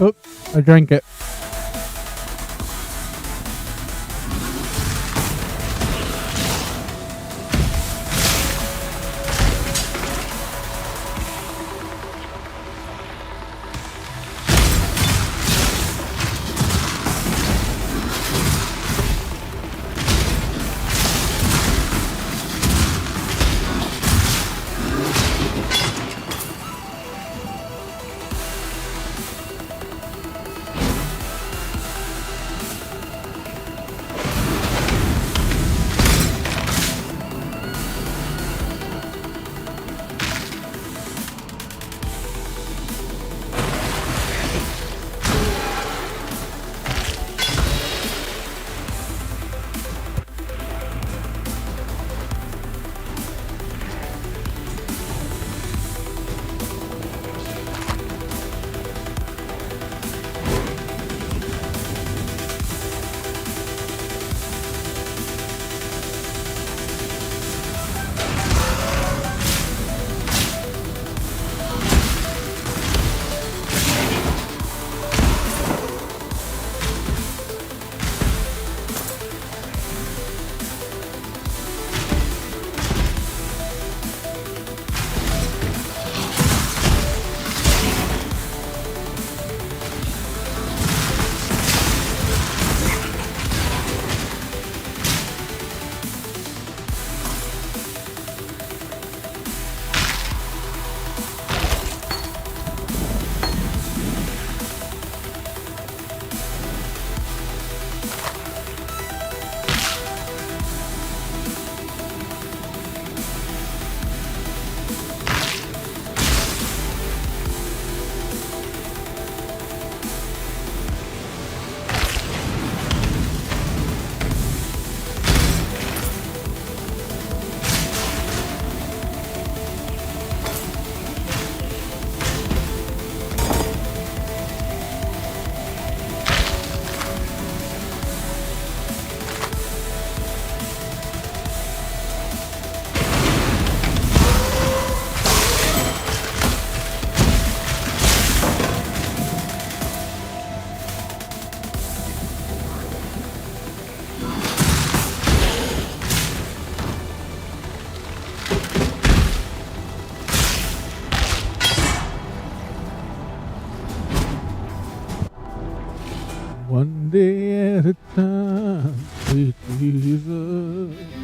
Oops, I drank it. One day at a time, sweet Jesus.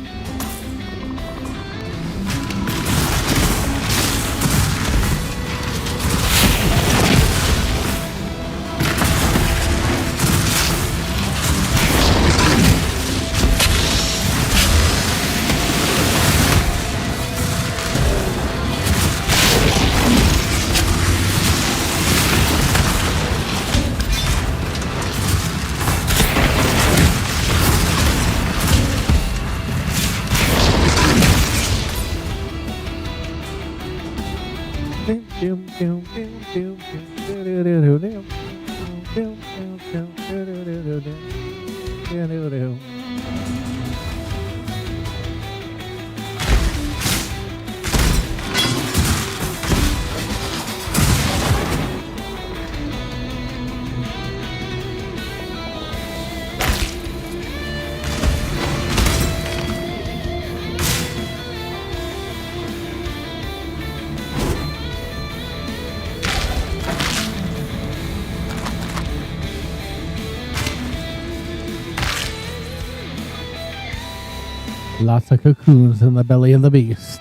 Lots of cocoons in the belly of the beast.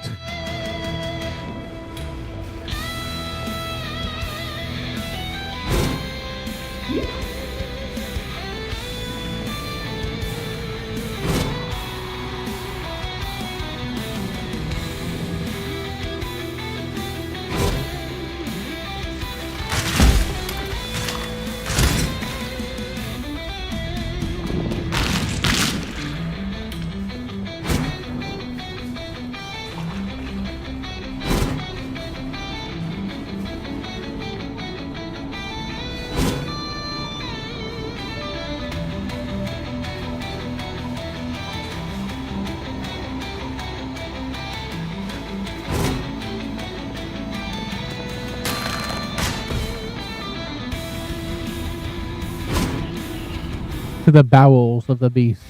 to the bowels of the beast.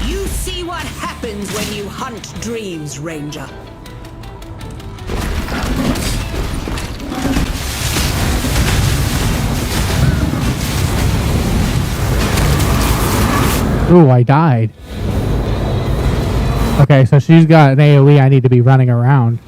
You see what happens when you hunt dreams, Ranger.
Ooh, I died. Okay, so she's got an AoE. I need to be running around.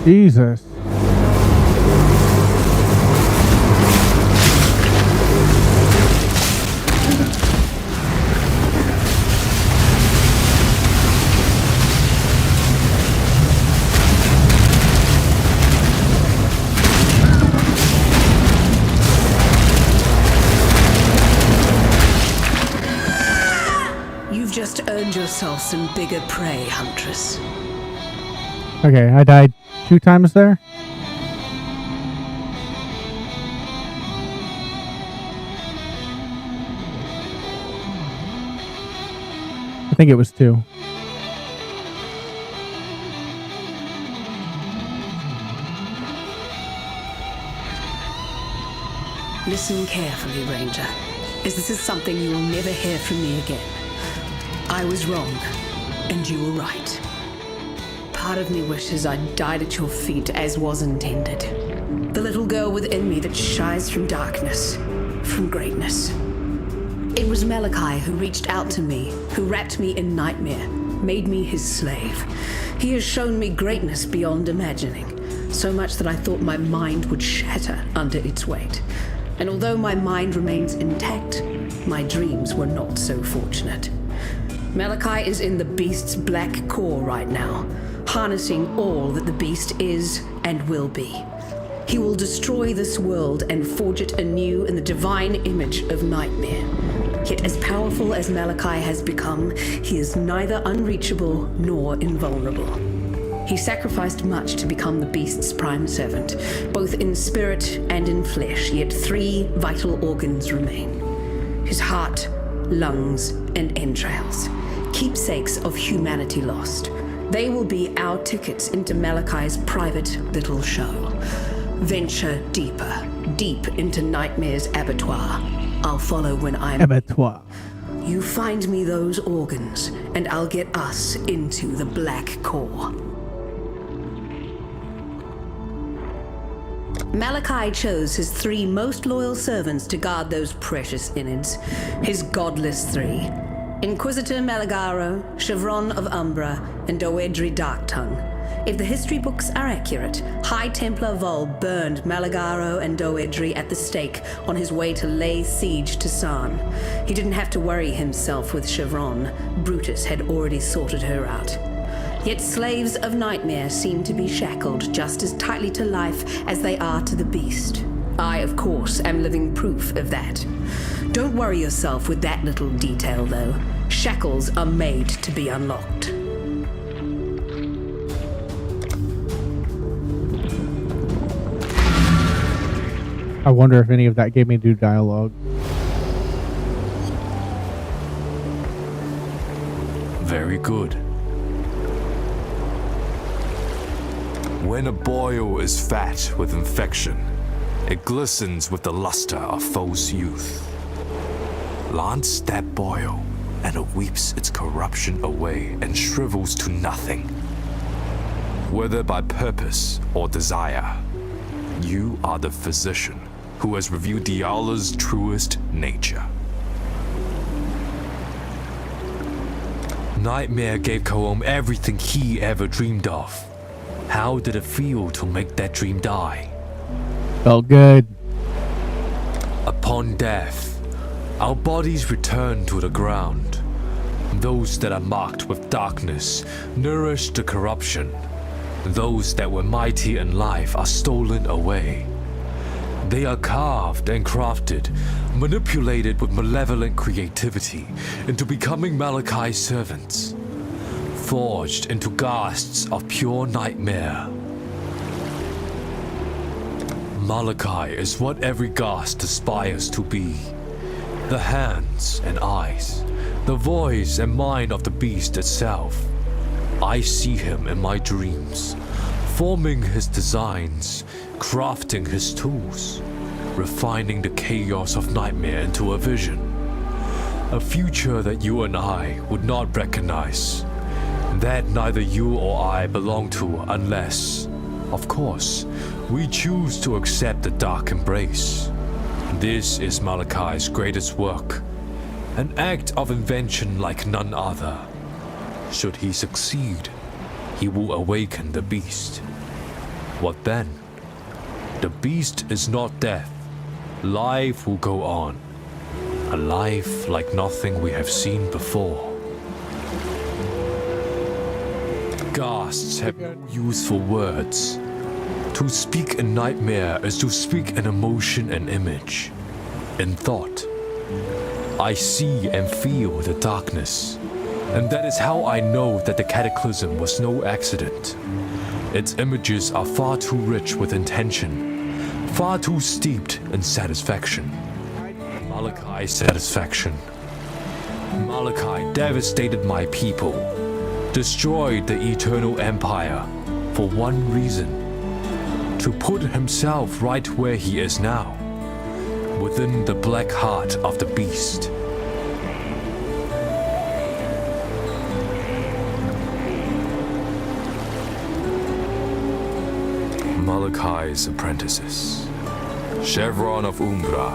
Jesus.
You've just earned yourself some bigger prey, Huntress.
Okay, I died 2 times there. I think it was 2.
Listen carefully, Ranger, as this is something you will never hear from me again. I was wrong, and you were right. Part of me wishes I'd died at your feet as was intended. The little girl within me that shies from darkness, from greatness. It was Malachi who reached out to me, who wrapped me in nightmare, made me his slave. He has shown me greatness beyond imagining, so much that I thought my mind would shatter under its weight. And although my mind remains intact, my dreams were not so fortunate. Malachi is in the beast's black core right now, harnessing all that the beast is and will be. He will destroy this world and forge it anew in the divine image of Nightmare. Yet as powerful as Malachi has become, he is neither unreachable nor invulnerable. He sacrificed much to become the beast's prime servant, both in spirit and in flesh, yet 3 vital organs remain. His heart, lungs, and entrails, keepsakes of humanity lost. They will be our tickets into Malachi's private little show. Venture deeper, deep into Nightmare's abattoir. I'll follow when I'm...
Abattoir.
You find me those organs, and I'll get us into the black core. Malachi chose his 3 most loyal servants to guard those precious innards. His godless 3. Inquisitor Malagaro, Chevron of Umbra, and Doedri Darktongue. If the history books are accurate, High Templar Vol burned Malagaro and Doedri at the stake on his way to lay siege to Sarn. He didn't have to worry himself with Chevron. Brutus had already sorted her out. Yet slaves of Nightmare seem to be shackled just as tightly to life as they are to the beast. I, of course, am living proof of that. Don't worry yourself with that little detail, though. Shackles are made to be unlocked.
I wonder if any of that gave me new dialogue.
Very good. When a boil is fat with infection, it glistens with the luster of false youth. Lance that boil, and it weeps its corruption away and shrivels to nothing. Whether by purpose or desire, you are the physician who has revealed Diala's truest nature. Nightmare gave Kaom everything he ever dreamed of. How did it feel to make that dream die?
Felt good.
Upon death, our bodies return to the ground. Those that are marked with darkness nourish the corruption. Those that were mighty in life are stolen away. They are carved and crafted, manipulated with malevolent creativity into becoming Malachi's servants, forged into ghasts of pure nightmare. Malachi is what every ghast aspires to be. The hands and eyes, the voice and mind of the beast itself. I see him in my dreams, forming his designs, crafting his tools, refining the chaos of nightmare into a vision. A future that you and I would not recognize, that neither you or I belong to unless, of course, we choose to accept the dark embrace. This is Malachi's greatest work, an act of invention like none other. Should he succeed, he will awaken the beast. What then? The beast is not death. Life will go on. A life like nothing we have seen before. Ghasts have no use for words. To speak in nightmare is to speak in emotion and image, in thought. I see and feel the darkness, and that is how I know that the cataclysm was no accident. Its images are far too rich with intention, far too steeped in satisfaction. Malachi's satisfaction. Malachi devastated my people, destroyed the eternal empire for one reason: to put himself right where he is now, within the black heart of the beast. Malachi's apprentices: Chevron of Umbra,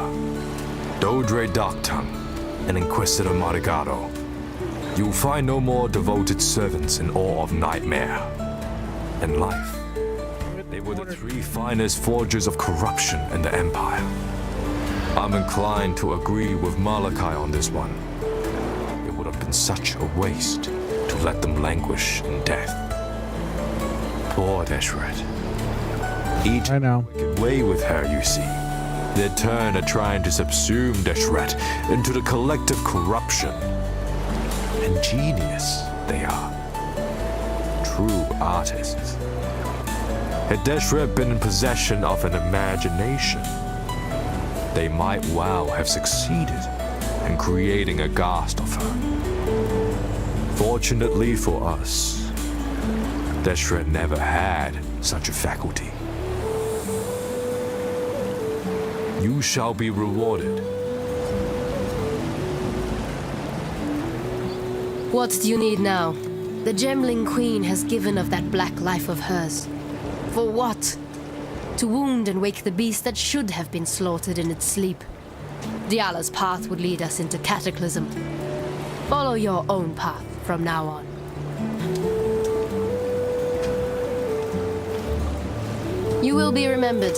Dodre Darktongue, and Inquisitor Marigado. You'll find no more devoted servants in all of nightmare and life. They were the three finest forgers of corruption in the Empire. I'm inclined to agree with Malachi on this one. It would have been such a waste to let them languish in death. Poor Deshret. Each wicked way with her, you see. Their turn at trying to subsume Deshret into the collective corruption. Ingenious they are. True artists. Had Deshret been in possession of an imagination, they might well have succeeded in creating a ghast of her. Fortunately for us, Deshret never had such a faculty. You shall be rewarded.
What do you need now? The Gemling Queen has given of that black life of hers. For what? To wound and wake the beast that should have been slaughtered in its sleep. Diala's path would lead us into Cataclysm. Follow your own path from now on. You will be remembered.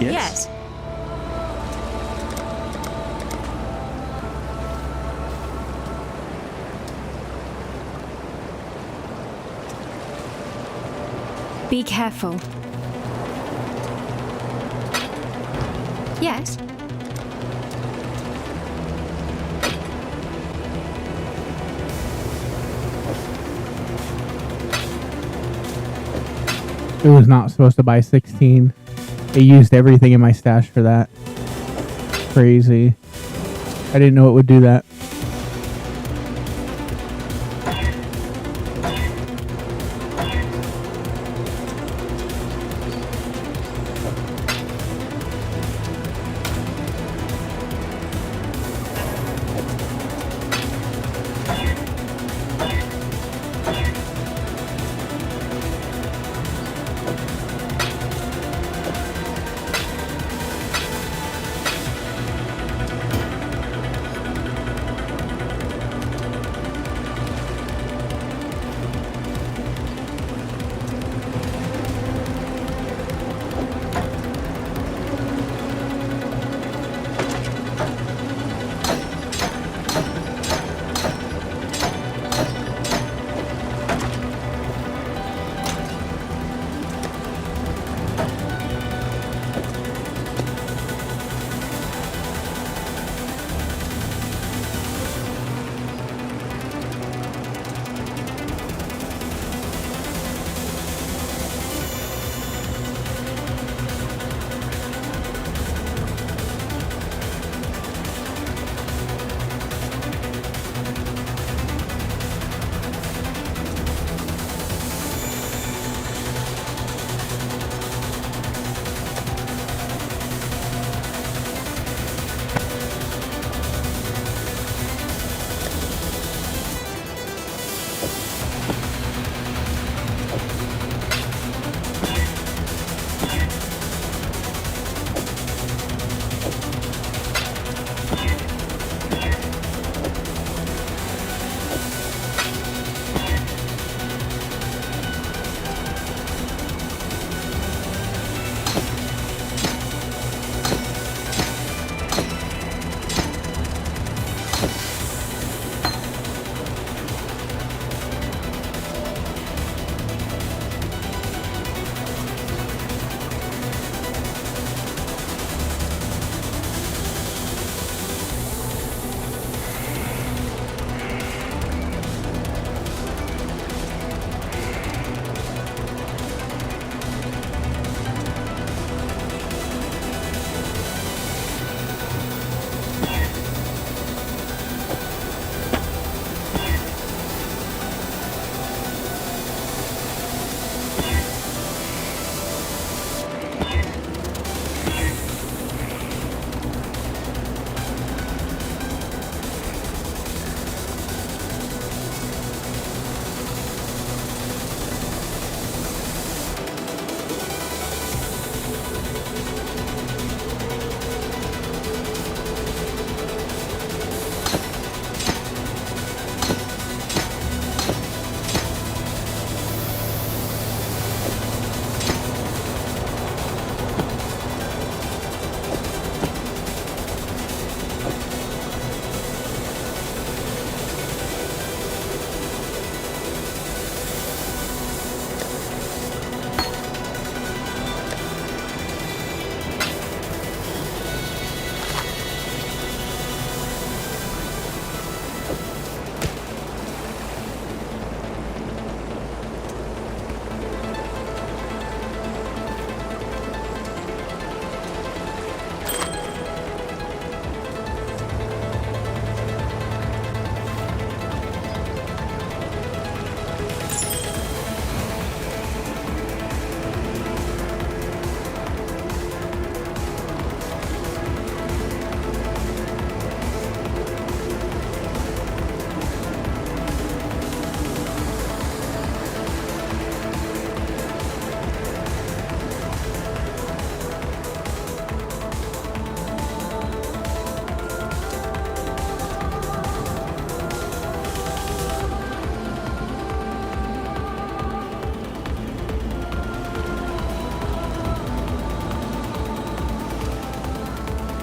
Yes.
Yes. Be careful. Yes.
It was not supposed to buy 16. It used everything in my stash for that. Crazy. I didn't know it would do that.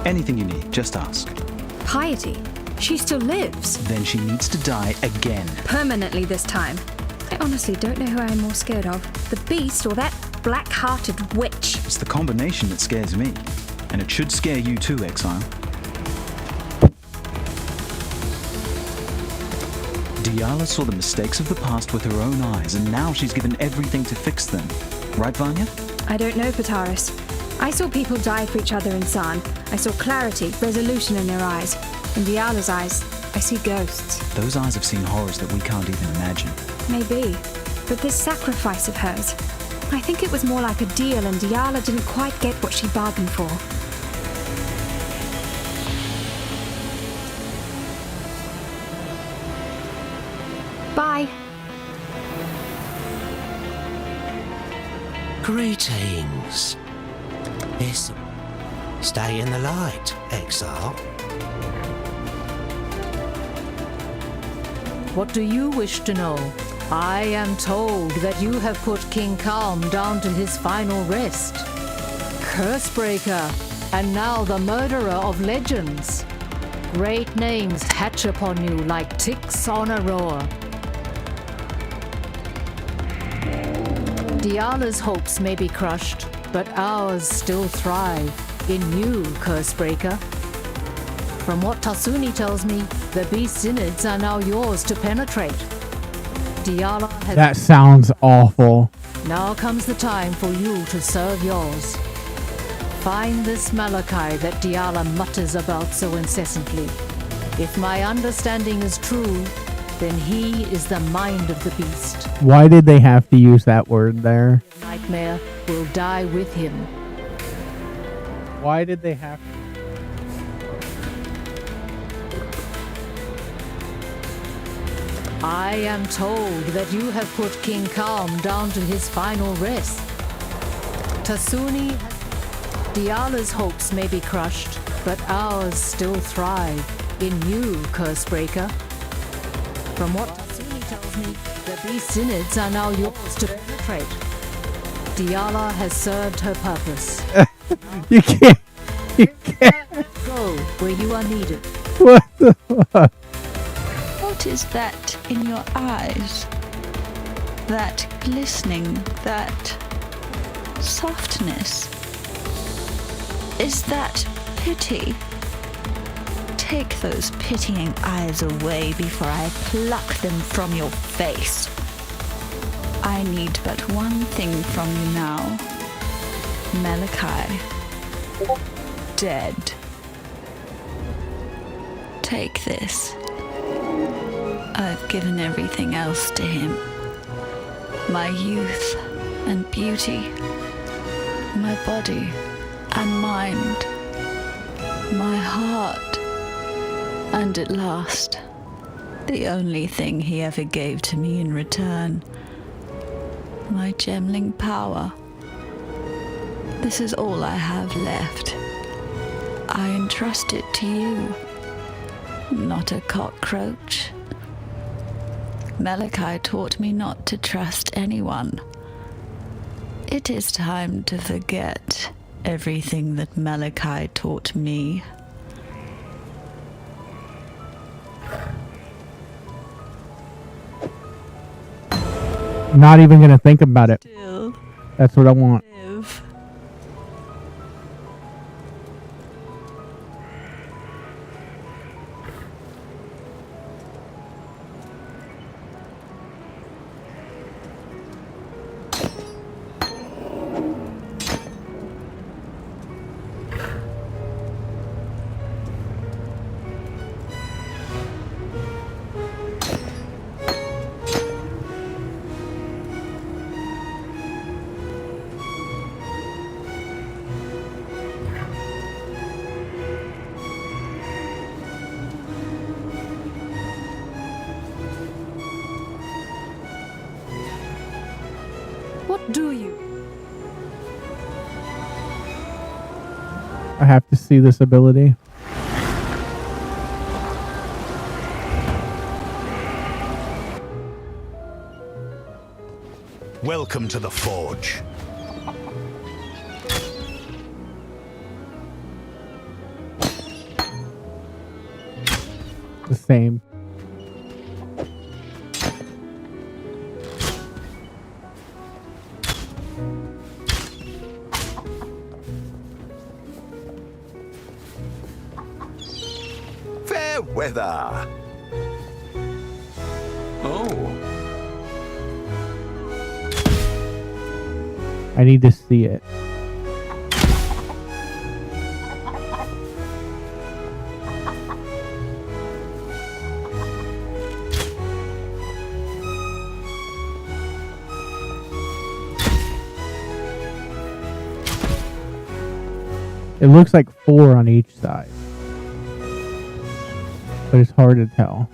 Anything you need, just ask.
Piety? She still lives.
Then she needs to die again.
Permanently this time. I honestly don't know who I'm more scared of. The beast or that black-hearted witch.
It's the combination that scares me. And it should scare you too, Exile. Diala saw the mistakes of the past with her own eyes, and now she's given everything to fix them. Right, Vanya?
I don't know, Pataris. I saw people die for each other in San. I saw clarity, resolution in their eyes. In Diala's eyes, I see ghosts.
Those eyes have seen horrors that we can't even imagine.
Maybe. But this sacrifice of hers, I think it was more like a deal and Diala didn't quite get what she bargained for. Bye.
Greetings. Yes. Stay in the light, Exile.
What do you wish to know? I am told that you have put King Calm down to his final rest. Cursebreaker, and now the murderer of legends. Great names hatch upon you like ticks on a roar. Diala's hopes may be crushed, but ours still thrive in you, Cursebreaker. From what Tasuni tells me, the beast's innards are now yours to penetrate. Diala has...
That sounds awful.
Now comes the time for you to serve yours. Find this Malachi that Diala mutters about so incessantly. If my understanding is true, then he is the mind of the beast.
Why did they have to use that word there?
Nightmare will die with him.
Why did they have to?
I am told that you have put King Calm down to his final rest. Tasuni, Diala's hopes may be crushed, but ours still thrive in you, Cursebreaker. From what Tasuni tells me, the beast's innards are now yours to penetrate. Diala has served her purpose.
You can't.
Go where you are needed.
What the fuck?
What is that in your eyes? That glistening, that softness? Is that pity? Take those pitying eyes away before I pluck them from your face. I need but one thing from you now. Malachi. Dead. Take this. I've given everything else to him. My youth and beauty. My body and mind. My heart. And at last, the only thing he ever gave to me in return. My gemling power. This is all I have left. I entrust it to you. Not a cockroach. Malachi taught me not to trust anyone. It is time to forget everything that Malachi taught me.
Not even gonna think about it. That's what I want.
What do you?
I have to see this ability.
Welcome to the Forge.
the same.
Fair weather. Oh.
I need to see it. It looks like 4 on each side, but it's hard to tell.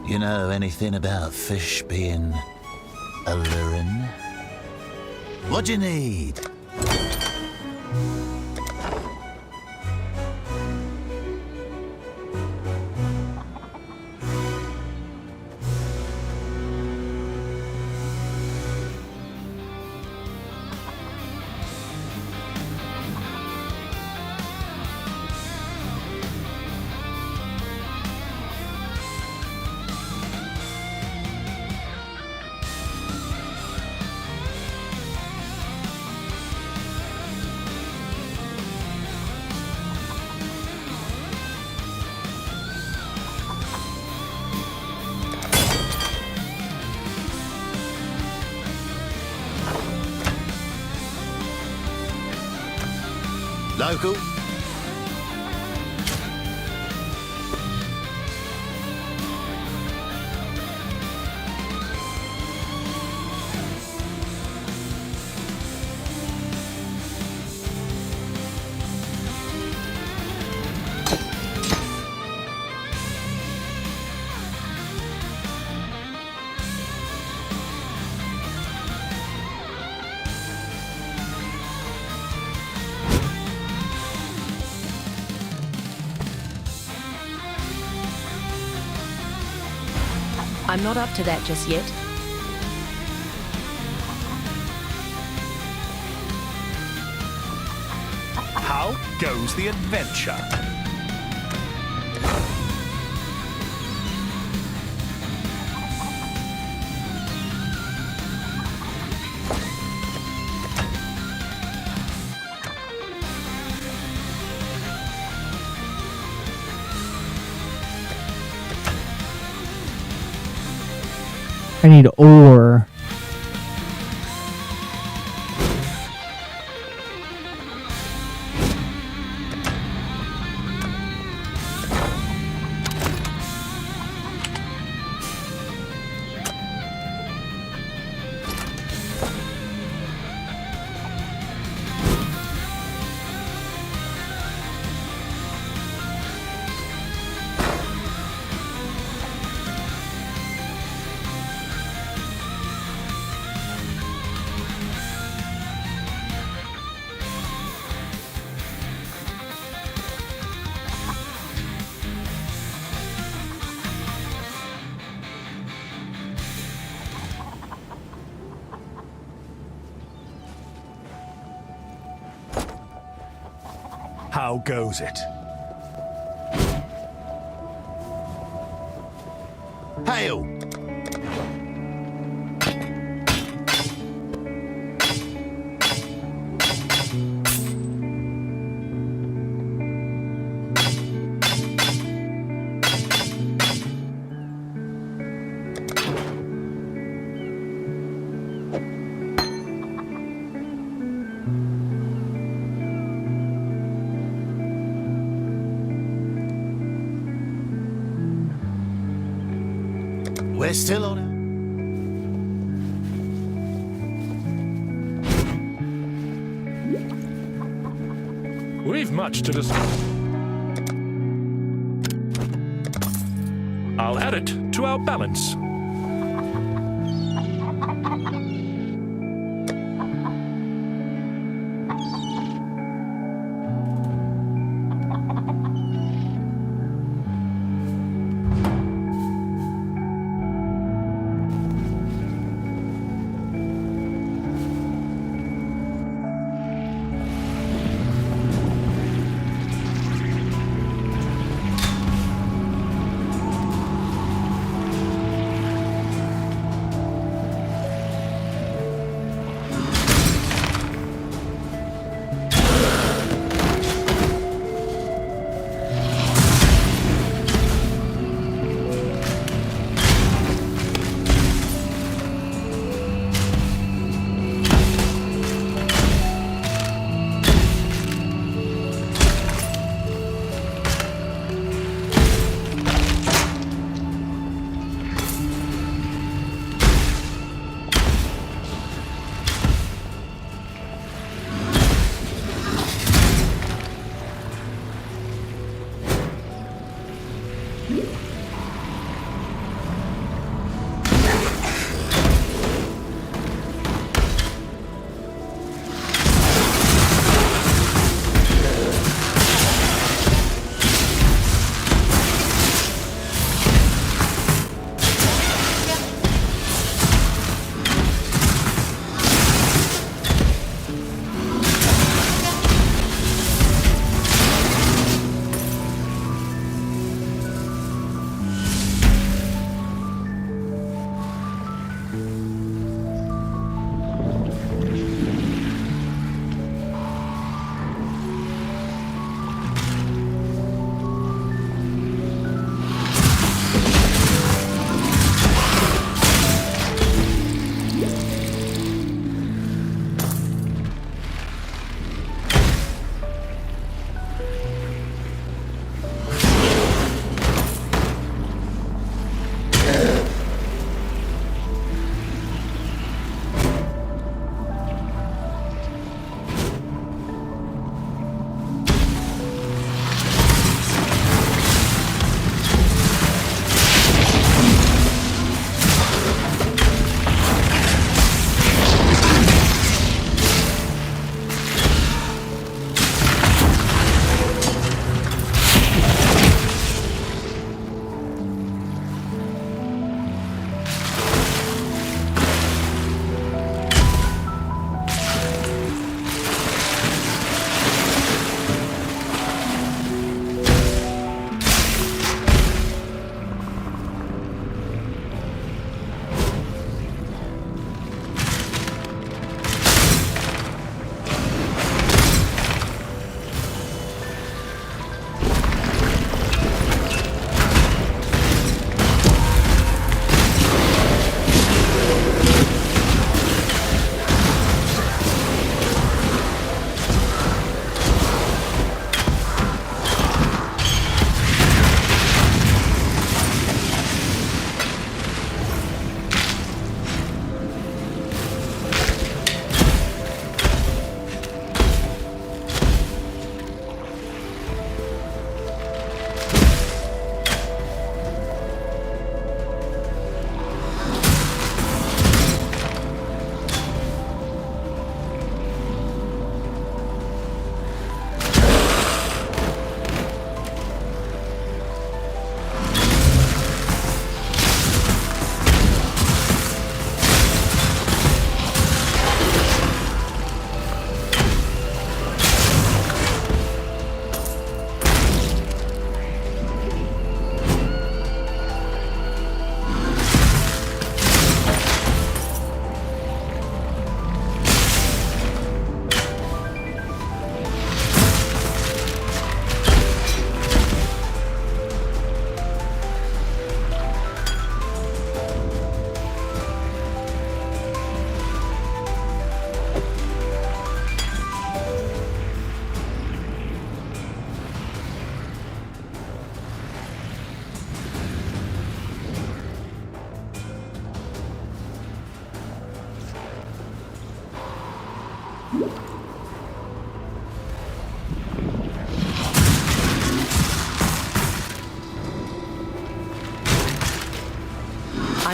You know anything about fish being alluring? What do you need? Local?
I'm not up to that just yet.
How goes the adventure?
I need ore.
How goes it?
Hail! We're still on it.
We've much to discuss. I'll add it to our balance.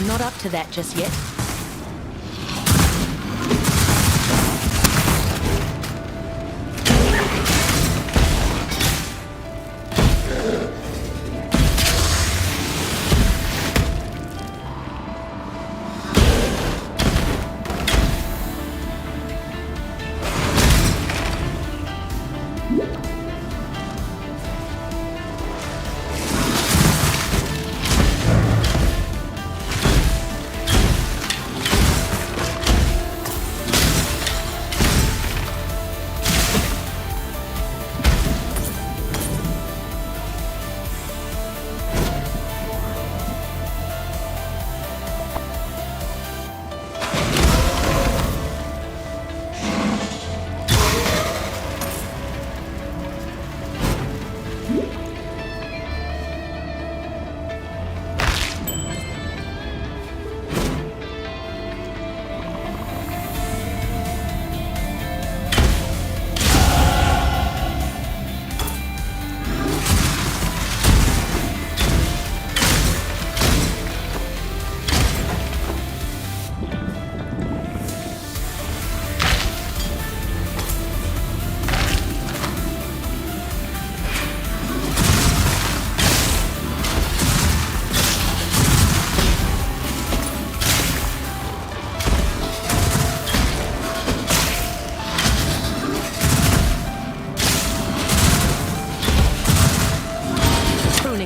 I'm not up to that just yet.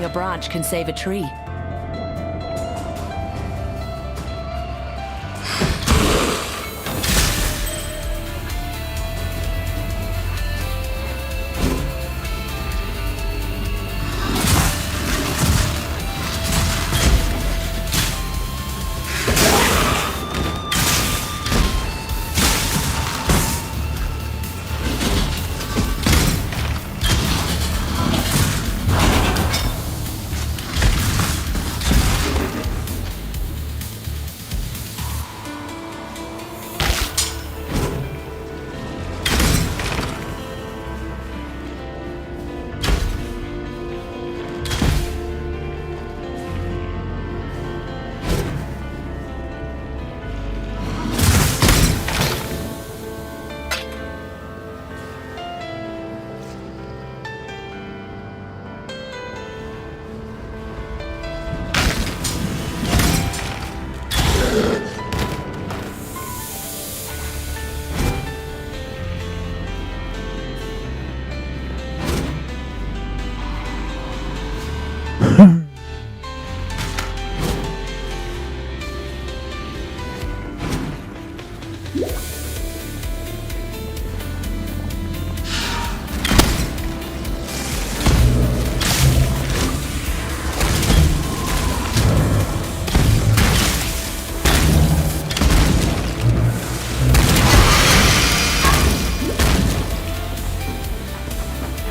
a branch can save a tree.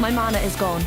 My mana is gone.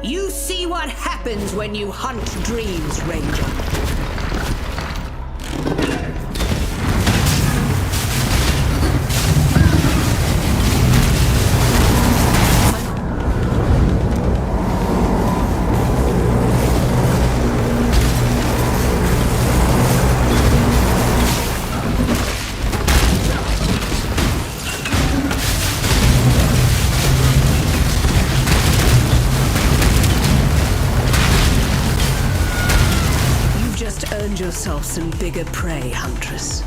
You see what happens when you hunt dreams, Ranger. yourself some bigger prey, Huntress.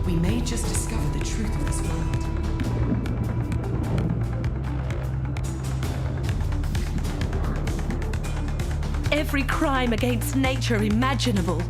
We may just discover the truth of this world.
Every crime against nature imaginable.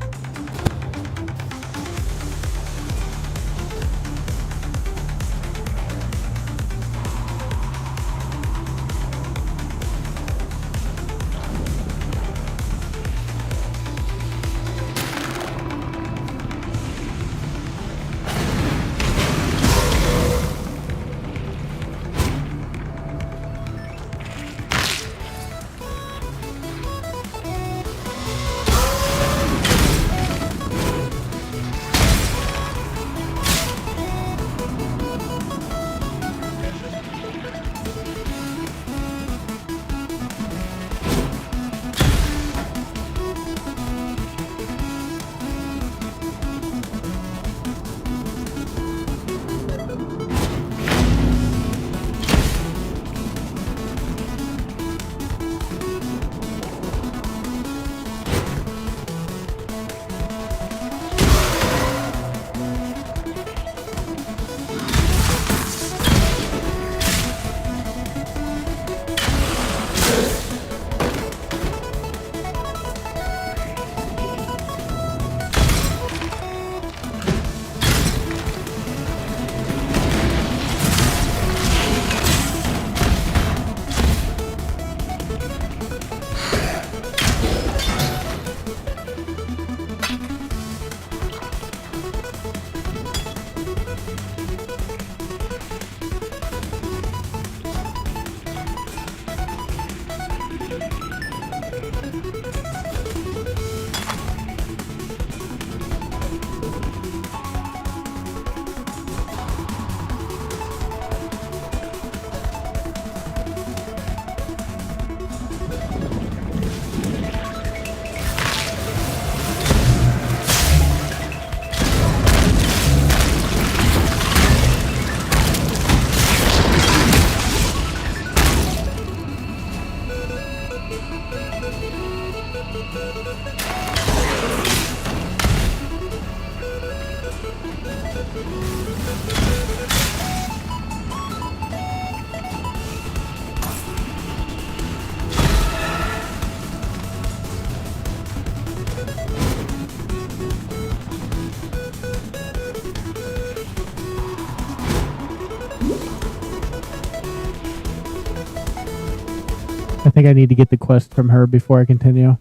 I think I need to get the quest from her before I continue.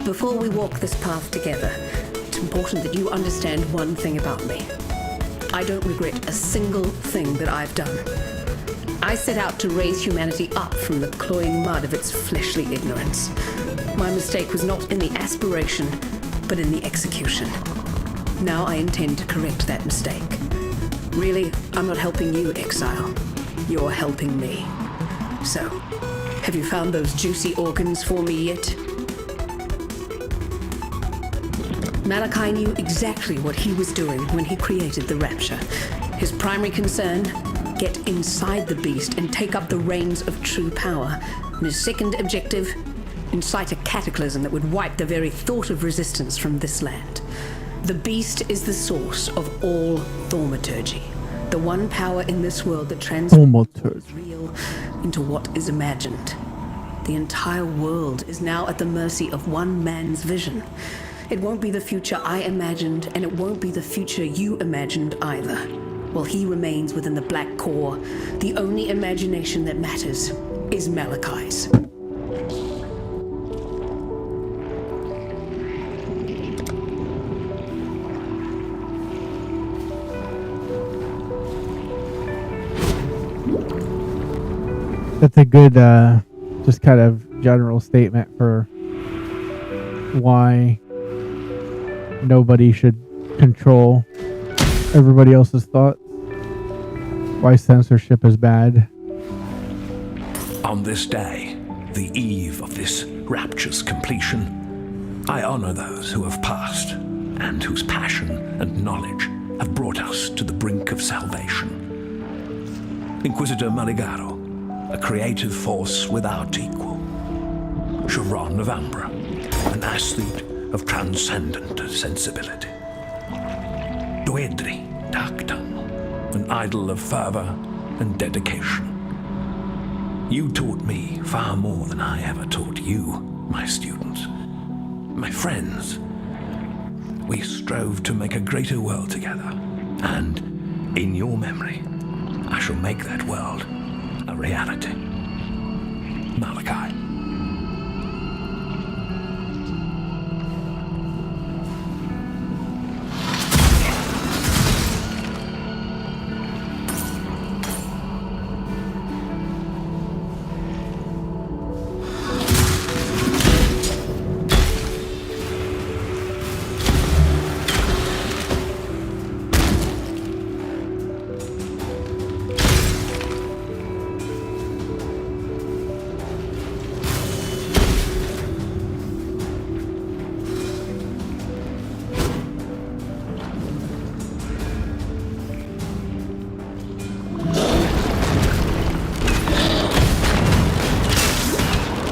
Before we walk this path together, it's important that you understand one thing about me. I don't regret a single thing that I've done. I set out to raise humanity up from the cloying mud of its fleshly ignorance. My mistake was not in the aspiration, but in the execution. Now I intend to correct that mistake. Really, I'm not helping you, Exile. You're helping me. So, have you found those juicy organs for me yet? Malachi knew exactly what he was doing when he created the Rapture. His primary concern, get inside the beast and take up the reins of true power. And his second objective, incite a cataclysm that would wipe the very thought of resistance from this land. The beast is the source of all thaumaturgy, the one power in this world that transforms what is real into what is imagined. The entire world is now at the mercy of one man's vision. It won't be the future I imagined, and it won't be the future you imagined either. While he remains within the black core, the only imagination that matters is Malachi's.
That's a good, just kind of general statement for why nobody should control everybody else's thoughts. Why censorship is bad.
On this day, the eve of this rapture's completion, I honor those who have passed, and whose passion and knowledge have brought us to the brink of salvation. Inquisitor Maligaro, a creative force without equal. Chiron of Ambra, an athlete of transcendent sensibility. Doedri, Darktongue, an idol of fervor and dedication. You taught me far more than I ever taught you, my students, my friends. We strove to make a greater world together, and in your memory, I shall make that world a reality. Malachi.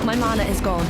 My mana is gone.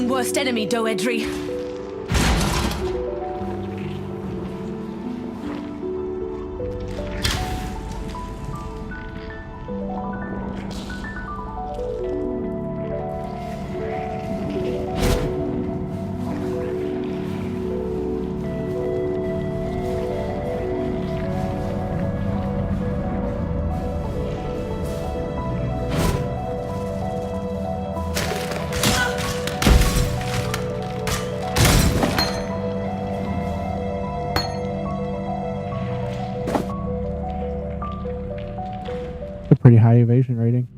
Worst enemy, Doedri.
Pretty high evasion rating.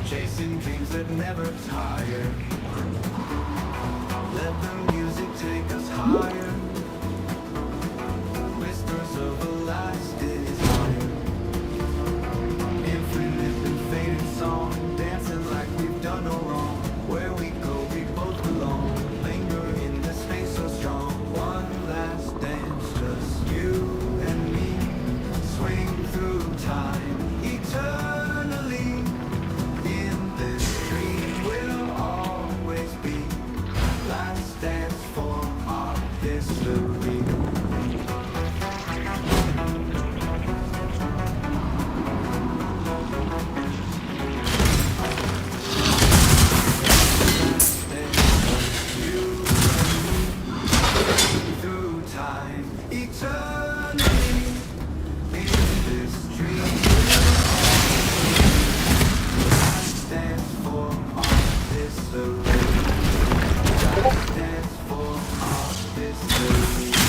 Chasing dreams that never tire. Let the music take us higher. Whispers of a last desire. Infinite and fading song, dancing like we've done no wrong. Where we go, we both belong. Linger in this space so strong. One last dance, just you and me. Swing through time, eternally. In this dream we'll always be. Last dance for our history. Through time, eternally. In this dream last dance for our history. Last dance for our history.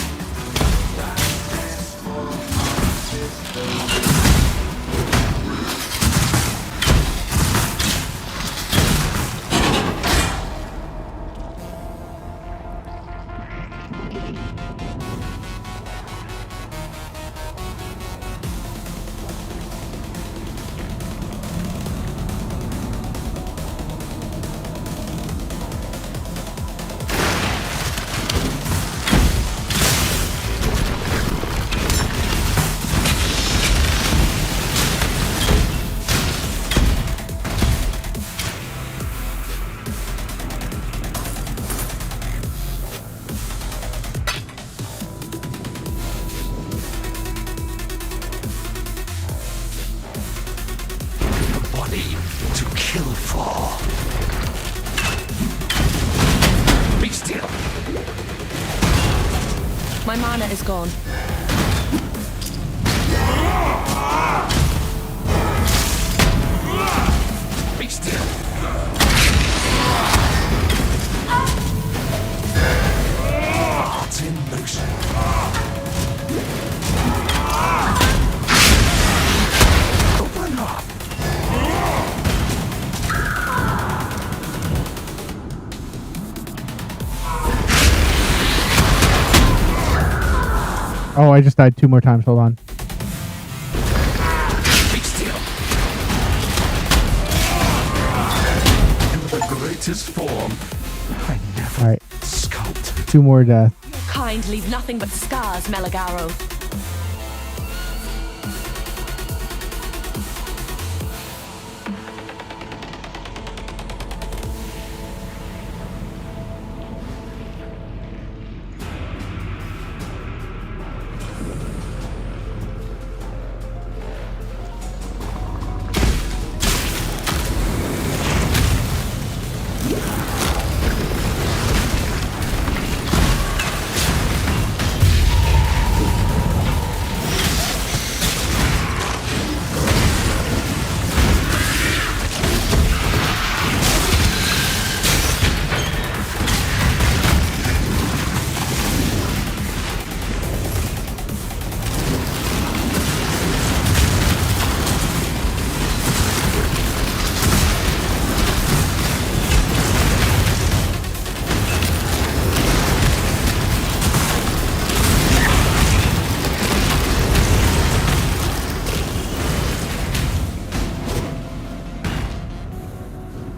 To kill for. Be still.
My mana is gone.
Be still. Heart in motion. Open up.
Oh, I just died 2 more times. Hold on.
Be still. In the greatest form, I never
All right.
sculpted.
2 more deaths.
Your kind leave nothing but scars, Melagaro.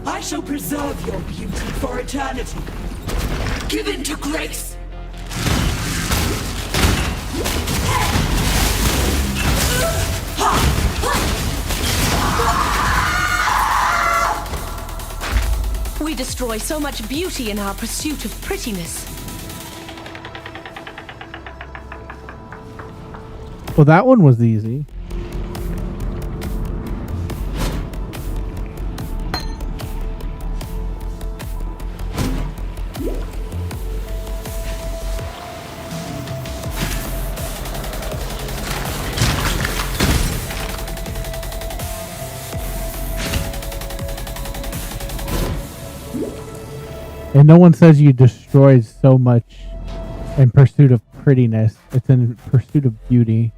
I shall preserve your beauty for eternity. Give in to grace.
We destroy so much beauty in our pursuit of prettiness.
Well, that one was easy. And no one says you destroyed so much in pursuit of prettiness. It's in pursuit of beauty.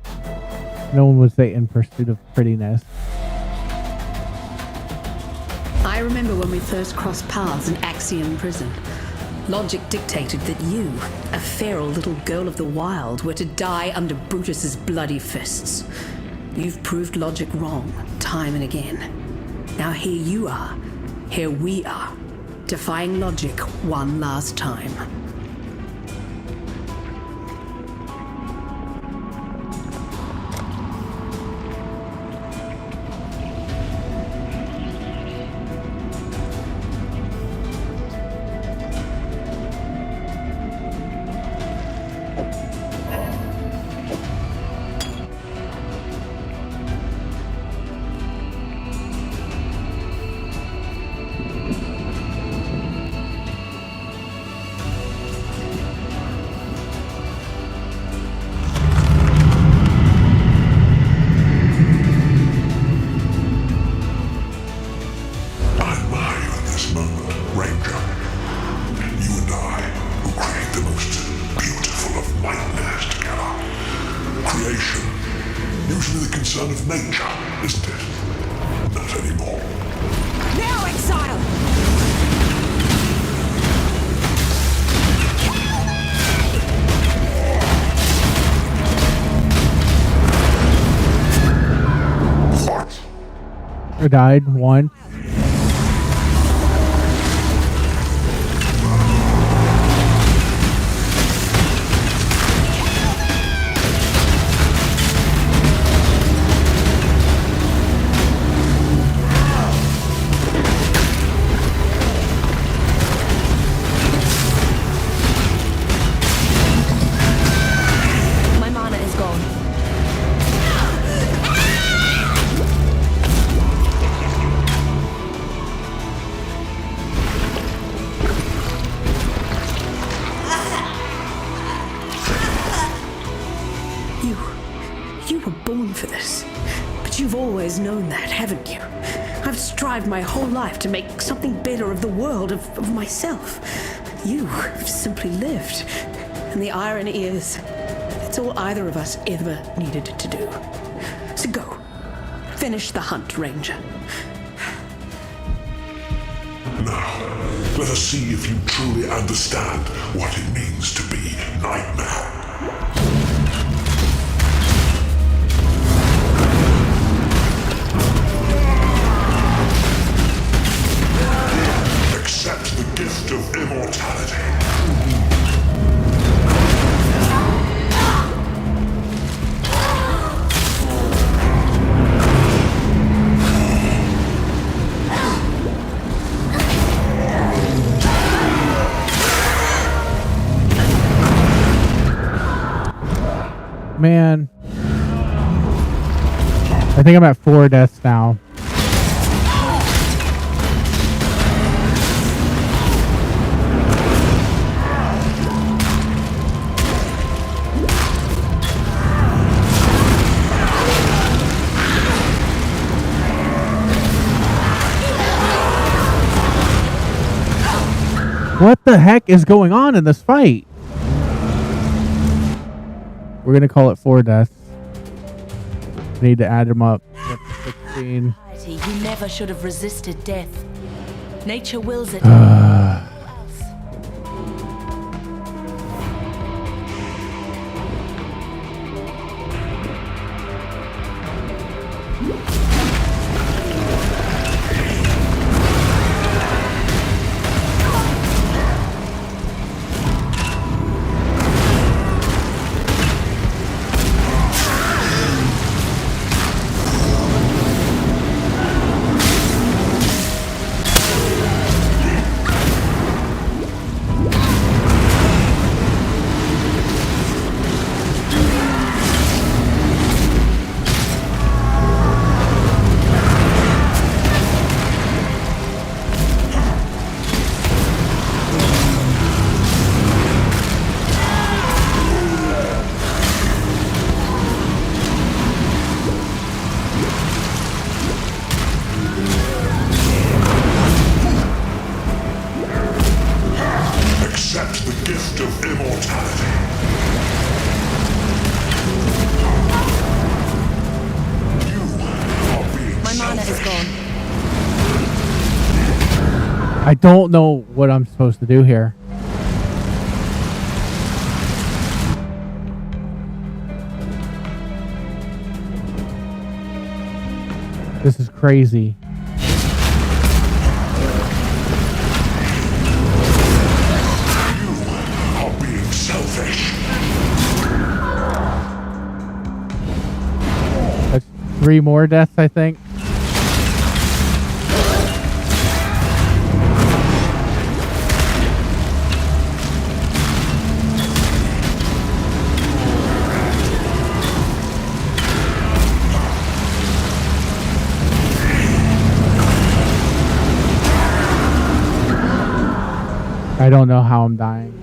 No one would say in pursuit of prettiness.
I remember when we first crossed paths in Axiom Prison. Logic dictated that you, a feral little girl of the wild, were to die under Brutus's bloody fists. You've proved logic wrong, time and again. Now here you are, here we are, defying logic one last time.
Usually the concern of nature, isn't it? Not anymore.
Now, Exile!
I died one.
My mana is gone.
You were born for this. But you've always known that, haven't you? I've strived my whole life to make something better of the world, of myself. You have simply lived. And the irony is, it's all either of us ever needed to do. So go. Finish the hunt, Ranger.
Now, let us see if you truly understand what it means to be Nightmare. Accept the gift of immortality.
Man. I think I'm at 4 deaths now. What the heck is going on in this fight? We're going to call it 4 deaths. Need to add them up. 16.
You never should have resisted death. Nature wills it.
Accept the gift of immortality.
My mana is gone.
I don't know what I'm supposed to do here. This is crazy.
Selfish.
That's 3 more deaths, I think. I don't know how I'm dying.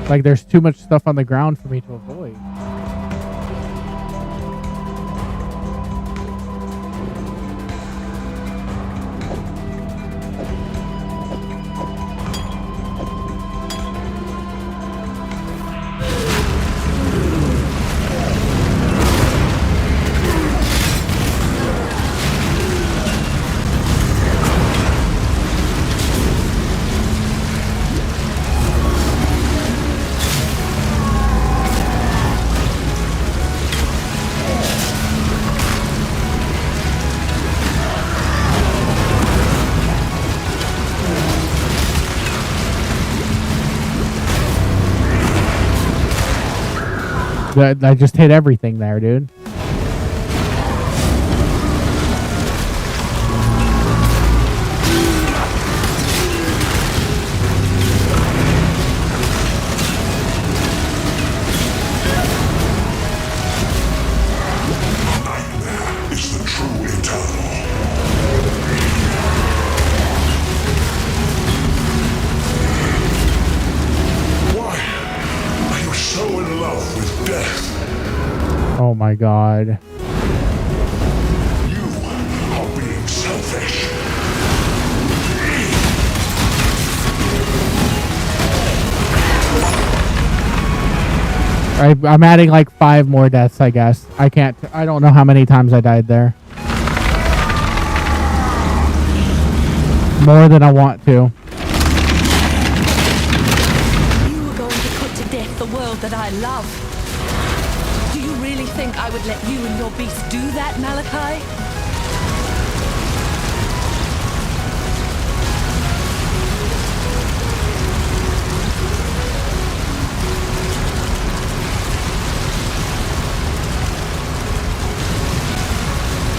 Like, there's too much stuff on the ground for me to avoid. I just hit everything there, dude.
Is the true eternal. Why are you so in love with death?
Oh my god.
You are being selfish.
I'm adding like 5 more deaths, I guess. I don't know how many times I died there. More than I want to.
You were going to put to death the world that I love. Do you really think I would let you and your beast do that, Malachi?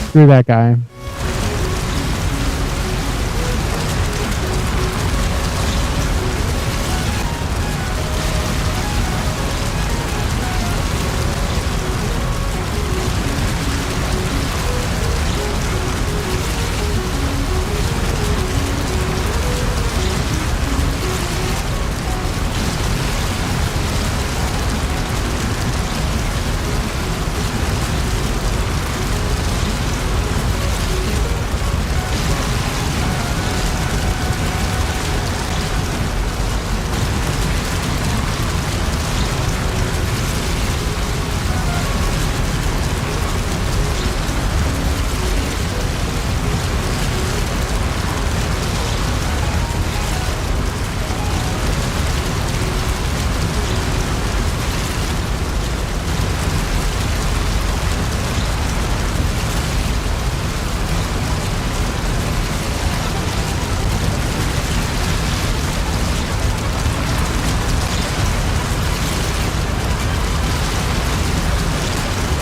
Screw that guy.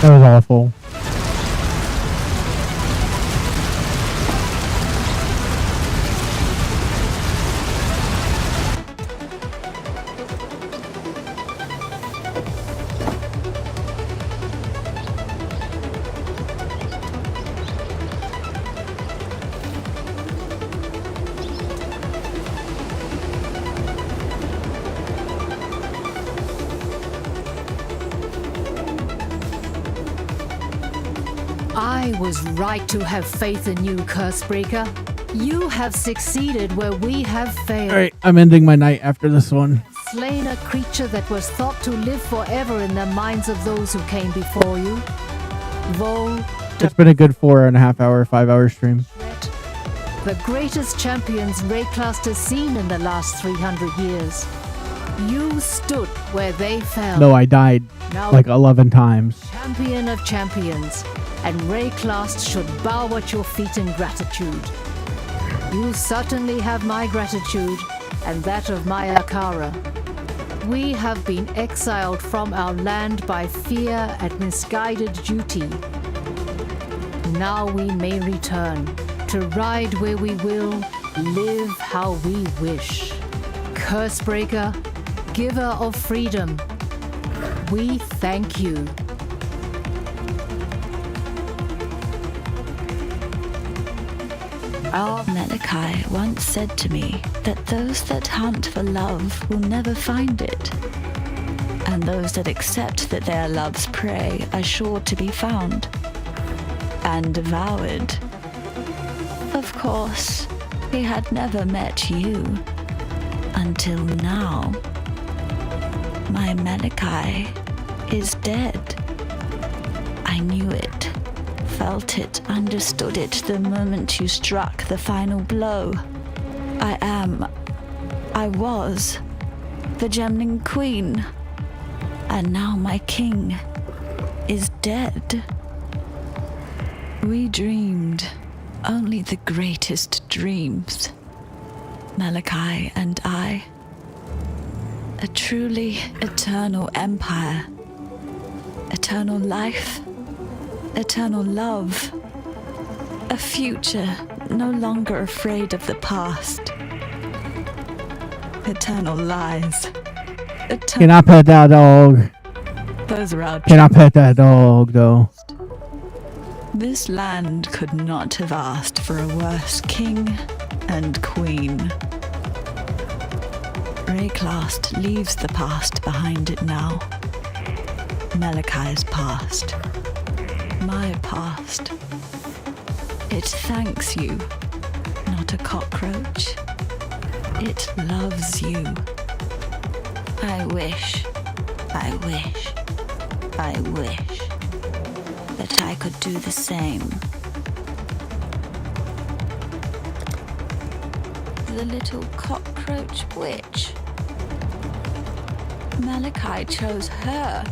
That was awful.
I was right to have faith in you, Cursebreaker. You have succeeded where we have failed.
Alright, I'm ending my night after this one.
Slain a creature that was thought to live forever in the minds of those who came before you.
It's been a good 4.5 hour, 5 hour stream.
The greatest champions Rayclast has seen in the last 300 years. You stood where they fell.
No, I died
Now
like 11 times.
Champion of champions, and Rayclast should bow at your feet in gratitude. You certainly have my gratitude, and that of my Akara. We have been exiled from our land by fear and misguided duty. Now we may return, to ride where we will, live how we wish. Cursebreaker, giver of freedom, we thank you.
Our Malachi once said to me that those that hunt for love will never find it, and those that accept that they are love's prey are sure to be found and devoured. Of course, he had never met you until now. My Malachi is dead. I knew it, felt it, understood it the moment you struck the final blow. I was the Gemling Queen, and now my king is dead. We dreamed only the greatest dreams, Malachi and I. A truly eternal empire, Eternal life, eternal love, a future no longer afraid of the past. Eternal lies.
Can I pet that dog?
Those are our
Can I pet that dog, though?
This land could not have asked for a worse king and queen. Rayclast leaves the past behind it now. Malachi's past. My past. It thanks you, not a cockroach. It loves you. I wish that I could do the same. The little cockroach witch. Malachi chose her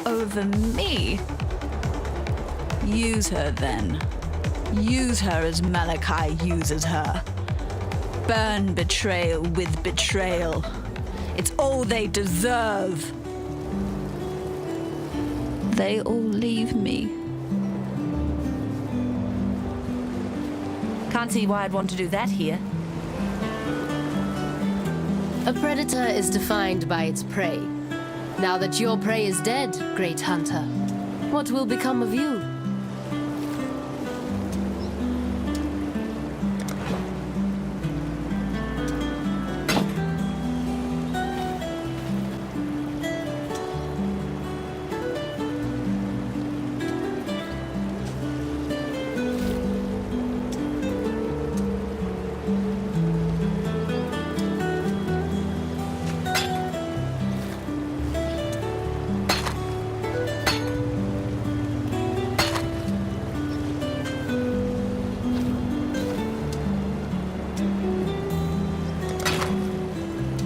over me. Use her then. Use her as Malachi uses her. Burn betrayal with betrayal. It's all they deserve. They all leave me.
Can't see why I'd want to do that here.
A predator is defined by its prey. Now that your prey is dead, great hunter, what will become of you?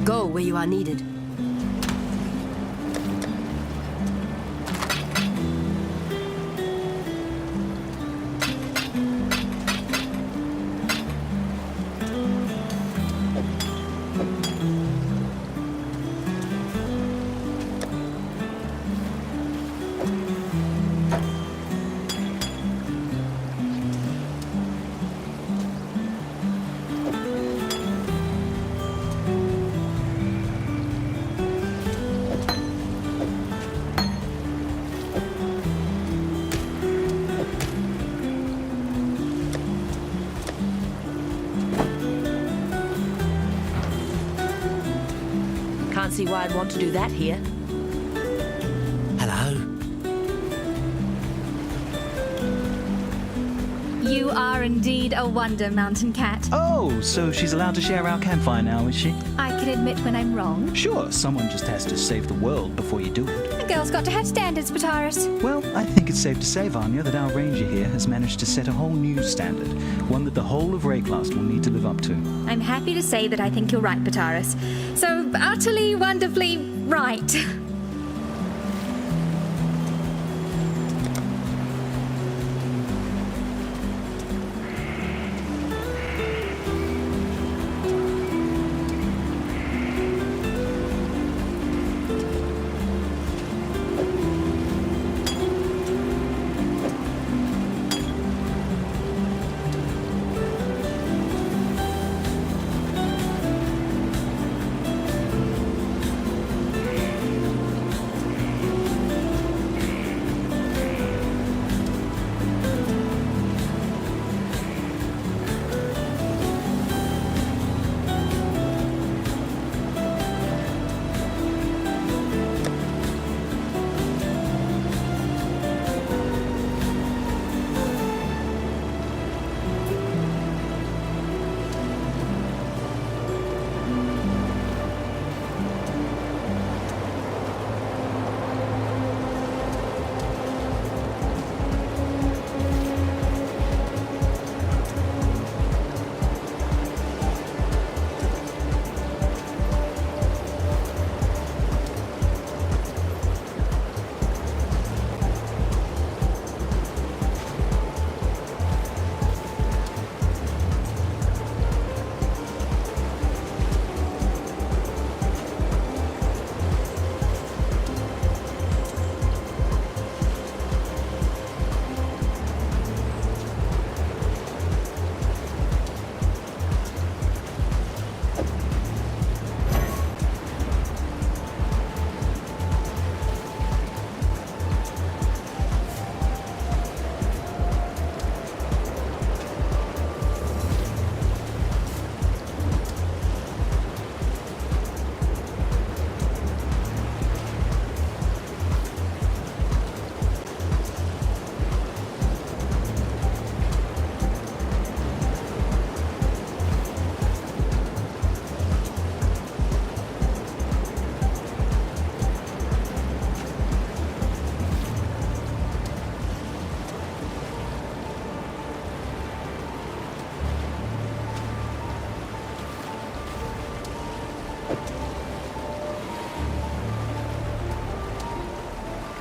Go where you are needed.
Can't see why I'd want to do that here.
Hello?
You are indeed a wonder, Mountain Cat.
Oh, so she's allowed to share our campfire now, is she?
I can admit when I'm wrong.
Sure, someone just has to save the world before you do it.
A girl's got to have standards, Pataris.
Well, I think it's safe to say, Vanya, that our ranger here has managed to set a whole new standard, one that the whole of Rayclast will need to live up to.
I'm happy to say that I think you're right, Pataris. So utterly, wonderfully right.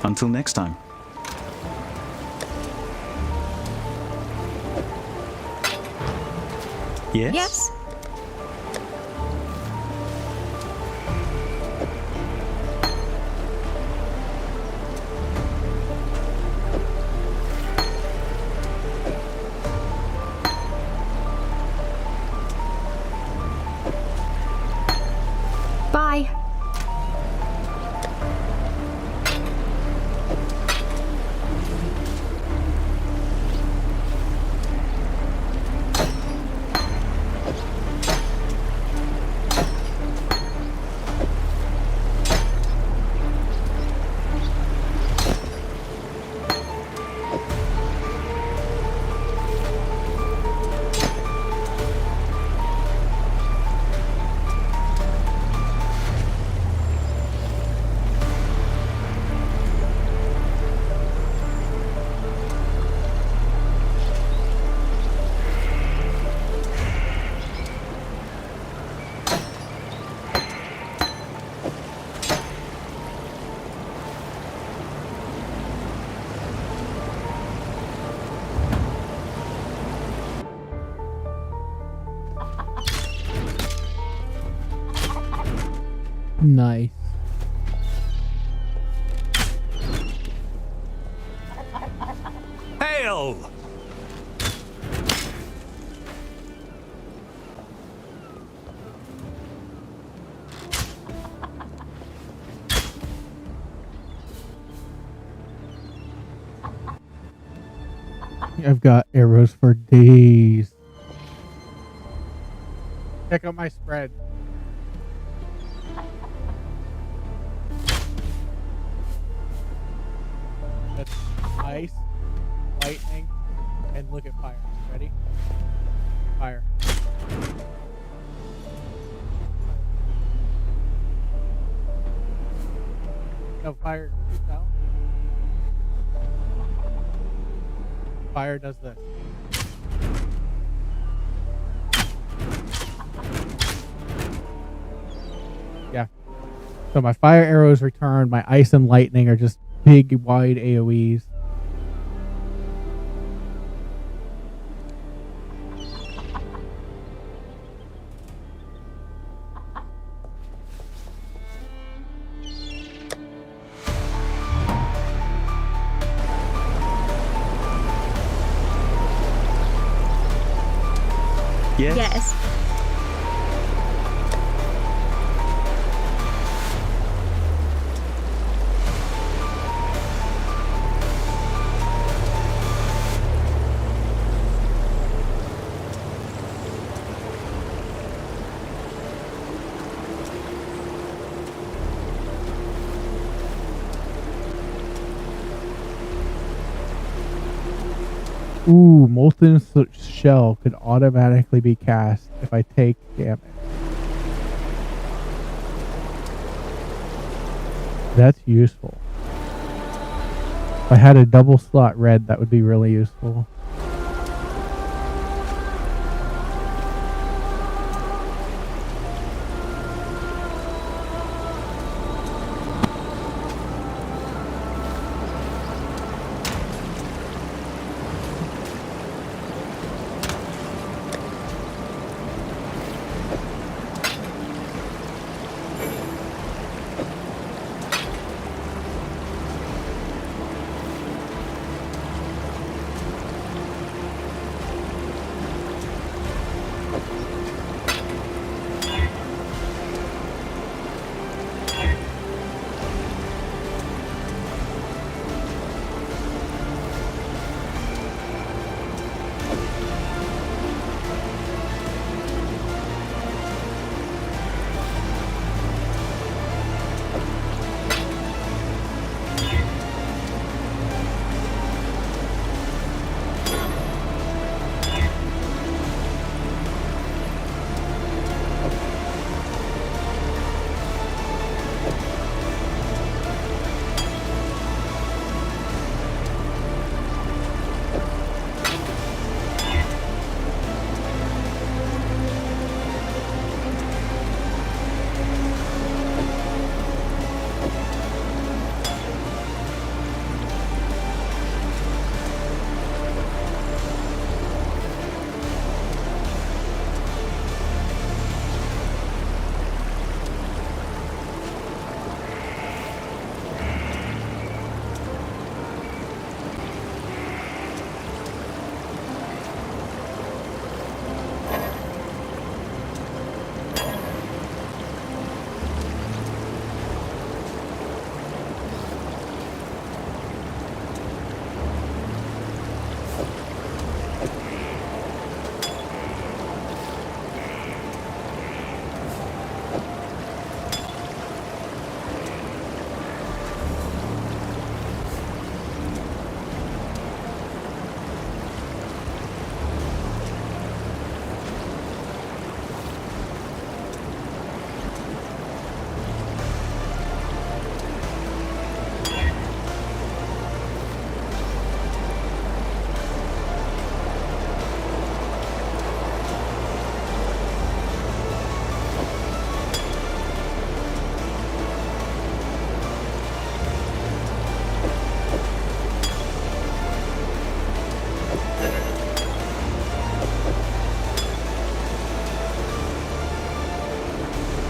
Until next time. Yes?
Yes? Bye.
Nice.
Hail!
I've got arrows for days. Check out my spread. That's ice, lightning, and look at fire. Ready? Fire. No, fire shoots out. Fire does this. Yeah. So my fire arrows return. My ice and lightning are just big, wide AoEs.
Yes?
Yes.
Ooh, Molten Shell could automatically be cast if I take damage. That's useful. If I had a double slot red, that would be really useful.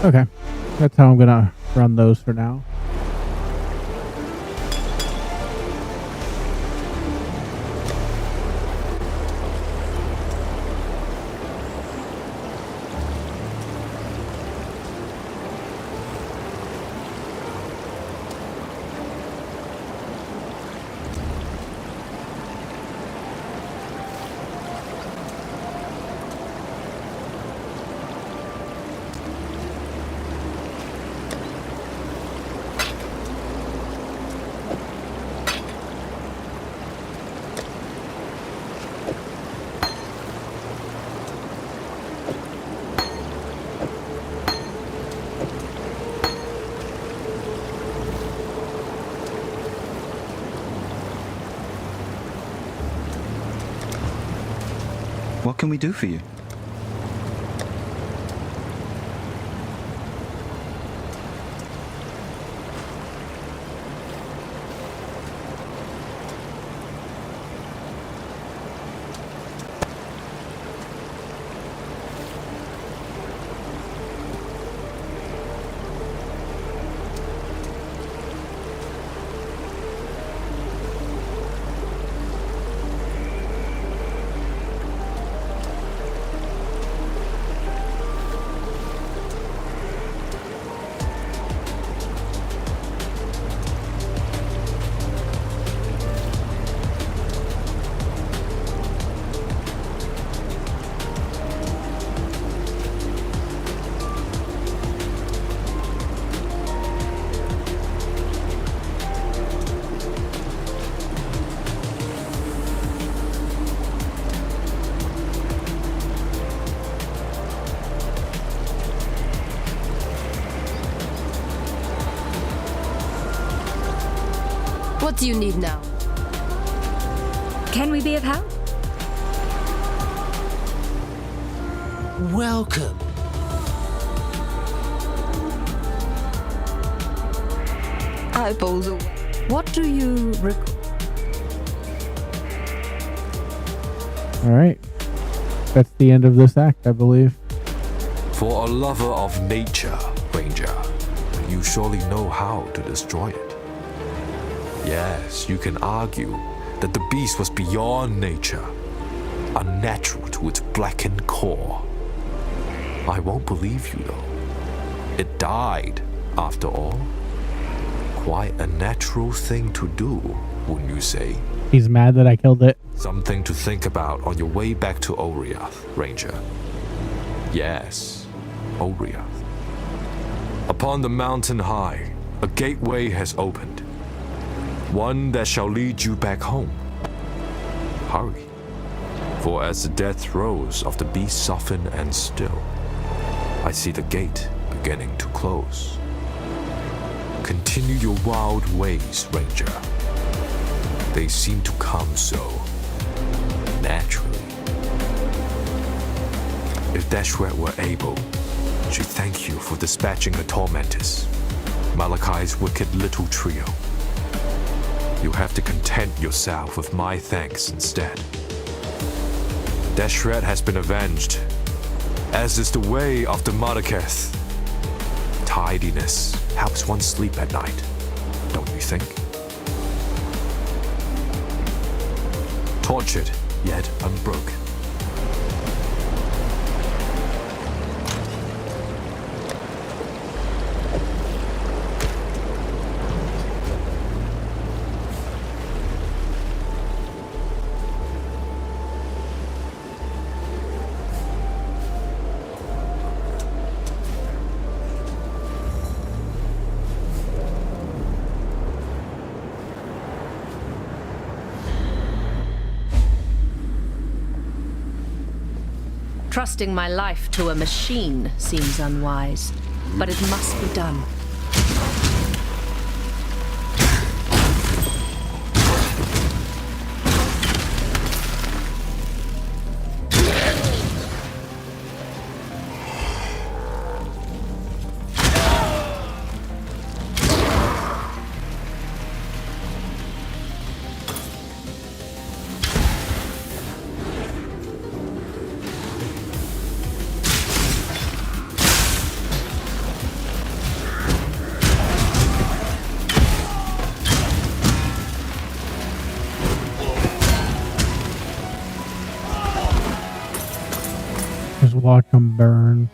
Okay. That's how I'm going to run those for now.
What can we do for you?
What do you need now?
Can we be of help?
Welcome.
Eyeballs away.
What do you recall?
All right. That's the end of this act, I believe.
For a lover of nature, Ranger, you surely know how to destroy it. Yes, you can argue that the beast was beyond nature, unnatural to its blackened core. I won't believe you though. It died, after all. Quite a natural thing to do, wouldn't you say?
He's mad that I killed it.
Something to think about on your way back to Oriath, Ranger. Yes, Oriath. Upon the mountain high, a gateway has opened. One that shall lead you back home. Hurry, for as the death throes of the beast soften and still, I see the gate beginning to close. Continue your wild ways, Ranger. They seem to come so naturally. If Deshret were able, she'd thank you for dispatching the tormentors, Malachi's wicked little trio. You have to content yourself with my thanks instead. Deshret has been avenged, as is the way of the Madaketh. Tidiness helps one sleep at night, don't you think? Tortured, yet unbroken.
Trusting my life to a machine seems unwise, but it must be done.
Just watch them burn.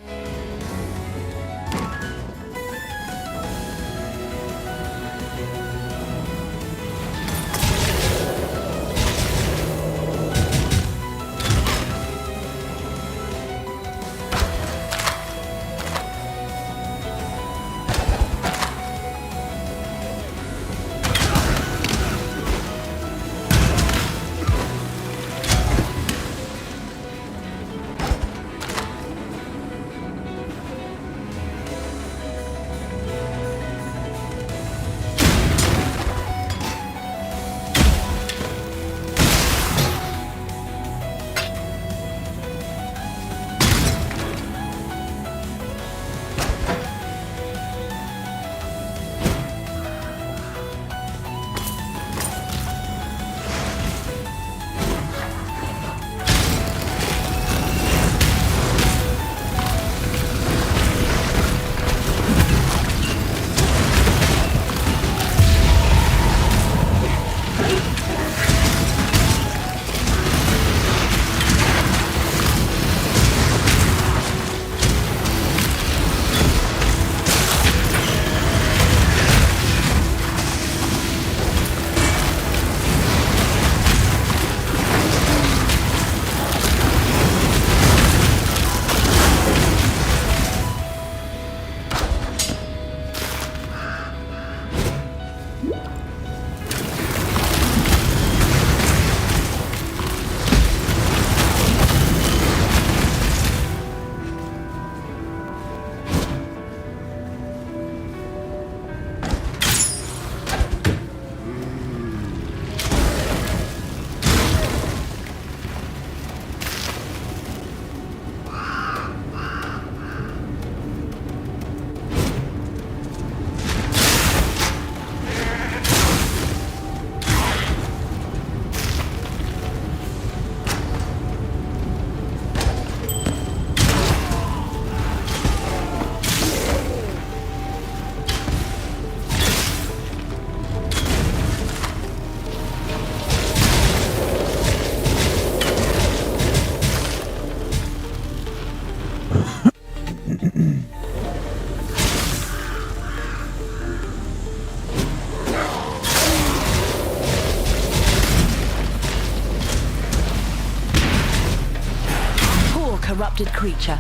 Corrupted creature.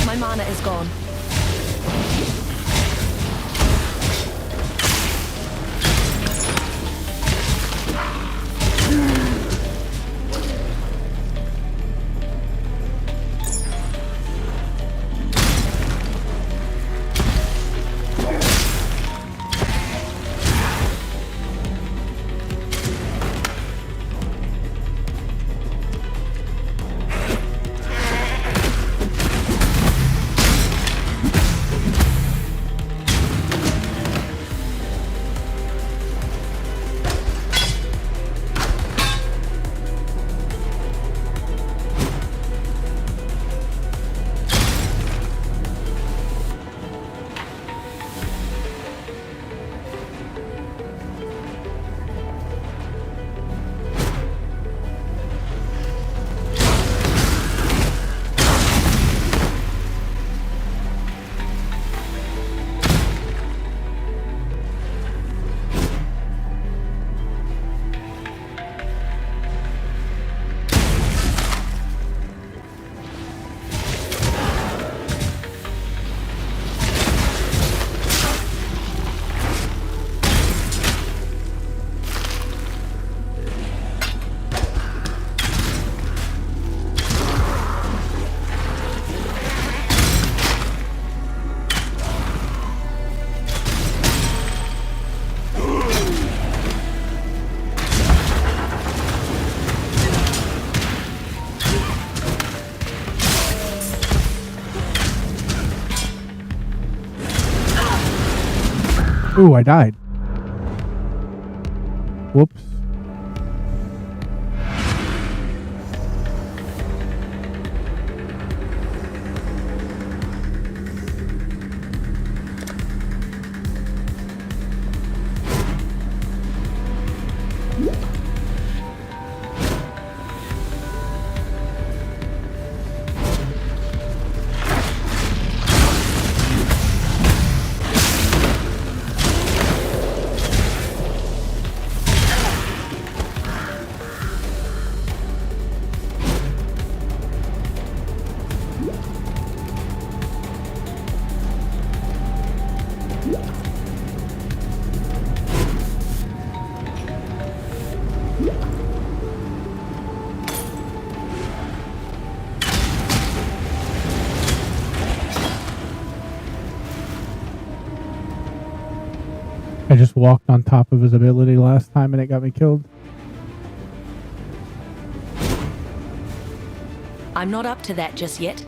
My mana is gone.
Ooh, I died. Whoops. I just walked on top of his ability last time and it got me killed.
I'm not up to that just yet.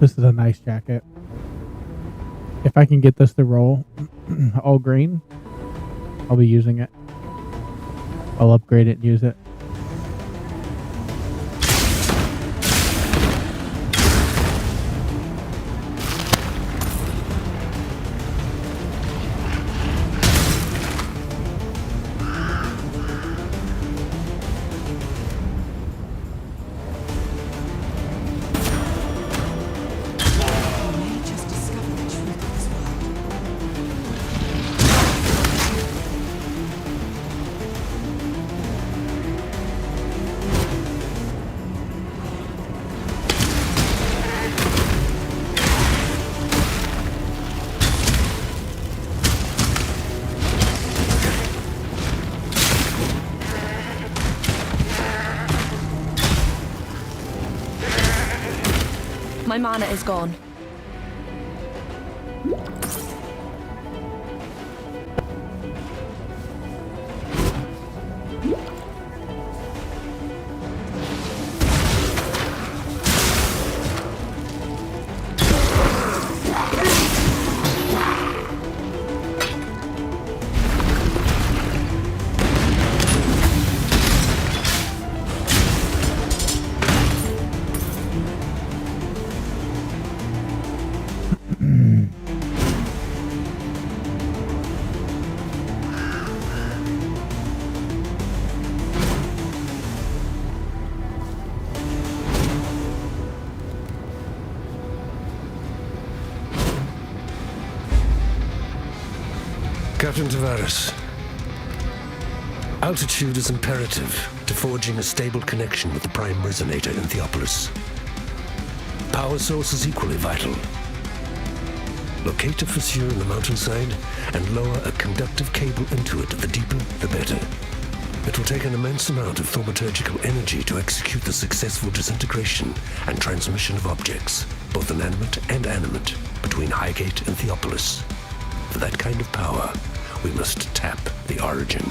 This is a nice jacket. If I can get this to roll all green, I'll be using it. I'll upgrade it and use it.
My mana is gone.
Captain Tavares, altitude is imperative to forging a stable connection with the Prime Resonator in Theopolis. Power source is equally vital. Locate a fissure in the mountainside and lower a conductive cable into it. The deeper, the better. It will take an immense amount of thaumaturgical energy to execute the successful disintegration and transmission of objects, both inanimate and animate, between Highgate and Theopolis. For that kind of power, we must tap the origin.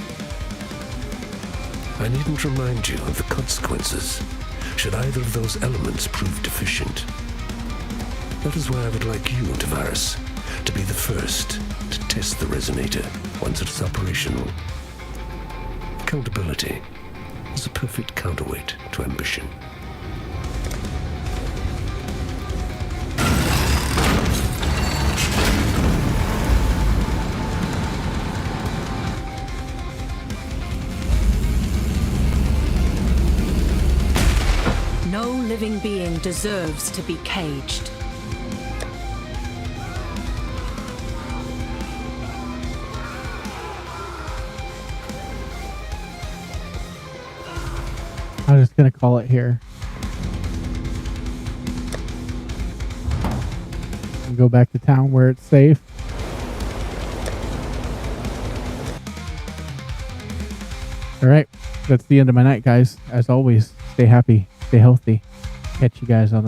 I needn't remind you of the consequences should either of those elements prove deficient. That is why I would like you, Tavares, to be the first to test the resonator once it is operational. Accountability is a perfect counterweight to ambition.
No living being deserves to be caged.
I'm just gonna call it here. And go back to town where it's safe. Alright, that's the end of my night, guys. As always, stay happy, stay healthy. Catch you guys on the